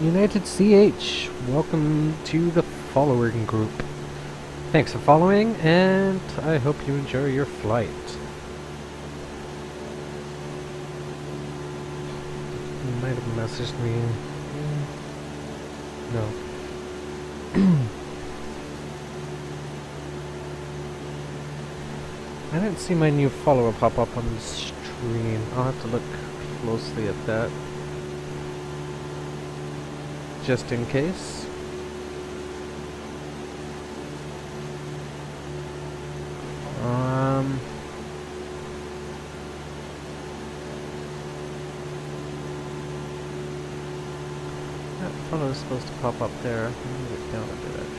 United CH, welcome to the following group. Thanks for following, and I hope you enjoy your flight. You might have messaged me. No. I didn't see my new follower pop up on the stream. I'll have to look closely at that. Just in case. That follow is supposed to pop up there. Let me move it down a bit actually.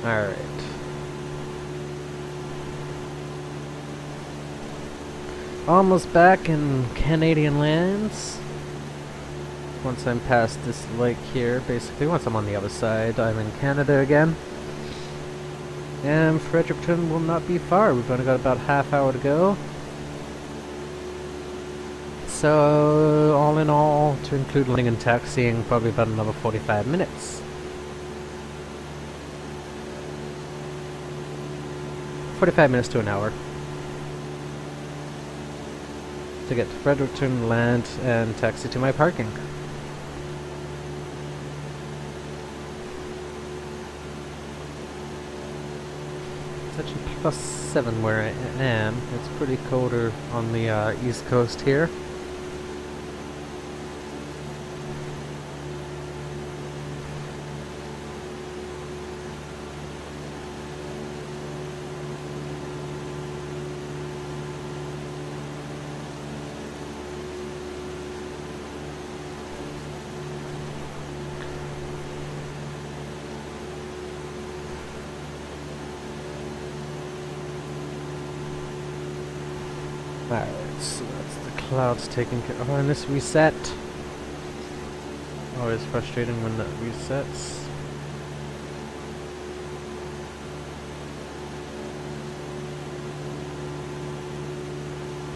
Alright. Almost back in Canadian lands. Once I'm past this lake here, basically, once I'm on the other side, I'm in Canada again. And Fredericton will not be far. We've only got about half hour to go. So, all in all, to include landing and taxiing, probably about another 45 minutes. 45 minutes to an hour to get to Fredericton, land, and taxi to my parking. It's actually +7 where I am. It's pretty colder on the east coast here. Alright, so that's the clouds taking care of. Oh, and this reset. Always frustrating when that resets.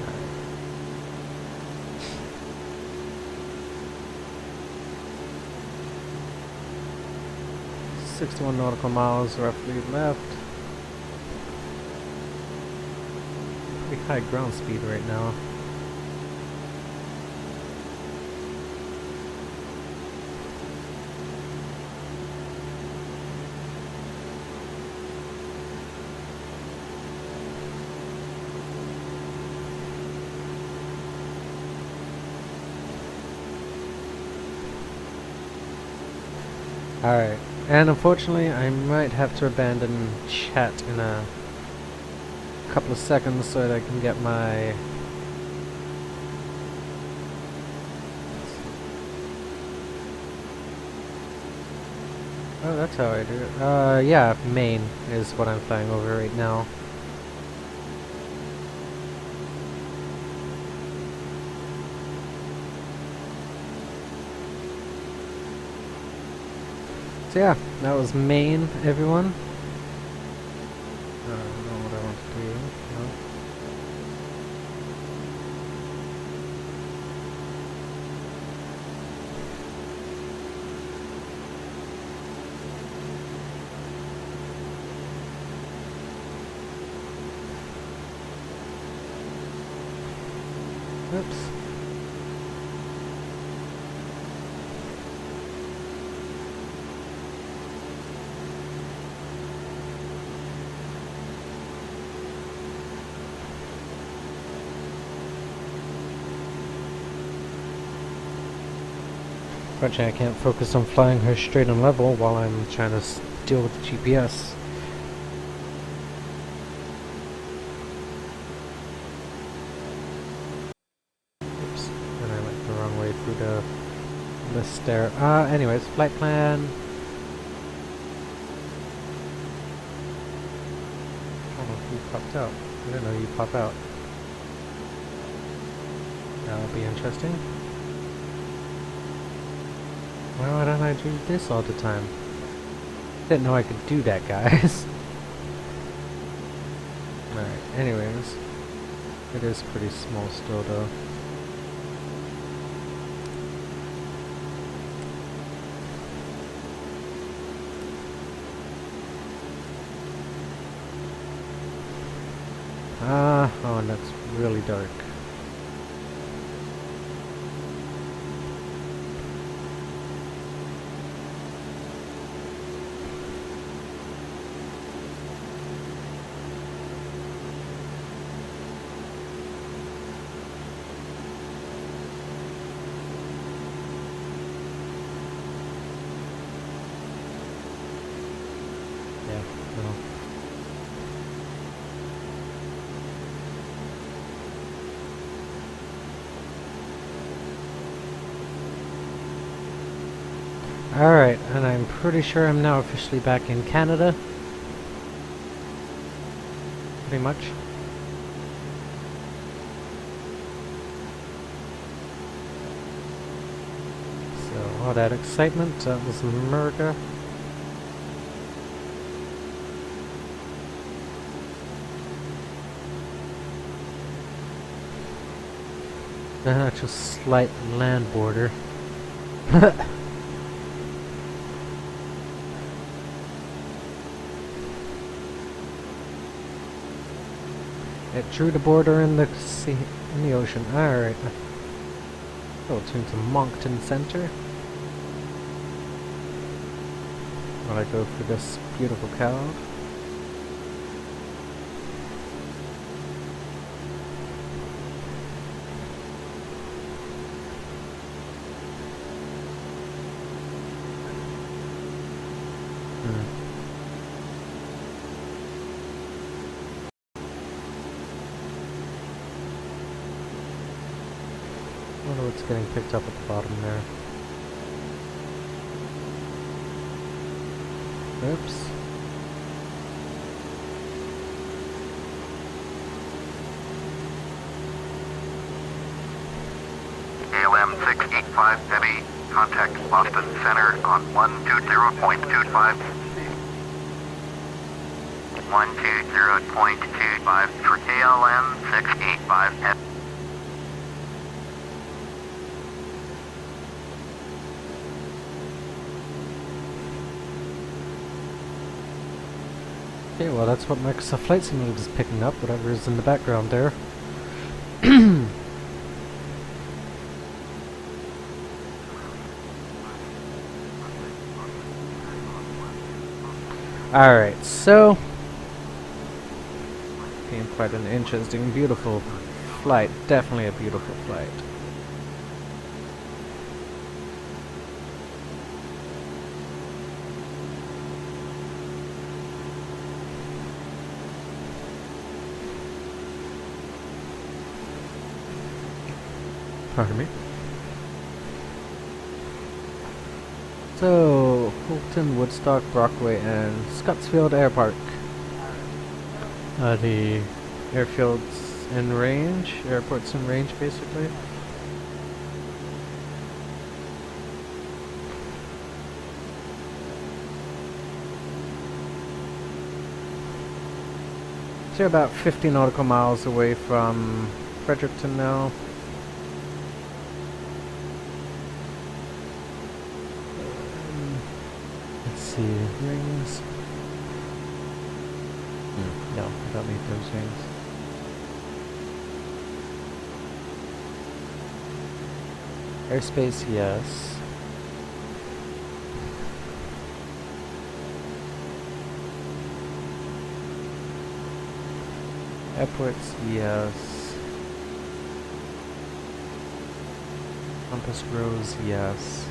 Alright. 61 nautical miles roughly left. pretty high ground speed right now. Alright, and unfortunately I might have to abandon chat in a couple of seconds so that I can get my... Oh, that's how I do it. Yeah, Maine is what I'm flying over right now. So yeah, that was Maine, everyone. I don't know what I want to do. No. Oops. Fortunately, I can't focus on flying her straight and level while I'm trying to deal with the GPS. Oops, and I went the wrong way through the list there. Anyways, flight plan. I don't know if you popped out. I didn't know you pop out. That'll be interesting. Why don't I do this all the time? Didn't know I could do that, guys. Alright, anyways. It is pretty small still, though. Oh, and that's really dark. Yeah, no. Alright, and I'm pretty sure I'm now officially back in Canada. Pretty much. So, all that excitement, that was America. Just slight land border. It drew the border in the sea, in the ocean. Alright. Go to Moncton Center. While I go for this beautiful cow. I wonder what's getting picked up at the bottom there. Oops. ALM 685 Heavy, contact Boston Center on 120.25. 120.25 for ALM 685 Heavy. Okay, well that's what Microsoft Flight Simulator is picking up, whatever is in the background there. Alright, so being quite an interesting, beautiful flight. Definitely a beautiful flight. Pardon me. So, Fulton, Woodstock, Brockway, and Scottsfield Air Park. The airfields in range, airports in range basically. So you're about 50 nautical miles away from Fredericton now. Let's see, rings. No, I don't need those rings. Airspace, yes. Airports, yes. Compass rose, yes.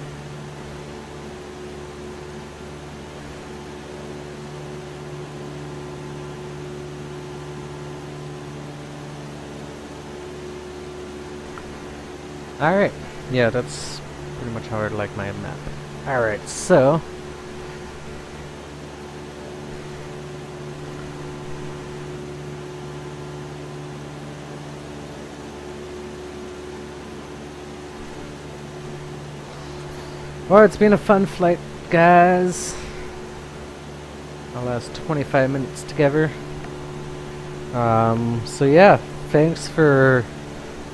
Alright, yeah, that's pretty much how I like my map. Alright, so well, it's been a fun flight, guys. Our last 25 minutes together. So yeah, thanks for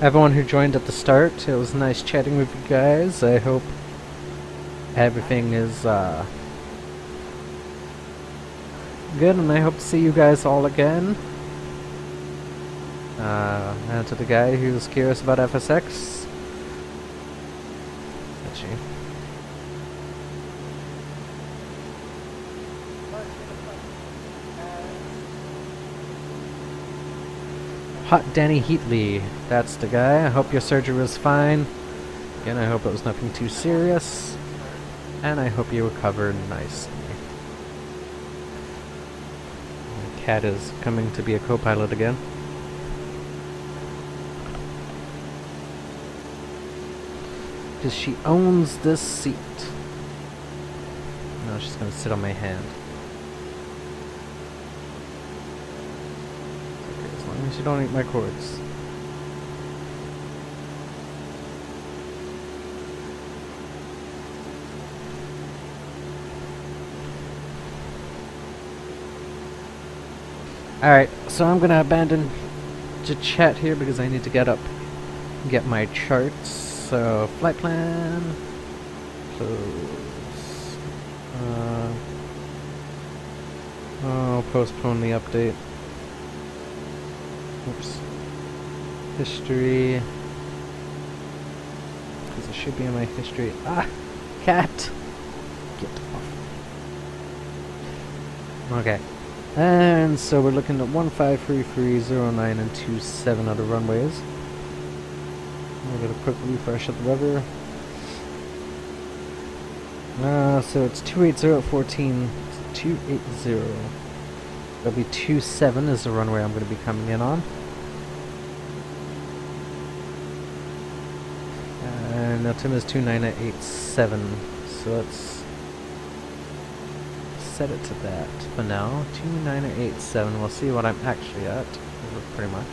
everyone who joined at the start. It was nice chatting with you guys. I hope everything is good, and I hope to see you guys all again. And to the guy who's curious about FSX, that's you. Hot Danny Heatley, that's the guy. I hope your surgery was fine. Again, I hope it was nothing too serious. And I hope you recover nicely. My cat is coming to be a co-pilot again. Because she owns this seat. No, she's going to sit on my hand. As long as you don't eat my cords. Alright, so I'm gonna abandon the chat here because I need to get up and get my charts. So, flight plan, close. I'll postpone the update. Oops. History. Because it should be in my history. Ah! Cat! Get off. Okay. And so we're looking at 1533, 09, and 27 other runways. We'll get a quick refresh of the weather. So it's 280 at 14. 280. That'll be 27 is the runway I'm going to be coming in on. And Tim is 2987. So let's set it to that for now. 2987. We'll see what I'm actually at. Pretty much.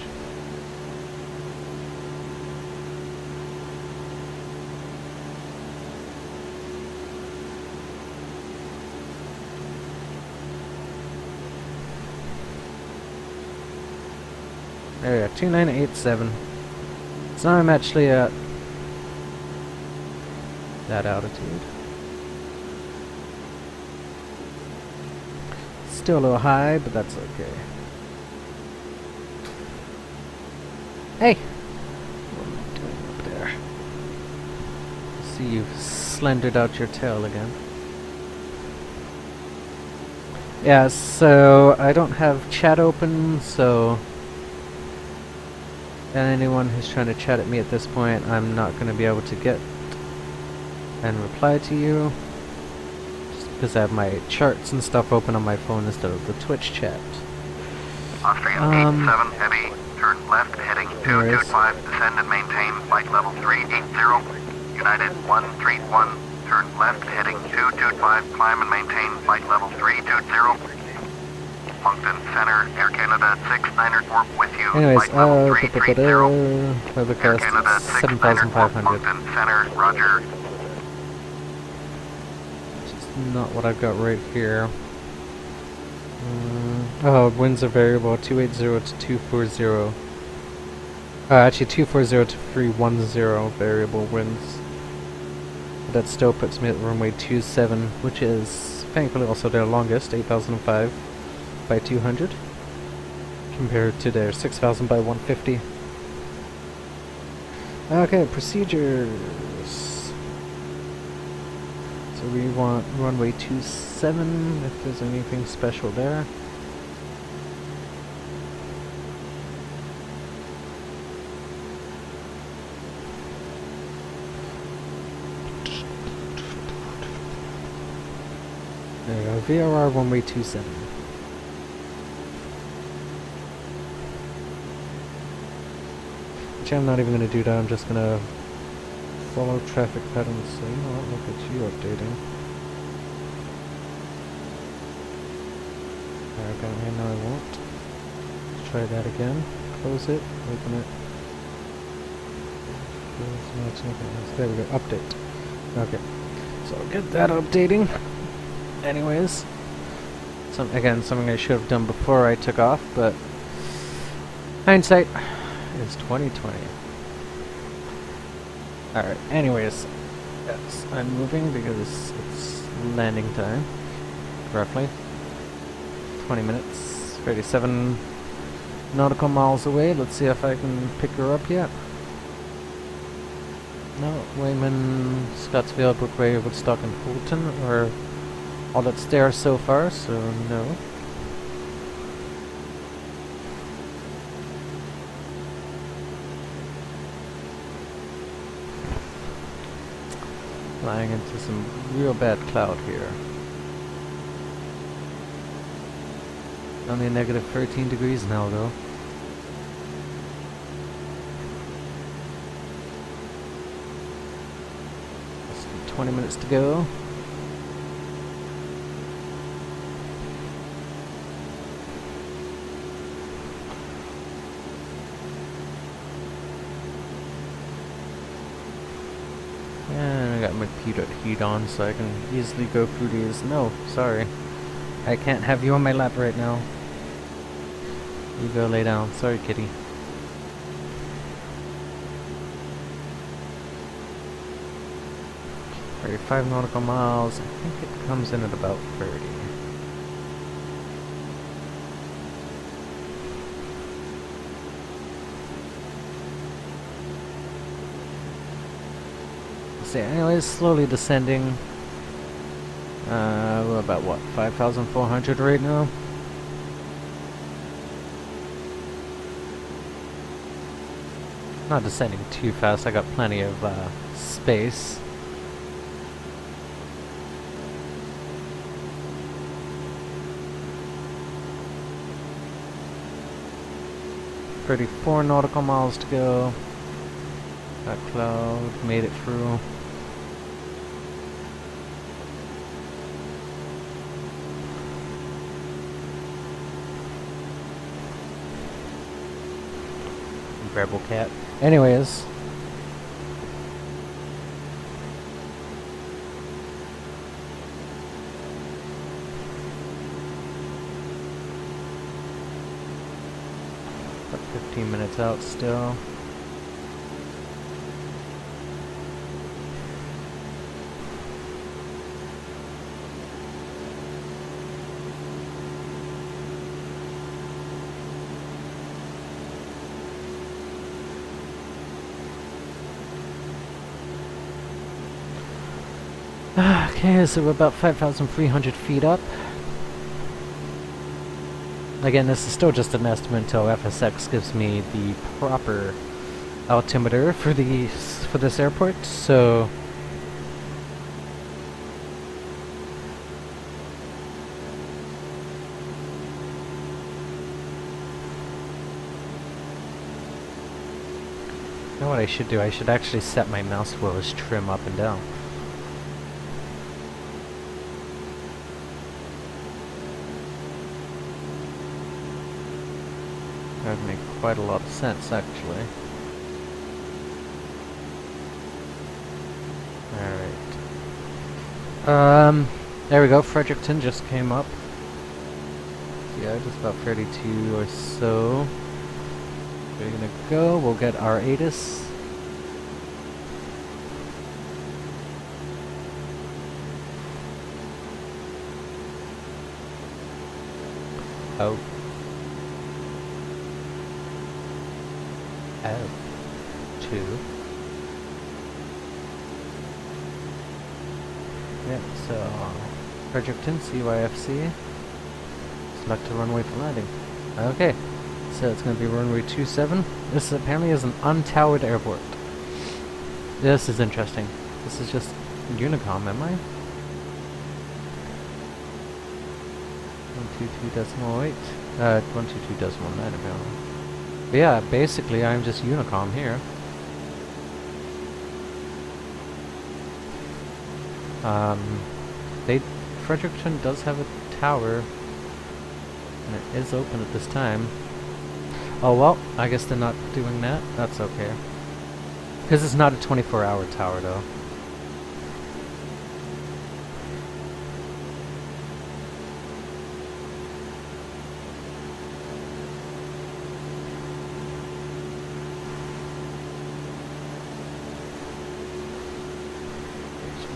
There we go, 2987. So now I'm actually at that altitude. Still a little high, but that's okay. Hey! What am I doing up there? I see you've slendered out your tail again. Yeah, so I don't have chat open, so anyone who's trying to chat at me at this point, I'm not going to be able to get and reply to you. Just because I have my charts and stuff open on my phone instead of the Twitch chat. Austrian 87 heavy, turn left heading 225, descend and maintain flight level 380. United 131, turn left heading 225, climb and maintain flight level 320. Moncton Center, Air Canada 6904 with you. Anyways, flight level 330. Air overcast Canada 7,500. Moncton Center, roger. Which is not what I've got right here. Oh, winds are variable, 280 to 240. Actually 240 to 310 variable winds. But that still puts me at runway 27, which is thankfully also their longest, 8,005 by 200, compared to their 6,000 by 150. Okay, procedures. So we want runway 27, if there's anything special there. There you go, VRR runway 27. Which I'm not even going to do that, I'm just going to follow traffic patterns, so you know what, look at you updating. Okay, no I won't. Let's try that again. Close it, open it. There we go, update. Okay, so I'll get that updating. Anyways, something I should have done before I took off, but hindsight is 2020. Alright, anyways, yes, I'm moving because it's landing time, roughly 20 minutes, 37 nautical miles away. Let's see if I can pick her up yet. No, Wayman, Scottsville, Brookway, Woodstock, and Fulton are all that's there so far, so no. Flying into some real bad cloud here. Only negative 13 degrees now though. Less than 20 minutes to go. And I got my heat on so I can easily go through these. No, sorry. I can't have you on my lap right now. You go lay down. Sorry, kitty. Alright, 5 nautical miles. I think it comes in at about 30. So anyways, slowly descending. We're about what, 5,400 right now? Not descending too fast, I got plenty of space. $34 nautical miles to go. That cloud made it through. Rebel cat. Anyways. About 15 minutes out still. Okay, so we're about 5,300 feet up. Again, this is still just an estimate until FSX gives me the proper altimeter for this airport, so you know what I should do? I should actually set my mouse wheel as trim up and down. That would make quite a lot of sense, actually. Alright. There we go, Fredericton just came up. Yeah, just about 32 or so. We're gonna go, we'll get our ATIS. Oh. Oh. 2. Yeah, so Fredericton, CYFC. Select a runway for landing. Okay, so it's going to be runway 27. This apparently is an untowered airport. This is interesting. This is just Unicom, am I? 122.8. 122.9 apparently. But yeah, basically I'm just Unicom here. Fredericton does have a tower, and it is open at this time. Oh well, I guess they're not doing that. That's okay. Because it's not a 24-hour tower though.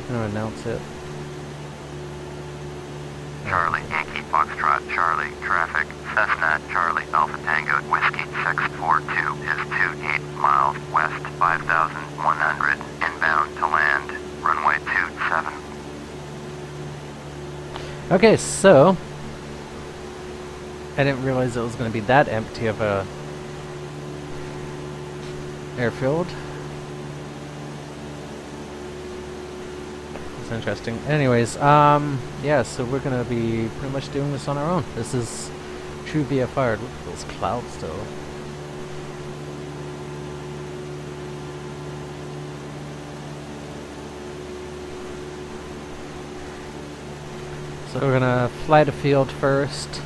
I'm gonna announce it. Charlie, Yankee, Foxtrot, Charlie, traffic, Cessna, Charlie, Alpha Tango, Whiskey 642 is 28 miles west, 5,100, inbound to land, runway 27. Okay, so I didn't realize it was going to be that empty of a airfield. Interesting. Anyways, yeah, so we're gonna be pretty much doing this on our own. This is true VFR. Look at those clouds though. So we're gonna fly the field first,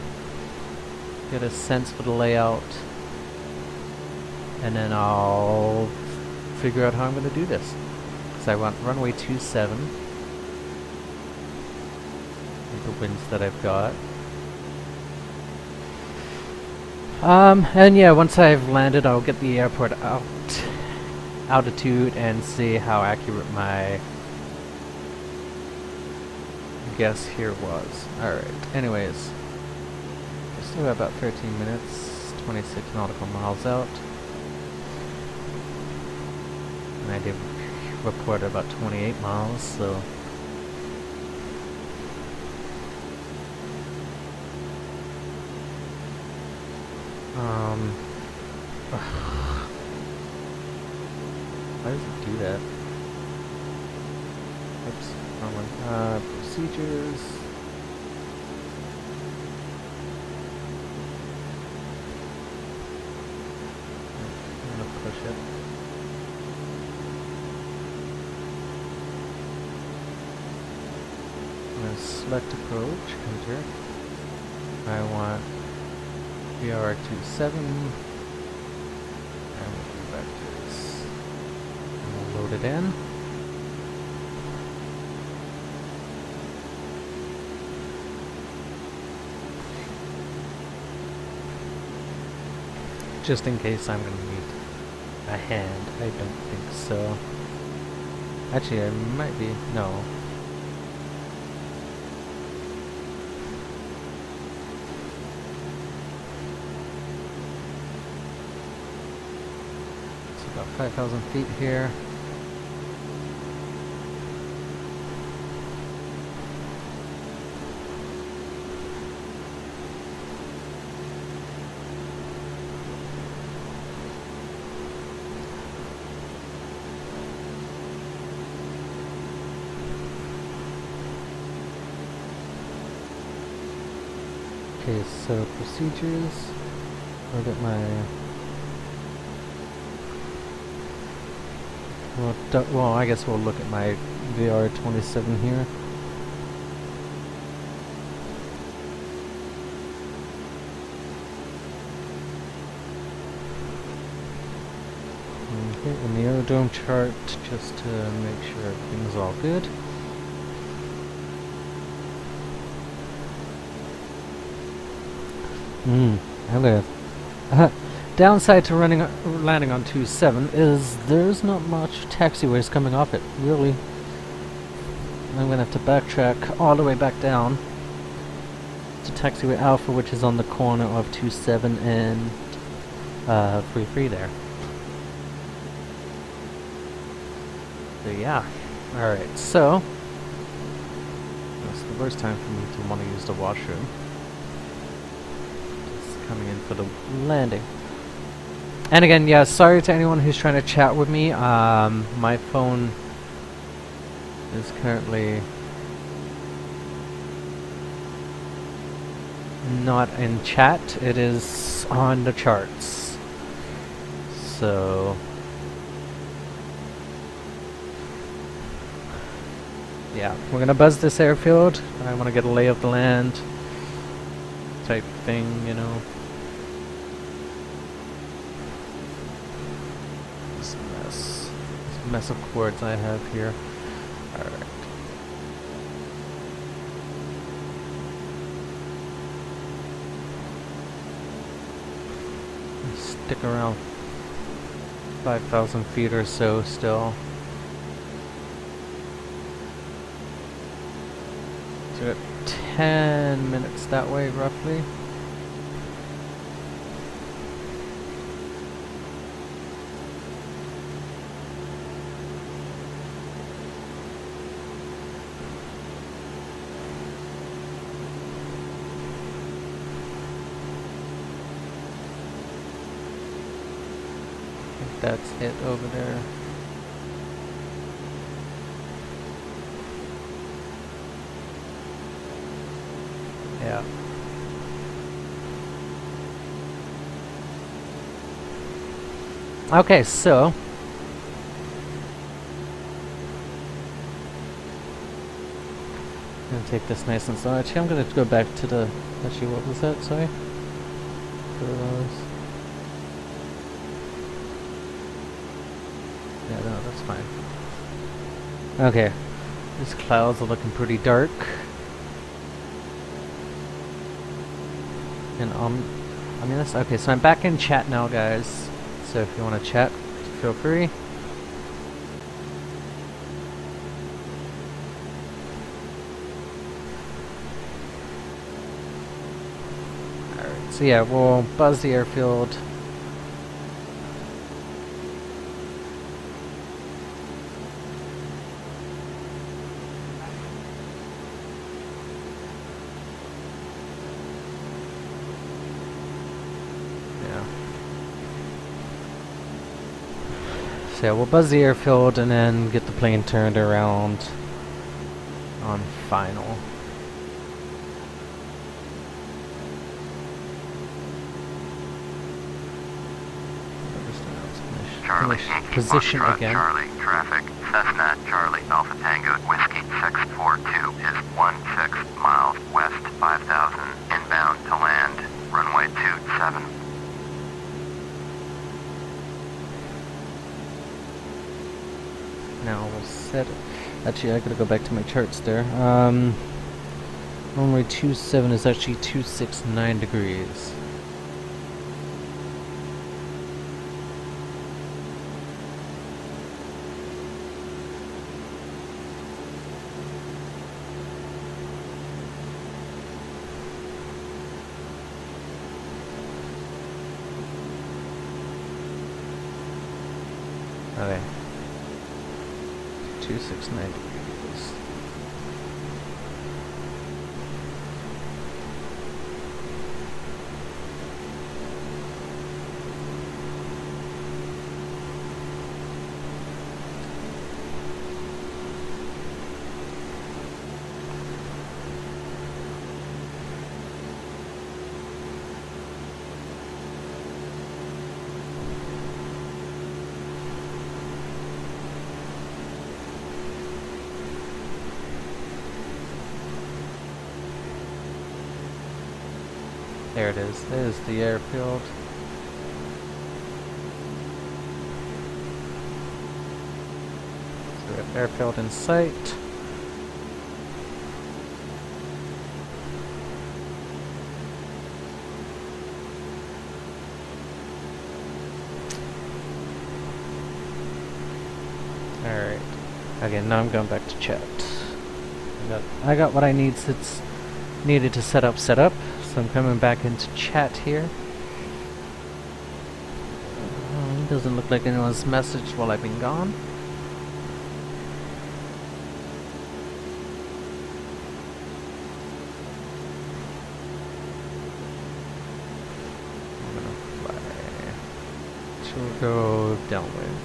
get a sense for the layout, and then I'll figure out how I'm gonna do this. So I want runway 27. The winds that I've got. And yeah, once I've landed, I'll get the airport altitude and see how accurate my guess here was. Alright, anyways. We still have about 13 minutes, 26 nautical miles out. And I did report about 28 miles, so why does it do that? Oops, wrong one. Procedures. I'm gonna push it. I'm gonna select approach, enter. I want BR27. And we'll go back to this. And we'll load it in. Just in case I'm gonna need a hand. I don't think so. Actually, I might be. No. About 5,000 feet here. Okay, so procedures. I'll get my. Well, I guess we'll look at my VR27 here. Okay, and the aerodrome chart just to make sure everything's all good. Okay. Downside to landing on 2.7 is there's not much taxiways coming off it, really. I'm gonna have to backtrack all the way back down to taxiway Alpha, which is on the corner of 2.7 and 3.3 there. So yeah. Alright, so that's the worst time for me to want to use the washroom. Coming in for the landing. And again, yeah, sorry to anyone who's trying to chat with me. My phone is currently not in chat. It is on the charts. So yeah, we're gonna buzz this airfield. I want to get a lay of the land type thing, you know. This mess of cords I have here. Alright. Stick around 5,000 feet or so still. So 10 minutes that way, roughly. I think that's it over there. Yeah. Okay, so I'm gonna take this nice and slow. Actually, I'm gonna go back to the. Actually, what was that? Sorry. Yeah, no, that's fine. Okay, these clouds are looking pretty dark. And ominous. Okay, so I'm back in chat now, guys. So if you want to chat, feel free. Alright, so yeah, we'll buzz the airfield. So yeah, we'll buzz the airfield and then get the plane turned around on final. Charlie, position again. Charlie, traffic, Cessna, Charlie, Alpha Tango, Whiskey 642 is 16 miles west, 5,000, inbound to land, runway 27. Now we'll set it. Actually, I gotta go back to my charts there. Runway 27 is actually 269 degrees. Okay. 269 degrees. There it is. There's the airfield. So we have airfield in sight. Alright. Okay, now I'm going back to chat. I got what I needed to set up. So I'm coming back into chat here. Doesn't look like anyone's messaged while I've been gone. I'm gonna fly. She'll go downwind.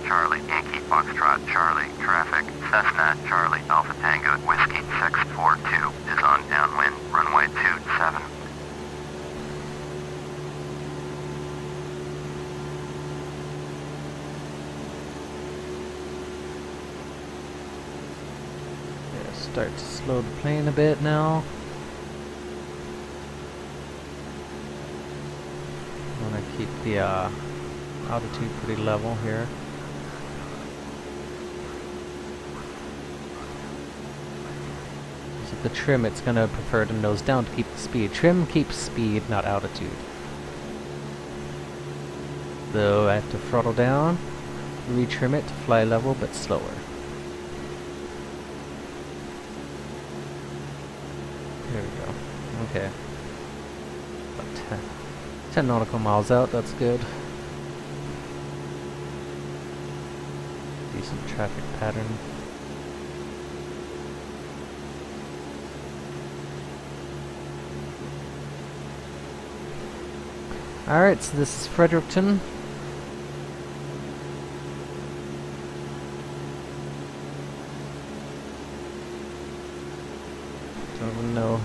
Charlie, Yankee, Foxtrot, Charlie, traffic, Cessna, Charlie, Alpha Tango, Whiskey 642 is on downwind, runway 27. Yeah, start to slow the plane a bit now. I want to keep the altitude pretty level here. The trim, it's going to prefer to nose down to keep the speed. Trim keeps speed, not altitude. So I have to throttle down, retrim it to fly level but slower. There we go. Okay. About 10 nautical miles out, that's good. Decent traffic pattern. Alright, so this is Fredericton. Don't even know.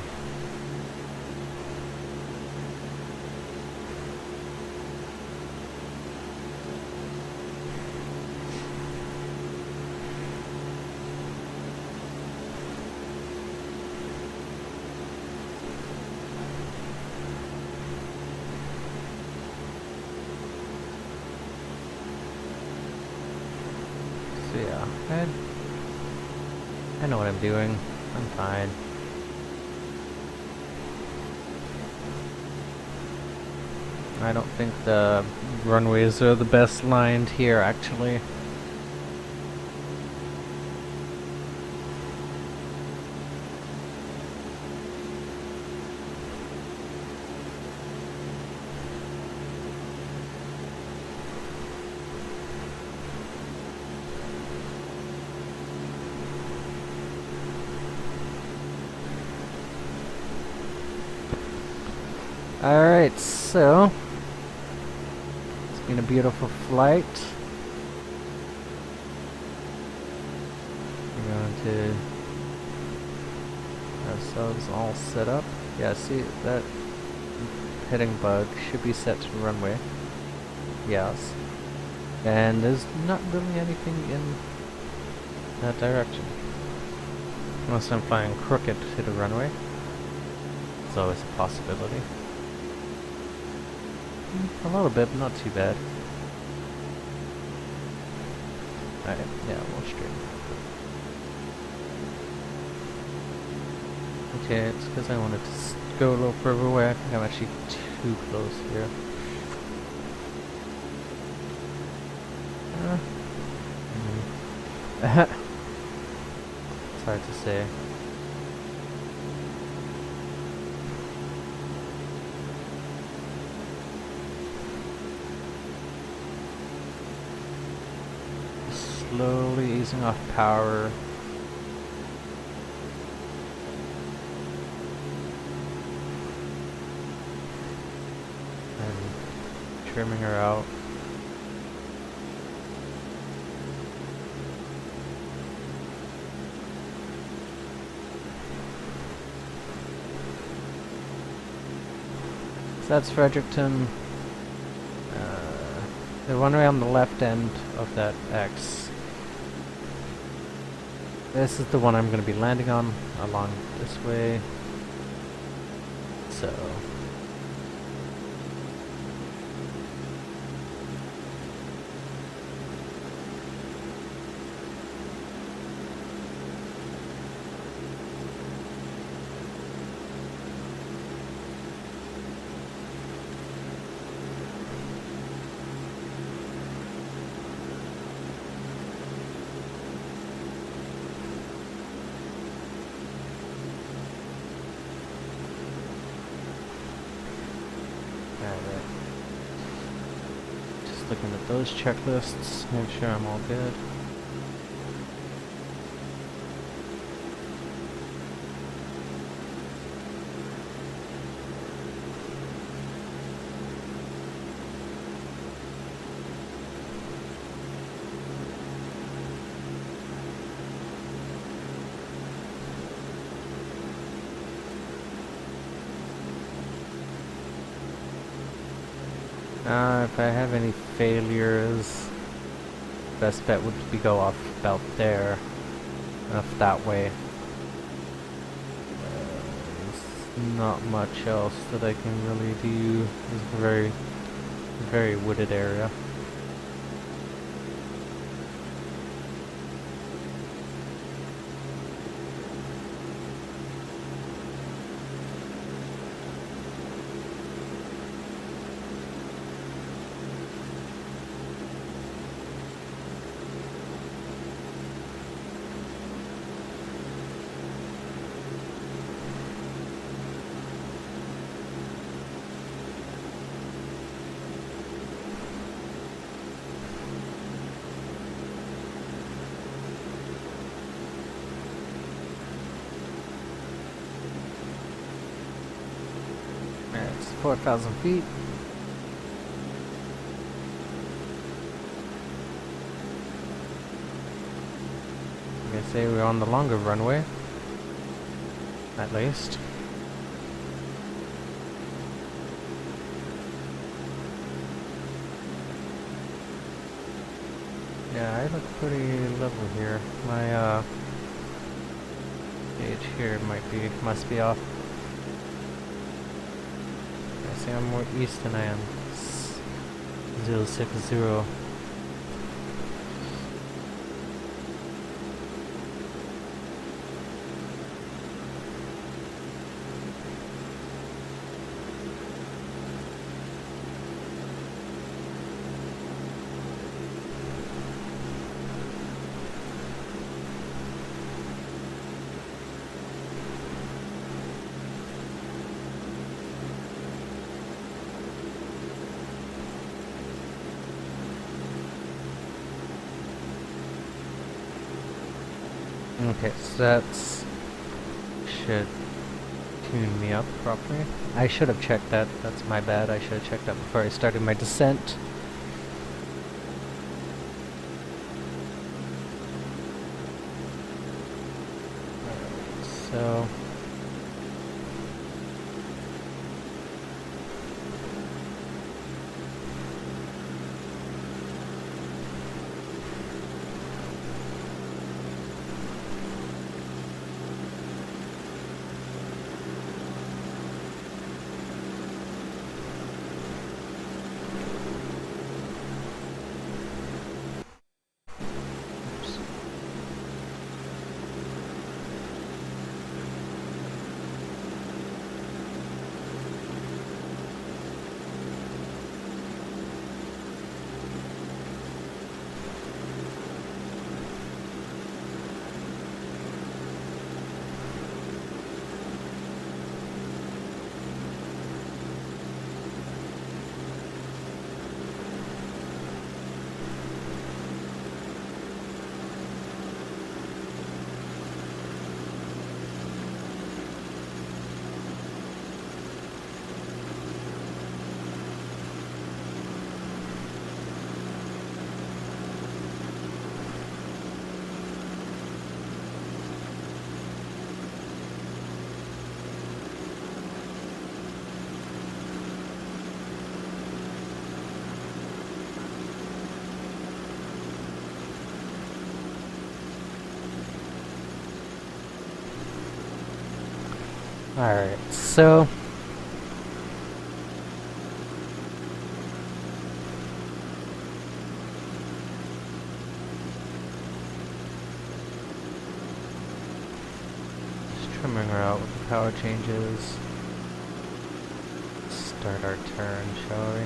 So yeah, I know what I'm doing. I'm fine. I don't think the runways are the best lined here, actually. Alright, so it's been a beautiful flight. We're going to ourselves all set up. Yeah, see that heading bug should be set to the runway. Yes. And there's not really anything in that direction. Unless I'm flying crooked to the runway. It's always a possibility. A little bit, but not too bad. Alright, yeah, we'll straighten. Okay, it's because I wanted to go a little further away. I think I'm actually too close here. It's hard to say. Slowly easing off power. And trimming her out. So that's Fredericton. The runway on the left end of that X. This is the one I'm going to be landing on along this way. So alright. Just looking at those checklists, make sure I'm all good. If I have any failures, best bet would be go off about there, off that way. There's not much else that I can really do. It's a very wooded area. It's 4,000 feet. I'm gonna say we're on the longer runway, at least. Yeah, I look pretty level here. My gauge here must be off. I see I'm more east than I am. 060. Okay, so that's should tune me up properly. I should have checked that. That's my bad. I should have checked that before I started my descent. So Alright, so just trimming her out with the power changes. Start our turn, shall we?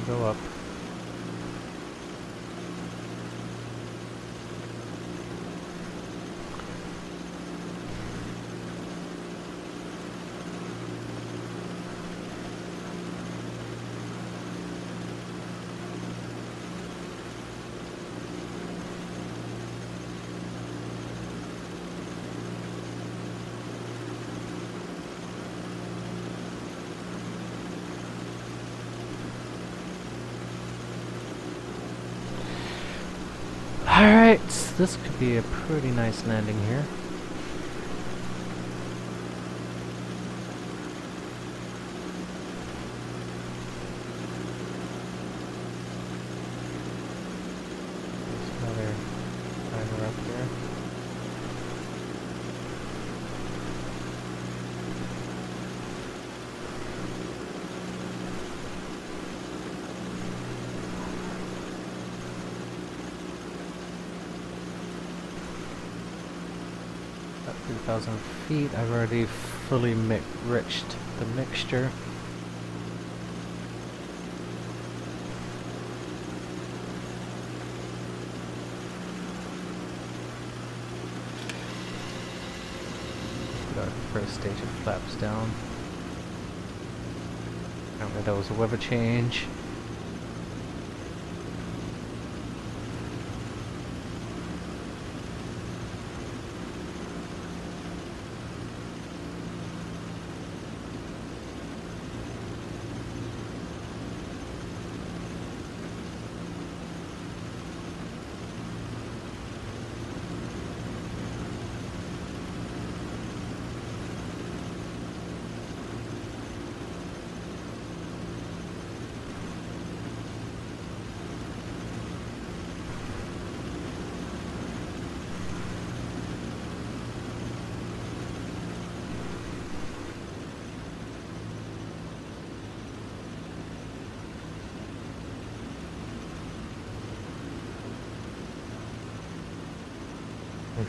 Go up. Alright, this could be a pretty nice landing here. There's another timer up there. About 3,000 feet. I've already fully enriched the mixture. Got the first stage of flaps down. Apparently that was a weather change.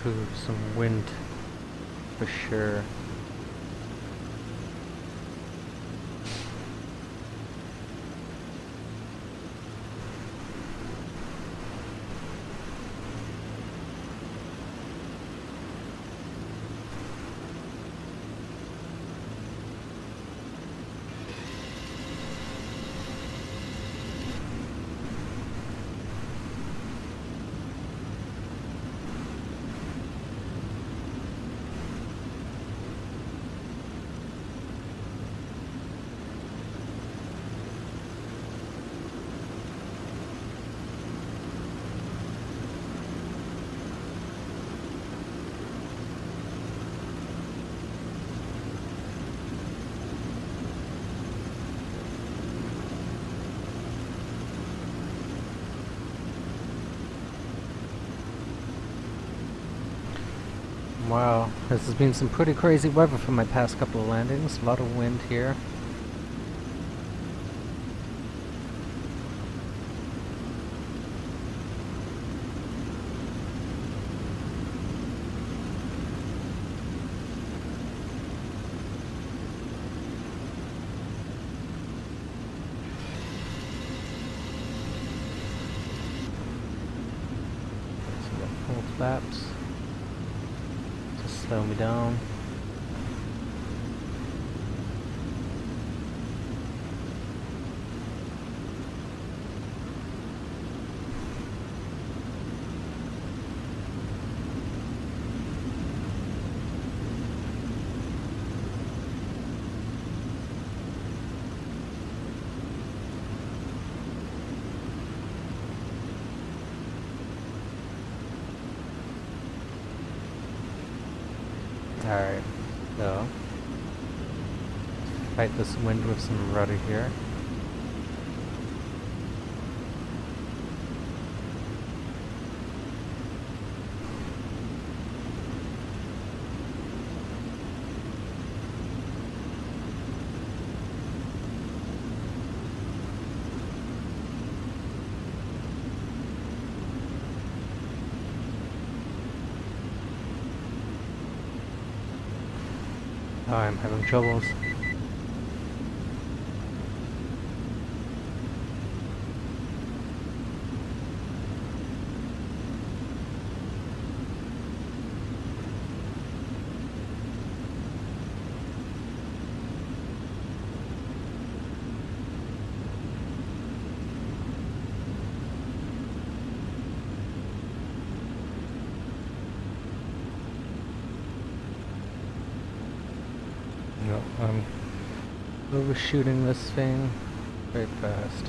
Ooh, some wind for sure. Wow, this has been some pretty crazy weather for my past couple of landings. A lot of wind here. So we got full flaps. Slow me down. Alright, so fight this wind with some rudder here. Oh, I'm having troubles. No, I'm overshooting this thing very fast.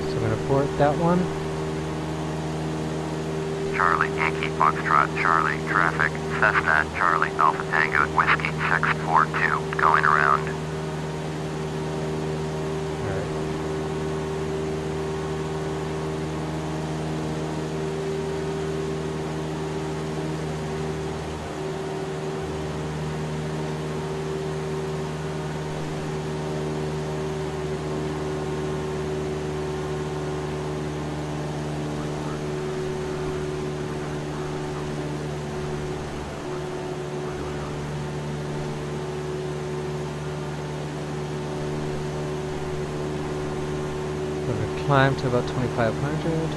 So I'm gonna port that one. Charlie, Yankee, Foxtrot, Charlie, traffic, Cessna, Charlie, Alpha Tango, Whiskey, 642, going around. Alright. I'm gonna climb to about 2,500.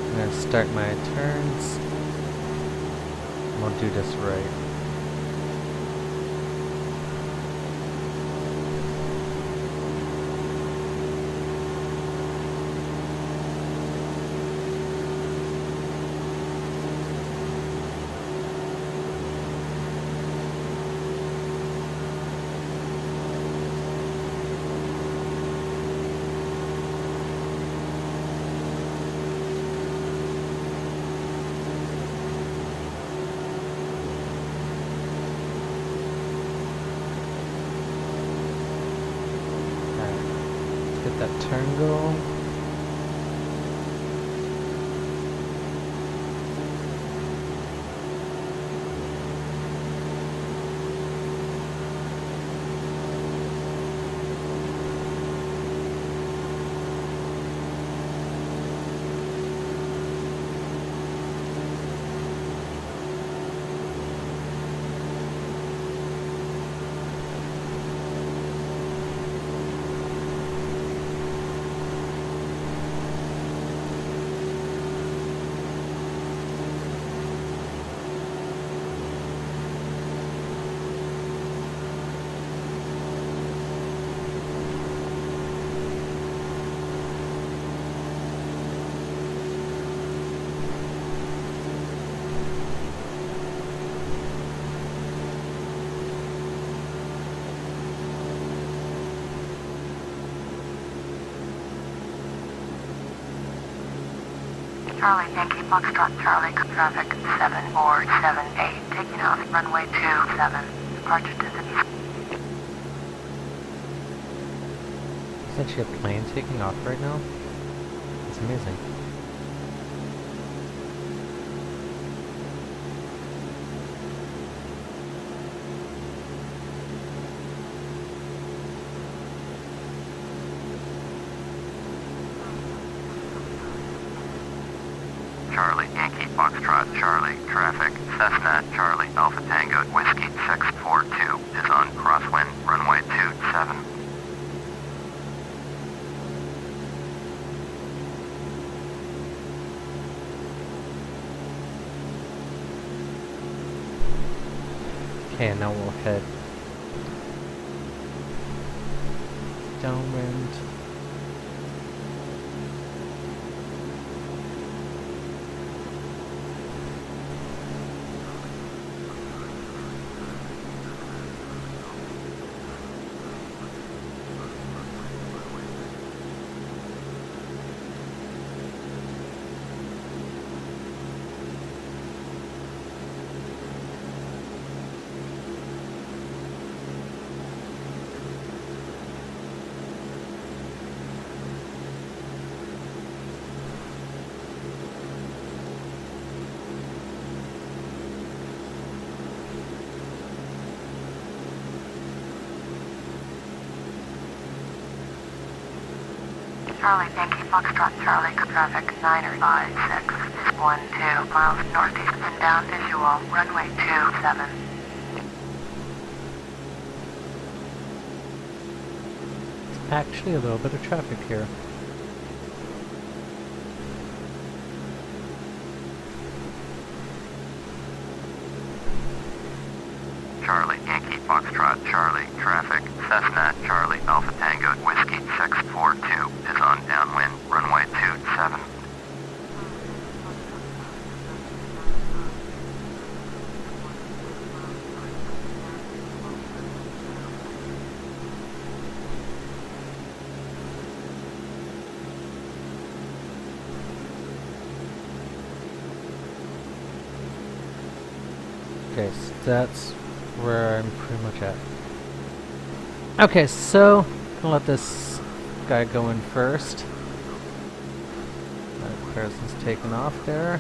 I'm gonna start my turns. We'll do this right. Get that turn going. Charlie, Yankee, Foxtrot, Charlie, traffic, 7478, taking off runway 27, departure to the east. Is actually a plane taking off right now? It's amazing. Charlie, Yankee, Foxtrot, Charlie, traffic, Cessna, Charlie, Alpha Tango, Whiskey, 642, is on crosswind, runway 27. Okay, now we'll head downwind. Charlie Yankee Foxtrot Charlie traffic 956 miles northeast and down visual runway 27. Actually a little bit of traffic here. Charlie Yankee Foxtrot Charlie traffic Cessna Charlie Alpha Tango Whiskey 642 is on downwind runway 27. Okay, so that's where I'm pretty much at. Okay, so gonna let this guy go in first. That person's taken off there.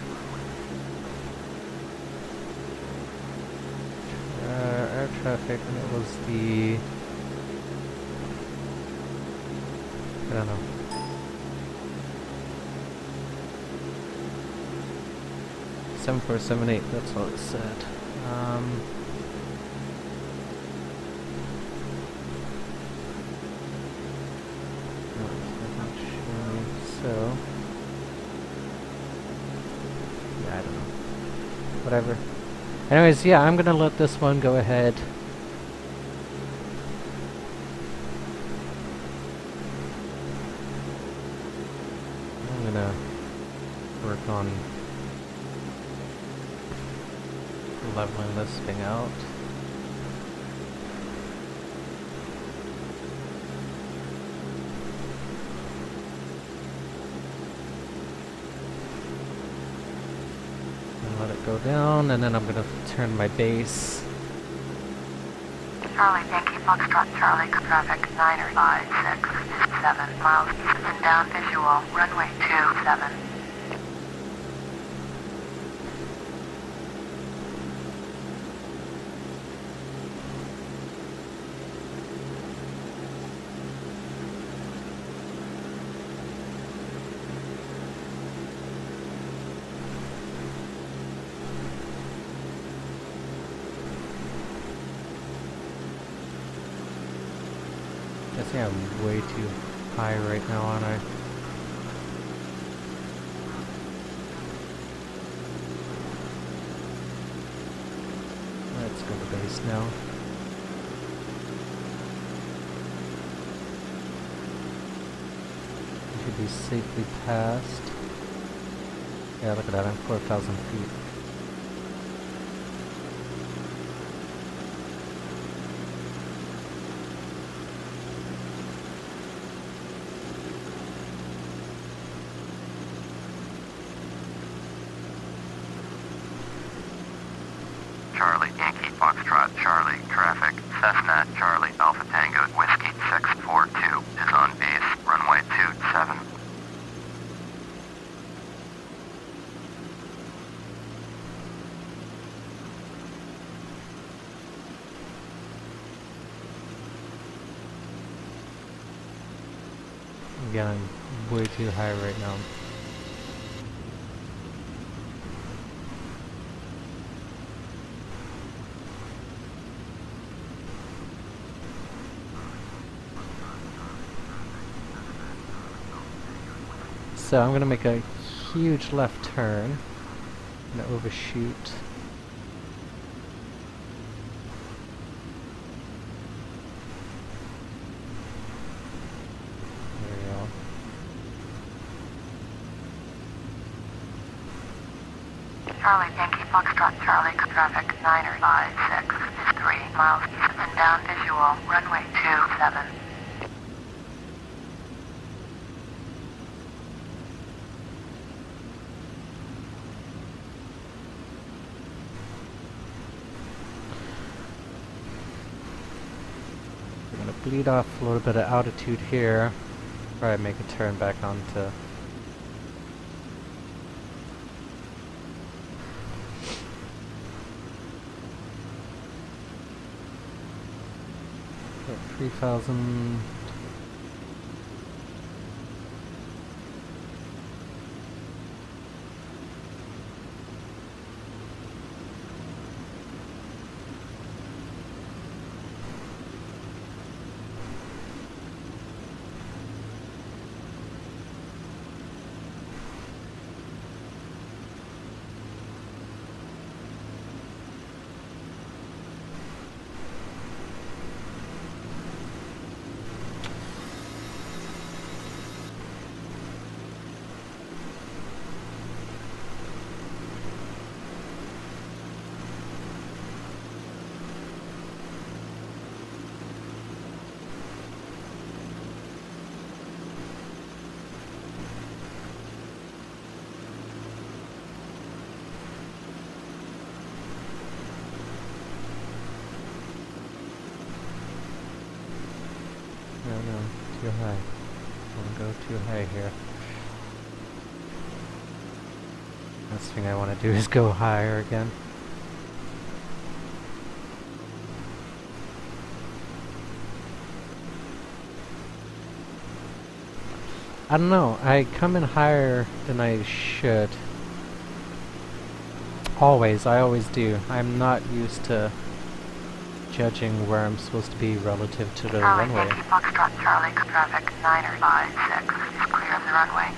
Air traffic, and it was the... I don't know. Seven 478, that's all it said. So, yeah, I don't know. Whatever. Anyways, yeah, I'm gonna let this one go ahead. I'm gonna work on leveling this thing out. And let it go down, and then I'm gonna turn my base. Charlie Yankee Foxtrot Charlie traffic 956 miles east and down visual runway 27. I think I'm way too high right now, aren't I? Let's go to base now. We should be safely past. Yeah, look at that, I'm 4,000 feet. Charlie Yankee Foxtrot Charlie traffic Cessna Charlie Alpha Tango Whiskey 642 is on base runway 27. Again, I'm way too high right now. So I'm gonna make a huge left turn. I'm gonna overshoot. There we go. Charlie Yankee Foxtrot Charlie traffic 956 miles east and down visual runway 27. We're gonna bleed off a little bit of altitude here. Probably make a turn back onto. 3,000. Too high. Don't go too high here. Last thing I want to do is go higher again. I don't know, I come in higher than I should. Always, I always do. I'm not used to judging where I'm supposed to be relative to the runway. Yankee Foxtrot Charlie, traffic 956 is clear of the runway.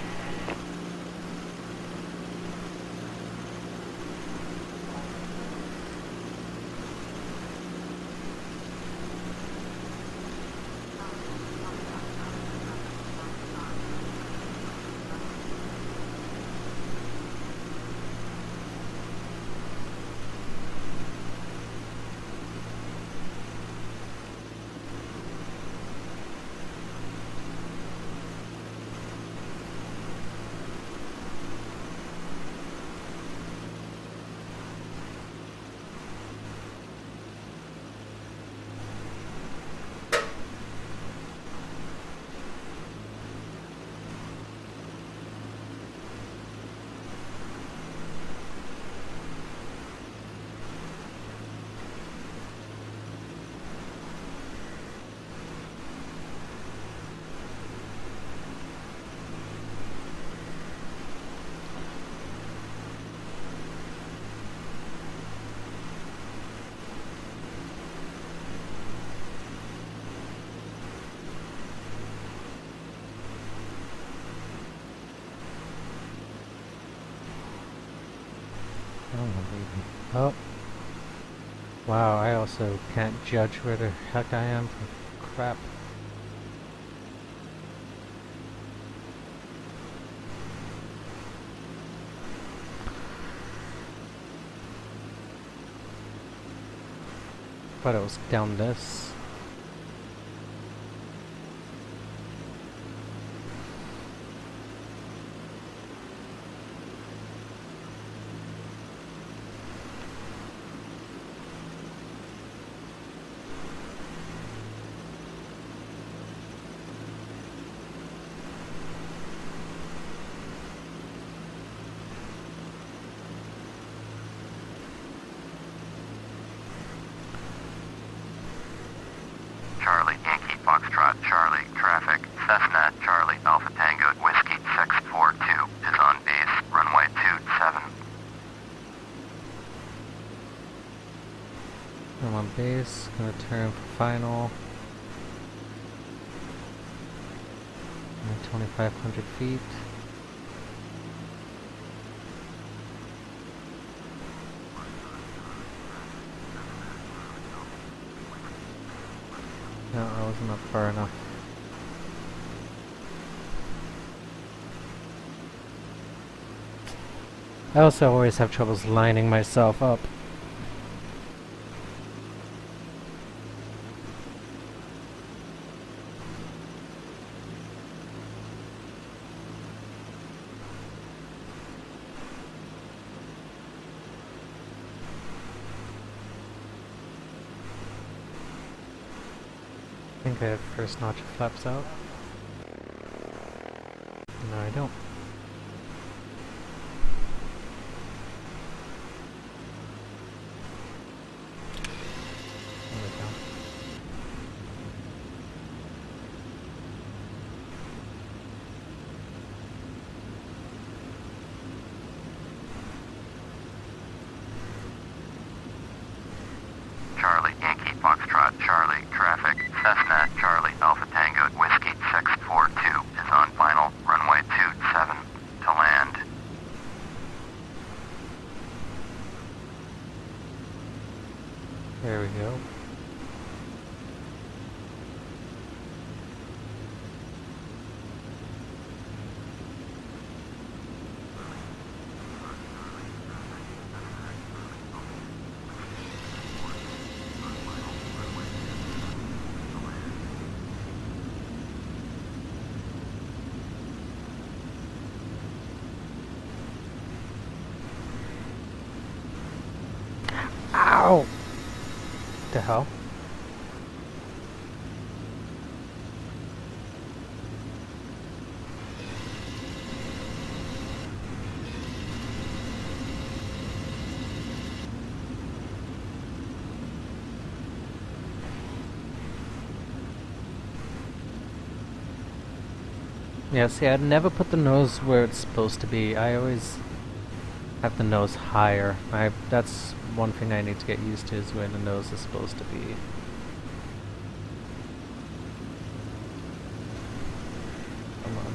Oh. Wow, I also can't judge where the heck I am. Crap. Thought it was down this. Charlie, Yankee Foxtrot Charlie, traffic Cessna Charlie Alpha Tango Whiskey 642 is on base, runway 27. I'm on base, gonna turn for final. 2,500 feet. No, I wasn't up far enough. I also always have troubles lining myself up. I think I have first notch of flaps out. No, I don't. There we go. Charlie, Yankee Foxtrot Charlie, traffic Cessna Charlie Alpha Tango Whiskey 642 is on final, runway 27 to land. There we go. Ow! What the hell? Yeah, see, I'd never put the nose where it's supposed to be. I always have the nose higher. That's one thing I need to get used to, is where the nose is supposed to be. Come on.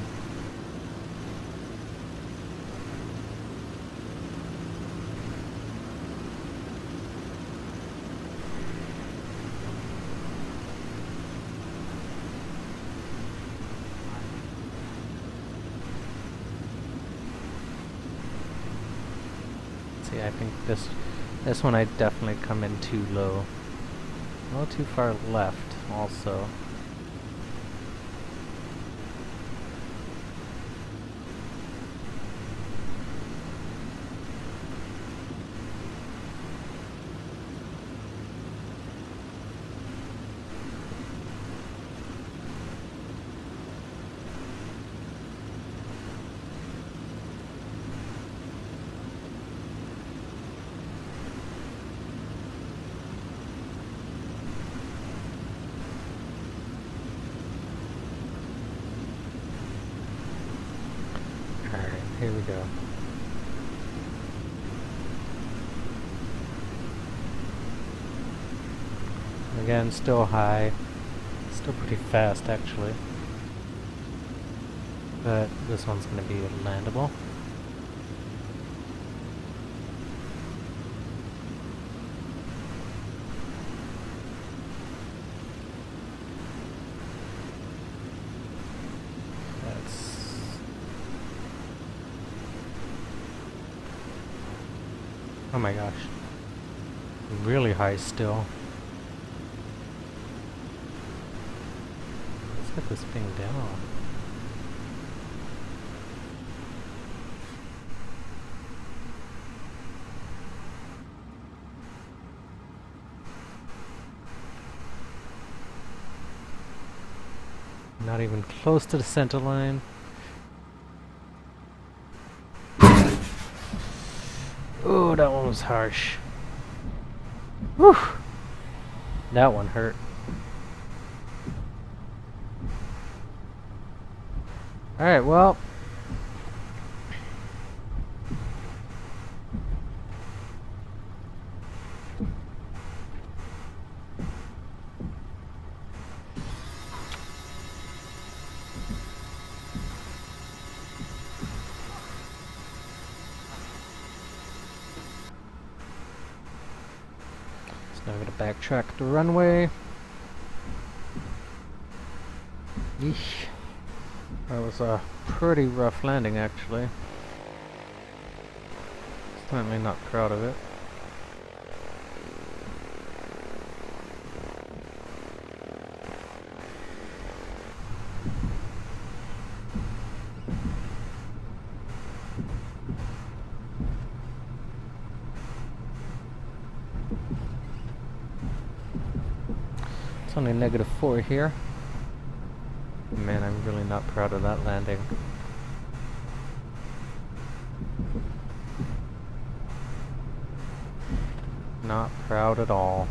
See, I think this one I definitely come in too low. A little too far left also. Here we go. Again, still high. Still pretty fast, actually. But this one's going to be landable. Oh my gosh. Really high still. Let's get this thing down. Not even close to the center line. Ooh, that one was harsh. Whew! That one hurt. Alright, well. Now I'm going to backtrack the runway. Yeesh. That was a pretty rough landing, actually. Certainly not proud of it. It's only -4 here. Man, I'm really not proud of that landing. Not proud at all.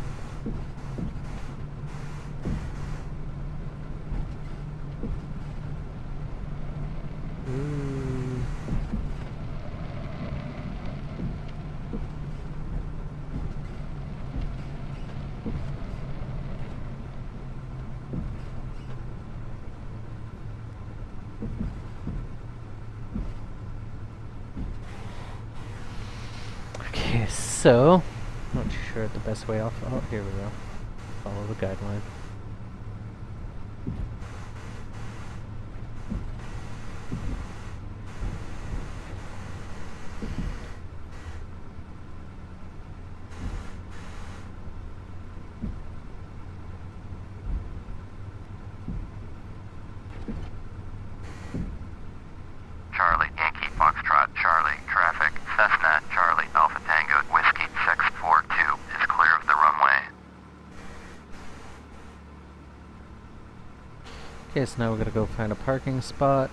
Okay, so not too sure the best way off. Oh, here we go. Follow the guideline. Charlie, Yankee, Foxtrot, Charlie, traffic, Cessna, Charlie, Alpha Tango, Whiskey, 642 is clear of the runway. Okay, so now we're gonna go find a parking spot.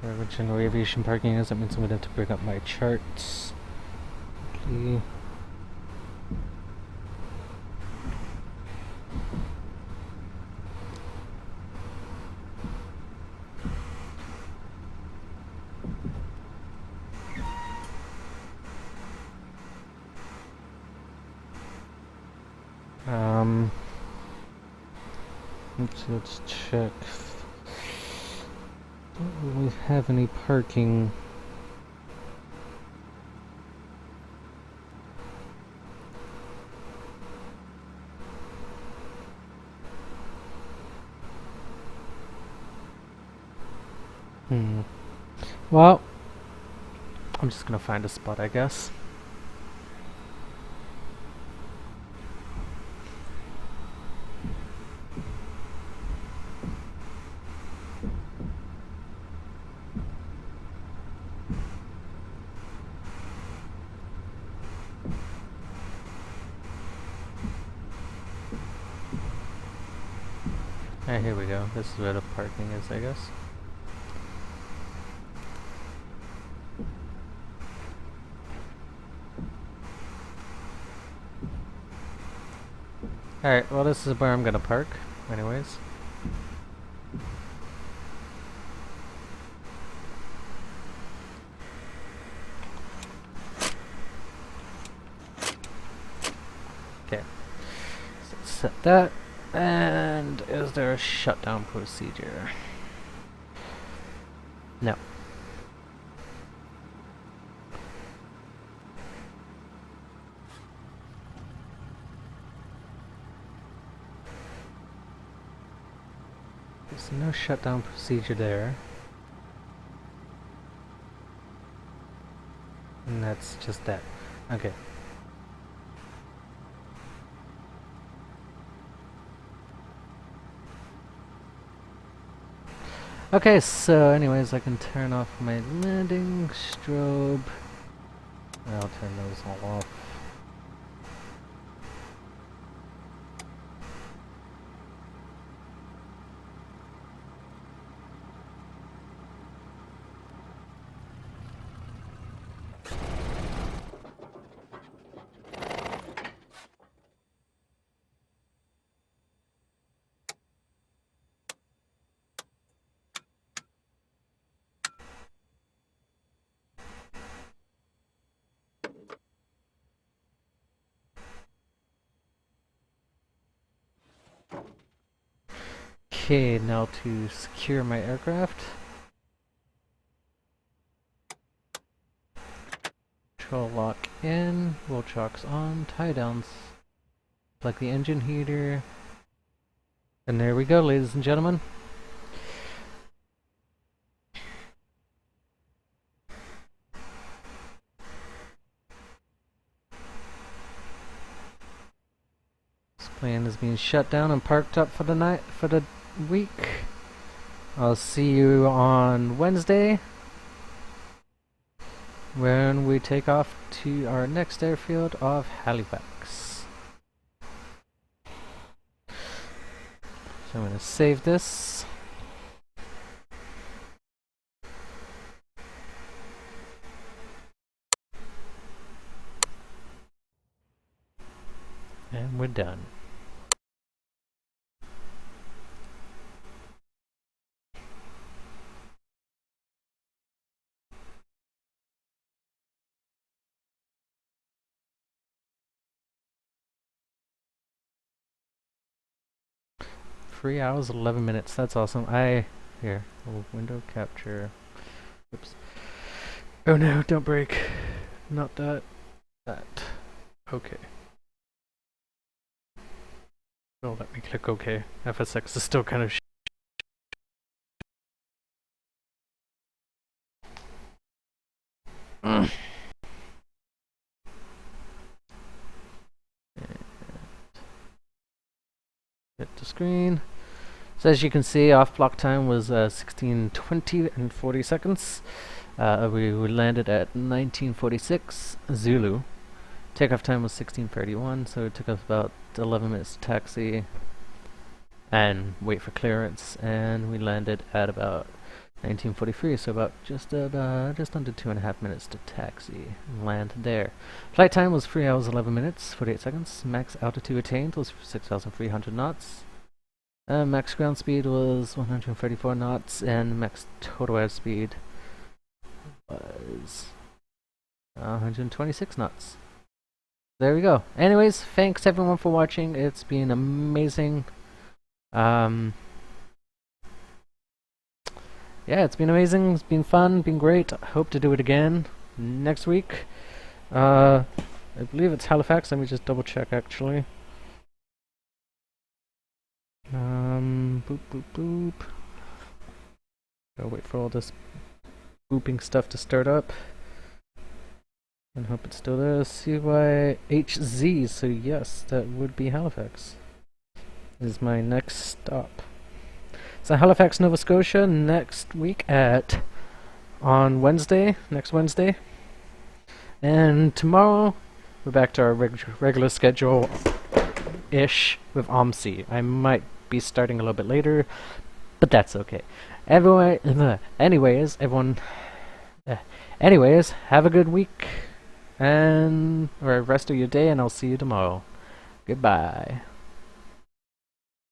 Wherever general aviation parking is, that means I'm gonna have to bring up my charts. Okay. Let's check. Don't really have any parking. Well, I'm just gonna find a spot, I guess. Alright, here we go. This is where the parking is, I guess. Alright, well this is where I'm gonna park, anyways. Okay, so set that. And is there a shutdown procedure? No. There's no shutdown procedure there. And that's just that. Okay. Okay, so anyways, I can turn off my landing strobe. I'll turn those all off. Okay, now to secure my aircraft. Control lock in, wheel chocks on, tie downs. Plug the engine heater. And there we go, ladies and gentlemen. This plane is being shut down and parked up for the night, for the week. I'll see you on Wednesday when we take off to our next airfield of Halifax. So I'm going to save this. And we're done. Three hours, 11 minutes. That's awesome. Here. Oh, window capture. Oops. Oh no, don't break. Not that. That. Okay. Oh, let me click OK. FSX is still kind of hit the screen. So as you can see, off block time was 16:20 and 40 seconds. We landed at 19:46 Zulu. Takeoff time was 16:31, so it took us about 11 minutes to taxi and wait for clearance, and we landed at about 19:43, so just under 2.5 minutes to taxi and land there. Flight time was 3 hours 11 minutes 48 seconds. Max altitude attained was 6,300 knots. Max ground speed was 134 knots, and max total airspeed was 126 knots. there we go. Anyways, thanks everyone for watching. It's been amazing. Yeah, it's been amazing. It's been fun. Been great. Hope to do it again next week. I believe it's Halifax. Let me just double check actually. Boop boop boop. Gotta wait for all this booping stuff to start up. And hope it's still there. CYHZ. So yes, that would be Halifax. This is my next stop. So Halifax, Nova Scotia next week on Wednesday, next Wednesday. And tomorrow we're back to our regular schedule-ish with OMSI. I might be starting a little bit later, but that's okay. Anyways, have a good week or rest of your day, and I'll see you tomorrow. Goodbye.